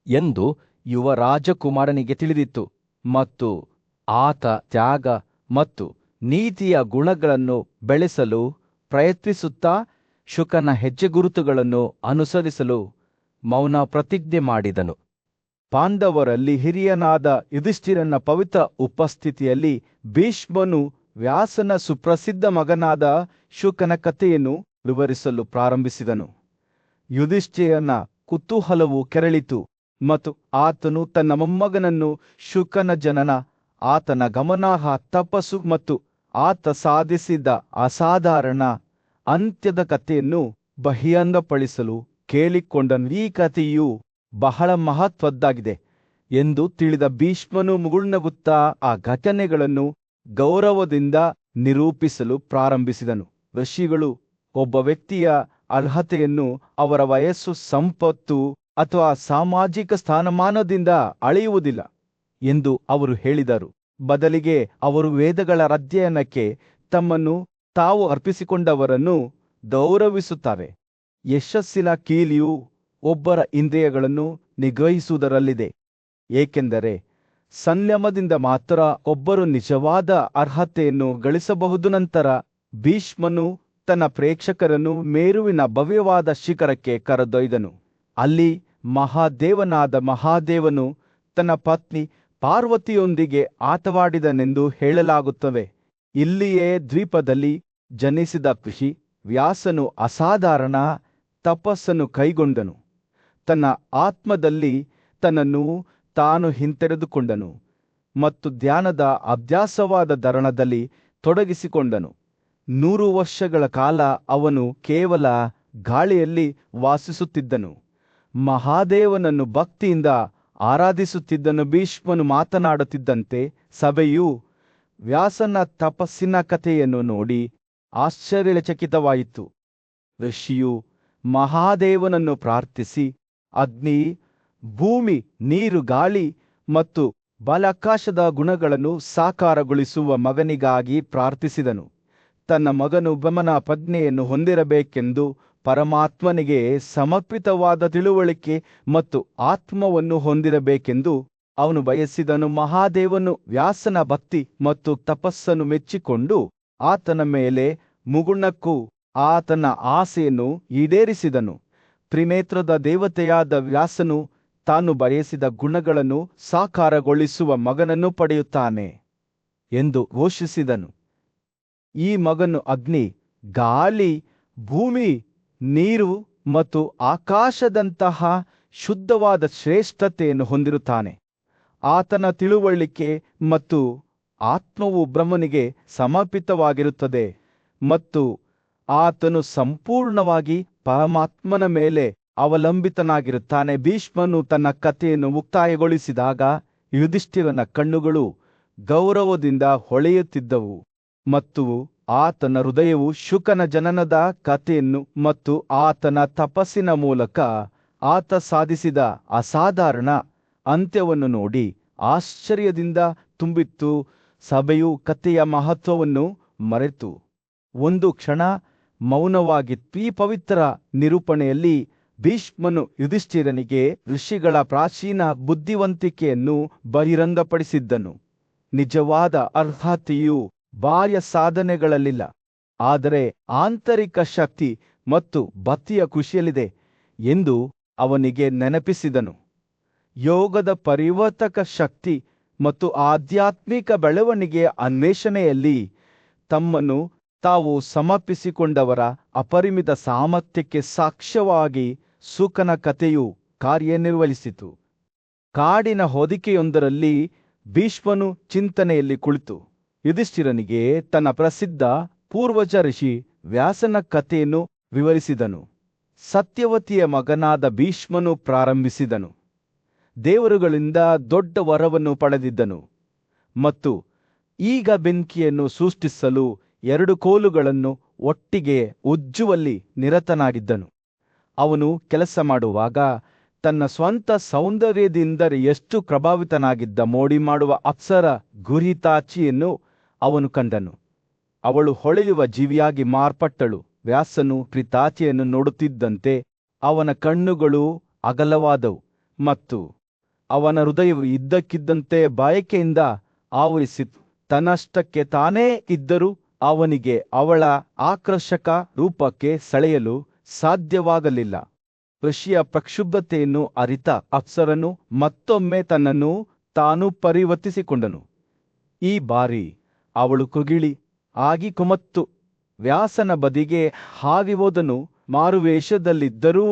ಎಂದು ಯುವ ರಾಜಕುಮಾರನಿಗೆ ತಿಳಿದಿತ್ತು ಮತ್ತು ಆತ ತ್ಯಾಗ ಮತ್ತು ನೀತಿಯ ಗುಣಗಳನ್ನು ಬೆಳೆಸಲು ಪ್ರಯತ್ನಿಸುತ್ತಾ ಶುಕನ ಹೆಜ್ಜೆಗುರುತುಗಳನ್ನು ಅನುಸರಿಸಲು ಮೌನ ಪ್ರತಿಜ್ಞೆ ಮಾಡಿದನು. ಪಾಂಡವರಲ್ಲಿ ಹಿರಿಯನಾದ ಯುಧಿಷ್ಠಿರನ ಪವಿತ್ರ ಉಪಸ್ಥಿತಿಯಲ್ಲಿ ಭೀಷ್ಮನು ವ್ಯಾಸನ ಸುಪ್ರಸಿದ್ಧ ಮಗನಾದ ಶುಕನ ಕಥೆಯನ್ನು ವಿವರಿಸಲು ಪ್ರಾರಂಭಿಸಿದನು. ಯುಧಿಷ್ಠಿರನ ಕುತೂಹಲವು ಕೆರಳಿತು ಮತ್ತು ಆತನು ತನ್ನ ಮೊಮ್ಮಗನನ್ನು ಶುಕನ ಜನನ, ಆತನ ಗಮನಾರ್ಹ ತಪಸ್ಸು ಮತ್ತು ಆತ ಸಾಧಿಸಿದ ಅಸಾಧಾರಣ ಅಂತ್ಯದ ಕಥೆಯನ್ನು ಬಹಿರಂಗಪಡಿಸಲು ಕೇಳಿಕೊಂಡನು. ಈ ಕಥೆಯು ಬಹಳ ಮಹತ್ವದ್ದಾಗಿದೆ ಎಂದು ತಿಳಿದ ಭೀಷ್ಮನು ಮುಗುಳ್ನಗುತ್ತಾ ಆ ಘಟನೆಗಳನ್ನು ಗೌರವದಿಂದ ನಿರೂಪಿಸಲು ಪ್ರಾರಂಭಿಸಿದನು. ಋಷಿಗಳು ಒಬ್ಬ ವ್ಯಕ್ತಿಯ ಅರ್ಹತೆಯನ್ನು ಅವರ ವಯಸ್ಸು, ಸಂಪತ್ತು ಅಥವಾ ಸಾಮಾಜಿಕ ಸ್ಥಾನಮಾನದಿಂದ ಅಳೆಯುವುದಿಲ್ಲ ಎಂದು ಅವರು ಹೇಳಿದರು. ಬದಲಿಗೆ ಅವರು ವೇದಗಳ ಅಧ್ಯಯನಕ್ಕೆ ತಮ್ಮನ್ನು ತಾವು ಅರ್ಪಿಸಿಕೊಂಡವರನ್ನು ಗೌರವಿಸುತ್ತಾರೆ. ಯಶಸ್ಸಿನ ಕೀಲಿಯು ಒಬ್ಬರ ಇಂದ್ರಿಯಗಳನ್ನು ನಿಗ್ರಹಿಸುವುದರಲ್ಲಿದೆ, ಏಕೆಂದರೆ ಸಂಯಮದಿಂದ ಮಾತ್ರ ಒಬ್ಬರು ನಿಜವಾದ ಅರ್ಹತೆಯನ್ನು ಗಳಿಸಬಹುದು. ನಂತರ ಭೀಷ್ಮನು ತನ್ನ ಪ್ರೇಕ್ಷಕರನ್ನು ಮೇರುವಿನ ಭವ್ಯವಾದ ಶಿಖರಕ್ಕೆ ಕರೆದೊಯ್ದನು. ಅಲ್ಲಿ ಮಹಾದೇವನಾದ ಮಹಾದೇವನು ತನ್ನ ಪತ್ನಿ ಪಾರ್ವತಿಯೊಂದಿಗೆ ಆಟವಾಡಿದನೆಂದು ಹೇಳಲಾಗುತ್ತವೆ. ಇಲ್ಲಿಯೇ ದ್ವೀಪದಲ್ಲಿ ಜನಿಸಿದ ಋಷಿ ವ್ಯಾಸನು ಅಸಾಧಾರಣ ತಪಸ್ಸನ್ನು ಕೈಗೊಂಡನು. ತನ್ನ ಆತ್ಮದಲ್ಲಿ ತನ್ನನ್ನು ತಾನು ಹಿಂತೆರೆದುಕೊಂಡನು ಮತ್ತು ಧ್ಯಾನದ ಅಭ್ಯಾಸವಾದ ಧರಣದಲ್ಲಿ ತೊಡಗಿಸಿಕೊಂಡನು. 100 ವರ್ಷಗಳ ಕಾಲ ಅವನು ಕೇವಲ ಗಾಳಿಯಲ್ಲಿ ವಾಸಿಸುತ್ತಿದ್ದನು. ಮಹಾದೇವನನ್ನು ಭಕ್ತಿಯಿಂದ ಆರಾಧಿಸುತ್ತಿದ್ದನು. ಭೀಷ್ಮನು ಮಾತನಾಡುತ್ತಿದ್ದಂತೆ ಸಭೆಯು ವ್ಯಾಸನ ತಪಸ್ಸಿನ ಕಥೆಯನ್ನು ನೋಡಿ ಆಶ್ಚರ್ಯಚಕಿತವಾಯಿತು. ಋಷಿಯು ಮಹಾದೇವನನ್ನು ಪ್ರಾರ್ಥಿಸಿ ಅಗ್ನಿ, ಭೂಮಿ, ನೀರು, ಗಾಳಿ ಮತ್ತು ಬಾಲಾಕಾಶದ ಗುಣಗಳನ್ನು ಸಾಕಾರಗೊಳಿಸುವ ಮಗನಿಗಾಗಿ ಪ್ರಾರ್ಥಿಸಿದನು. ತನ್ನ ಮಗನು ಬ್ರಹ್ಮನ ಪ್ರಜ್ಞೆಯನ್ನು ಹೊಂದಿರಬೇಕೆಂದು ಪರಮಾತ್ಮನಿಗೆ ಸಮರ್ಪಿತವಾದ ತಿಳುವಳಿಕೆ ಮತ್ತು ಆತ್ಮವನ್ನು ಹೊಂದಿರಬೇಕೆಂದು ಅವನು ಬಯಸಿದನು. ಮಹಾದೇವನು ವ್ಯಾಸನ ಭಕ್ತಿ ಮತ್ತು ತಪಸ್ಸನ್ನು ಮೆಚ್ಚಿಕೊಂಡು ಆತನ ಮೇಲೆ ಮುಗುಣ್ಣಕ್ಕೂ ಆತನ ಆಸೆಯನ್ನು ಈಡೇರಿಸಿದನು. ತ್ರಿನೇತ್ರದ ದೇವತೆಯಾದ ವ್ಯಾಸನು ತಾನು ಬಯಸಿದ ಗುಣಗಳನ್ನು ಸಾಕಾರಗೊಳಿಸುವ ಮಗನನ್ನು ಪಡೆಯುತ್ತಾನೆ ಎಂದು ಘೋಷಿಸಿದನು. ಈ ಮಗನು ಅಗ್ನಿ, ಗಾಳಿ, ಭೂಮಿ, ನೀರು ಮತ್ತು ಆಕಾಶದಂತಹ ಶುದ್ಧವಾದ ಶ್ರೇಷ್ಠತೆಯನ್ನು ಹೊಂದಿರುತ್ತಾನೆ. ಆತನ ತಿಳುವಳಿಕೆ ಮತ್ತು ಆತ್ಮವು ಬ್ರಹ್ಮನಿಗೆ ಸಮರ್ಪಿತವಾಗಿರುತ್ತದೆ ಮತ್ತು ಆತನು ಸಂಪೂರ್ಣವಾಗಿ ಪರಮಾತ್ಮನ ಮೇಲೆ ಅವಲಂಬಿತನಾಗಿರುತ್ತಾನೆ. ಭೀಷ್ಮನು ತನ್ನ ಕಥೆಯನ್ನು ಮುಕ್ತಾಯಗೊಳಿಸಿದಾಗ ಯುಧಿಷ್ಠಿರನ ಕಣ್ಣುಗಳು ಗೌರವದಿಂದ ಹೊಳೆಯುತ್ತಿದ್ದವು ಮತ್ತು ಆತನ ಹೃದಯವು ಶುಕನ ಜನನದ ಕಥೆಯನ್ನು ಮತ್ತು ಆತನ ತಪಸ್ಸಿನ ಮೂಲಕ ಆತ ಸಾಧಿಸಿದ ಅಸಾಧಾರಣ ಅಂತ್ಯವನ್ನು ನೋಡಿ ಆಶ್ಚರ್ಯದಿಂದ ತುಂಬಿತ್ತು. ಸಭೆಯು ಕಥೆಯ ಮಹತ್ವವನ್ನು ಮರೆತು ಒಂದು ಕ್ಷಣ ಮೌನವಾಗಿತ್ತು. ಈ ಪವಿತ್ರ ನಿರೂಪಣೆಯಲ್ಲಿ ಭೀಷ್ಮನು ಯುಧಿಷ್ಠಿರನಿಗೆ ಋಷಿಗಳ ಪ್ರಾಚೀನ ಬುದ್ಧಿವಂತಿಕೆಯನ್ನು ಬಹಿರಂಗಪಡಿಸಿದ್ದನು. ನಿಜವಾದ ಅರ್ಹತೆಯು ಬಾಹ್ಯ ಸಾಧನೆಗಳಲ್ಲಿಲ್ಲ, ಆದರೆ ಆಂತರಿಕ ಶಕ್ತಿ ಮತ್ತು ಭಕ್ತಿಯ ಕೃಷಿಯಲ್ಲಿದೆ ಎಂದು ಅವನಿಗೆ ನೆನಪಿಸಿದನು. ಯೋಗದ ಪರಿವರ್ತಕ ಶಕ್ತಿ ಮತ್ತು ಆಧ್ಯಾತ್ಮಿಕ ಬೆಳವಣಿಗೆಯ ಅನ್ವೇಷಣೆಯಲ್ಲಿ ತಮ್ಮನ್ನು ತಾವು ಸಮರ್ಪಿಸಿಕೊಂಡವರ ಅಪರಿಮಿತ ಸಾಮರ್ಥ್ಯಕ್ಕೆ ಸಾಕ್ಷ್ಯವಾಗಿ ಶುಕನ ಕಥೆಯು ಕಾರ್ಯನಿರ್ವಹಿಸಿತು. ಕಾಡಿನ ಹೊದಿಕೆಯೊಂದರಲ್ಲಿ ಭೀಷ್ಮನು ಚಿಂತನೆಯಲ್ಲಿ ಕುಳಿತು ಯುಧಿಷ್ಠಿರನಿಗೆ ತನ್ನ ಪ್ರಸಿದ್ಧ ಪೂರ್ವಜ ಋಷಿ ವ್ಯಾಸನ ಕಥೆಯನ್ನು ವಿವರಿಸಿದನು. ಸತ್ಯವತಿಯ ಮಗನಾದ ಭೀಷ್ಮನು ಪ್ರಾರಂಭಿಸಿದನು. ದೇವರುಗಳಿಂದ ದೊಡ್ಡ ವರವನ್ನು ಪಡೆದಿದ್ದನು ಮತ್ತು ಈಗ ಬೆಂಕಿಯನ್ನು ಸೃಷ್ಟಿಸಲು 2 ಕೋಲುಗಳನ್ನು ಒಟ್ಟಿಗೆ ಉಜ್ಜುವಲ್ಲಿ ನಿರತನಾಗಿದ್ದನು. ಅವನು ಕೆಲಸ ಮಾಡುವಾಗ ತನ್ನ ಸ್ವಂತ ಸೌಂದರ್ಯದಿಂದ ಎಷ್ಟು ಪ್ರಭಾವಿತನಾಗಿದ್ದ. ಮೋಡಿ ಮಾಡುವ ಅಪ್ಸರ ಗುರಿತಾಚಿಯನ್ನು ಅವನು ಕಂಡನು. ಅವಳು ಹೊಳೆಯುವ ಜೀವಿಯಾಗಿ ಮಾರ್ಪಟ್ಟಳು. ವ್ಯಾಸನು ಪ್ರಿತಾಚಿಯನ್ನು ನೋಡುತ್ತಿದ್ದಂತೆ ಅವನ ಕಣ್ಣುಗಳು ಅಗಲವಾದವು ಮತ್ತು ಅವನ ಹೃದಯವು ಇದ್ದಕ್ಕಿದ್ದಂತೆ ಬಯಕೆಯಿಂದ ಆವರಿಸಿತು. ತನ್ನಷ್ಟಕ್ಕೆ ತಾನೇ ಇದ್ದರೂ ಅವನಿಗೆ ಅವಳ ಆಕರ್ಷಕ ರೂಪಕ್ಕೆ ಸೆಳೆಯಲು ಸಾಧ್ಯವಾಗಲಿಲ್ಲ. ಋಷಿಯ ಪ್ರಕ್ಷುಬ್ಧತೆಯನ್ನು ಅರಿತ ಅಪ್ಸರನು ಮತ್ತೊಮ್ಮೆ ತನ್ನನ್ನು ತಾನು ಪರಿವರ್ತಿಸಿಕೊಂಡನು. ಈ ಬಾರಿ ಅವಳು ಕುಗಿಳಿ ಆಗಿ ಕುಮತ್ತು ವ್ಯಾಸನ ಬದಿಗೆ ಹಾರಿ ಹೋದನು. ಮಾರುವೇಷದಲ್ಲಿದ್ದರೂ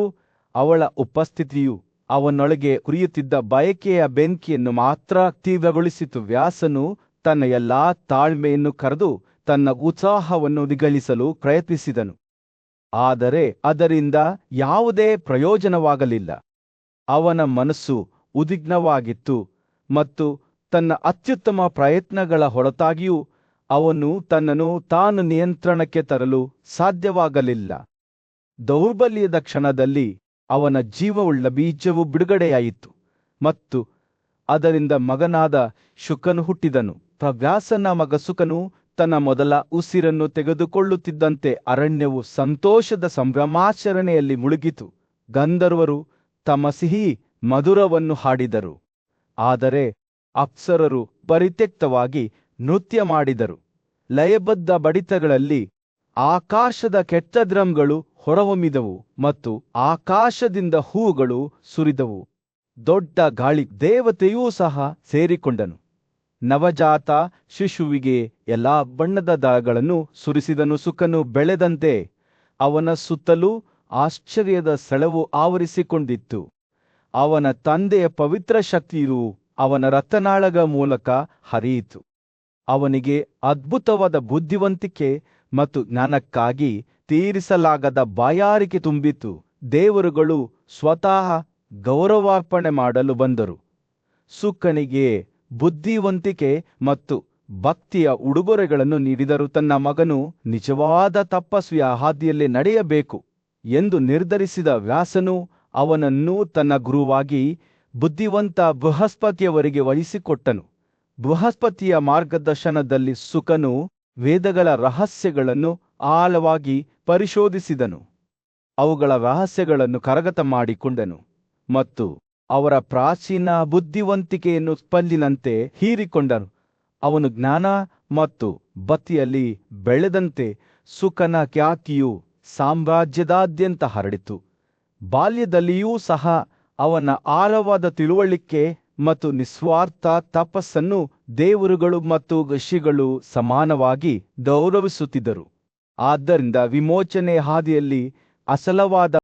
ಅವಳ ಉಪಸ್ಥಿತಿಯು ಅವನೊಳಗೆ ಉರಿಯುತ್ತಿದ್ದ ಬಯಕೆಯ ಬೆಂಕಿಯನ್ನು ಮಾತ್ರ ತೀವ್ರಗೊಳಿಸಿತು. ವ್ಯಾಸನು ತನ್ನ ಎಲ್ಲಾ ತಾಳ್ಮೆಯನ್ನು ಕರೆದು ತನ್ನ ಉತ್ಸಾಹವನ್ನು ನಿಗಲಿಸಲು ಪ್ರಯತ್ನಿಸಿದನು, ಆದರೆ ಅದರಿಂದ ಯಾವುದೇ ಪ್ರಯೋಜನವಾಗಲಿಲ್ಲ. ಅವನ ಮನಸ್ಸು ಉದ್ವಿಗ್ನವಾಗಿತ್ತು ಮತ್ತು ತನ್ನ ಅತ್ಯುತ್ತಮ ಪ್ರಯತ್ನಗಳ ಹೊರತಾಗಿಯೂ ಅವನು ತನ್ನನ್ನು ತಾನು ನಿಯಂತ್ರಣಕ್ಕೆ ತರಲು ಸಾಧ್ಯವಾಗಲಿಲ್ಲ. ದೌರ್ಬಲ್ಯದ ಕ್ಷಣದಲ್ಲಿ ಅವನ ಜೀವವುಳ್ಳ ಬೀಜವು ಬಿಡುಗಡೆಯಾಯಿತು ಮತ್ತು ಅದರಿಂದ ಮಗನಾದ ಶುಕನು ಹುಟ್ಟಿದನು. ವ್ಯಾಸನ ಮಗ ಶುಕನು ತನ್ನ ಮೊದಲ ಉಸಿರನ್ನು ತೆಗೆದುಕೊಳ್ಳುತ್ತಿದ್ದಂತೆ ಅರಣ್ಯವು ಸಂತೋಷದ ಸಂಭ್ರಮಾಚರಣೆಯಲ್ಲಿ ಮುಳುಗಿತು. ಗಂಧರ್ವರು ತಮ್ಮ ಸಿಹಿ ಮಧುರವನ್ನು ಹಾಡಿದರು, ಆದರೆ ಅಪ್ಸರರು ಪರಿತ್ಯಕ್ತವಾಗಿ ನೃತ್ಯ ಮಾಡಿದರು. ಲಯಬದ್ಧ ಬಡಿತಗಳಲ್ಲಿ ಆಕಾಶದ ಕೆಟ್ಟ ಡ್ರಮ್ಗಳು ಹೊರಹೊಮ್ಮಿದವು ಮತ್ತು ಆಕಾಶದಿಂದ ಹೂವುಗಳು ಸುರಿದವು. ದೊಡ್ಡ ಗಾಳಿ ದೇವತೆಯೂ ಸಹ ಸೇರಿಕೊಂಡನು. ನವಜಾತ ಶಿಶುವಿಗೆ ಎಲ್ಲಾ ಬಣ್ಣದ ದಾಳಗಳನ್ನು ಸುರಿಸಿದನು. ಶುಕನು ಬೆಳೆದಂತೆ ಅವನ ಸುತ್ತಲೂ ಆಶ್ಚರ್ಯದ ಸೆಳವು ಆವರಿಸಿಕೊಂಡಿತ್ತು. ಅವನ ತಂದೆಯ ಪವಿತ್ರ ಶಕ್ತಿಯು ಅವನ ರಕ್ತನಾಳಗ ಮೂಲಕ ಹರಿಯಿತು. ಅವನಿಗೆ ಅದ್ಭುತವಾದ ಬುದ್ಧಿವಂತಿಕೆ ಮತ್ತು ಜ್ಞಾನಕ್ಕಾಗಿ ತೀರಿಸಲಾಗದ ಬಾಯಾರಿಕೆ ತುಂಬಿತು. ದೇವರುಗಳು ಸ್ವತಃ ಗೌರವಾರ್ಪಣೆ ಮಾಡಲು ಬಂದರು. ಶುಕನಿಗೆ ಬುದ್ಧಿವಂತಿಕೆ ಮತ್ತು ಭಕ್ತಿಯ ಉಡುಗೊರೆಗಳನ್ನು ನೀಡಿದರು. ತನ್ನ ಮಗನು ನಿಜವಾದ ತಪಸ್ವಿಯ ಹಾದಿಯಲ್ಲಿ ನಡೆಯಬೇಕು ಎಂದು ನಿರ್ಧರಿಸಿದ ವ್ಯಾಸನು ಅವನನ್ನು ತನ್ನ ಗುರುವಾಗಿ ಬುದ್ಧಿವಂತ ಬೃಹಸ್ಪತಿಯವರಿಗೆ ವಹಿಸಿಕೊಟ್ಟನು. ಬೃಹಸ್ಪತಿಯ ಮಾರ್ಗದರ್ಶನದಲ್ಲಿ ಶುಕನು ವೇದಗಳ ರಹಸ್ಯಗಳನ್ನು ಆಳವಾಗಿ ಪರಿಶೋಧಿಸಿದನು, ಅವುಗಳ ರಹಸ್ಯಗಳನ್ನು ಕರಗತ ಮಾಡಿಕೊಂಡನು ಮತ್ತು ಅವರ ಪ್ರಾಚೀನ ಬುದ್ಧಿವಂತಿಕೆಯನ್ನು ಸ್ಪಂಜಿನಂತೆ ಹೀರಿಕೊಂಡನು. ಅವನು ಜ್ಞಾನ ಮತ್ತು ಭಕ್ತಿಯಲ್ಲಿ ಬೆಳೆದಂತೆ ಸುಕನ ಖ್ಯಾತಿಯು ಸಾಮ್ರಾಜ್ಯದಾದ್ಯಂತ ಹರಡಿತು. ಬಾಲ್ಯದಲ್ಲಿಯೂ ಸಹ ಅವನ ಆಳವಾದ ತಿಳುವಳಿಕೆ ಮತ್ತು ನಿಸ್ವಾರ್ಥ ತಪಸ್ಸನ್ನು ದೇವರುಗಳು ಮತ್ತು ಋಷಿಗಳು ಸಮಾನವಾಗಿ ಗೌರವಿಸುತ್ತಿದ್ದರು. ಆದ್ದರಿಂದ ವಿಮೋಚನೆ ಹಾದಿಯಲ್ಲಿ ಅಸಲವಾದ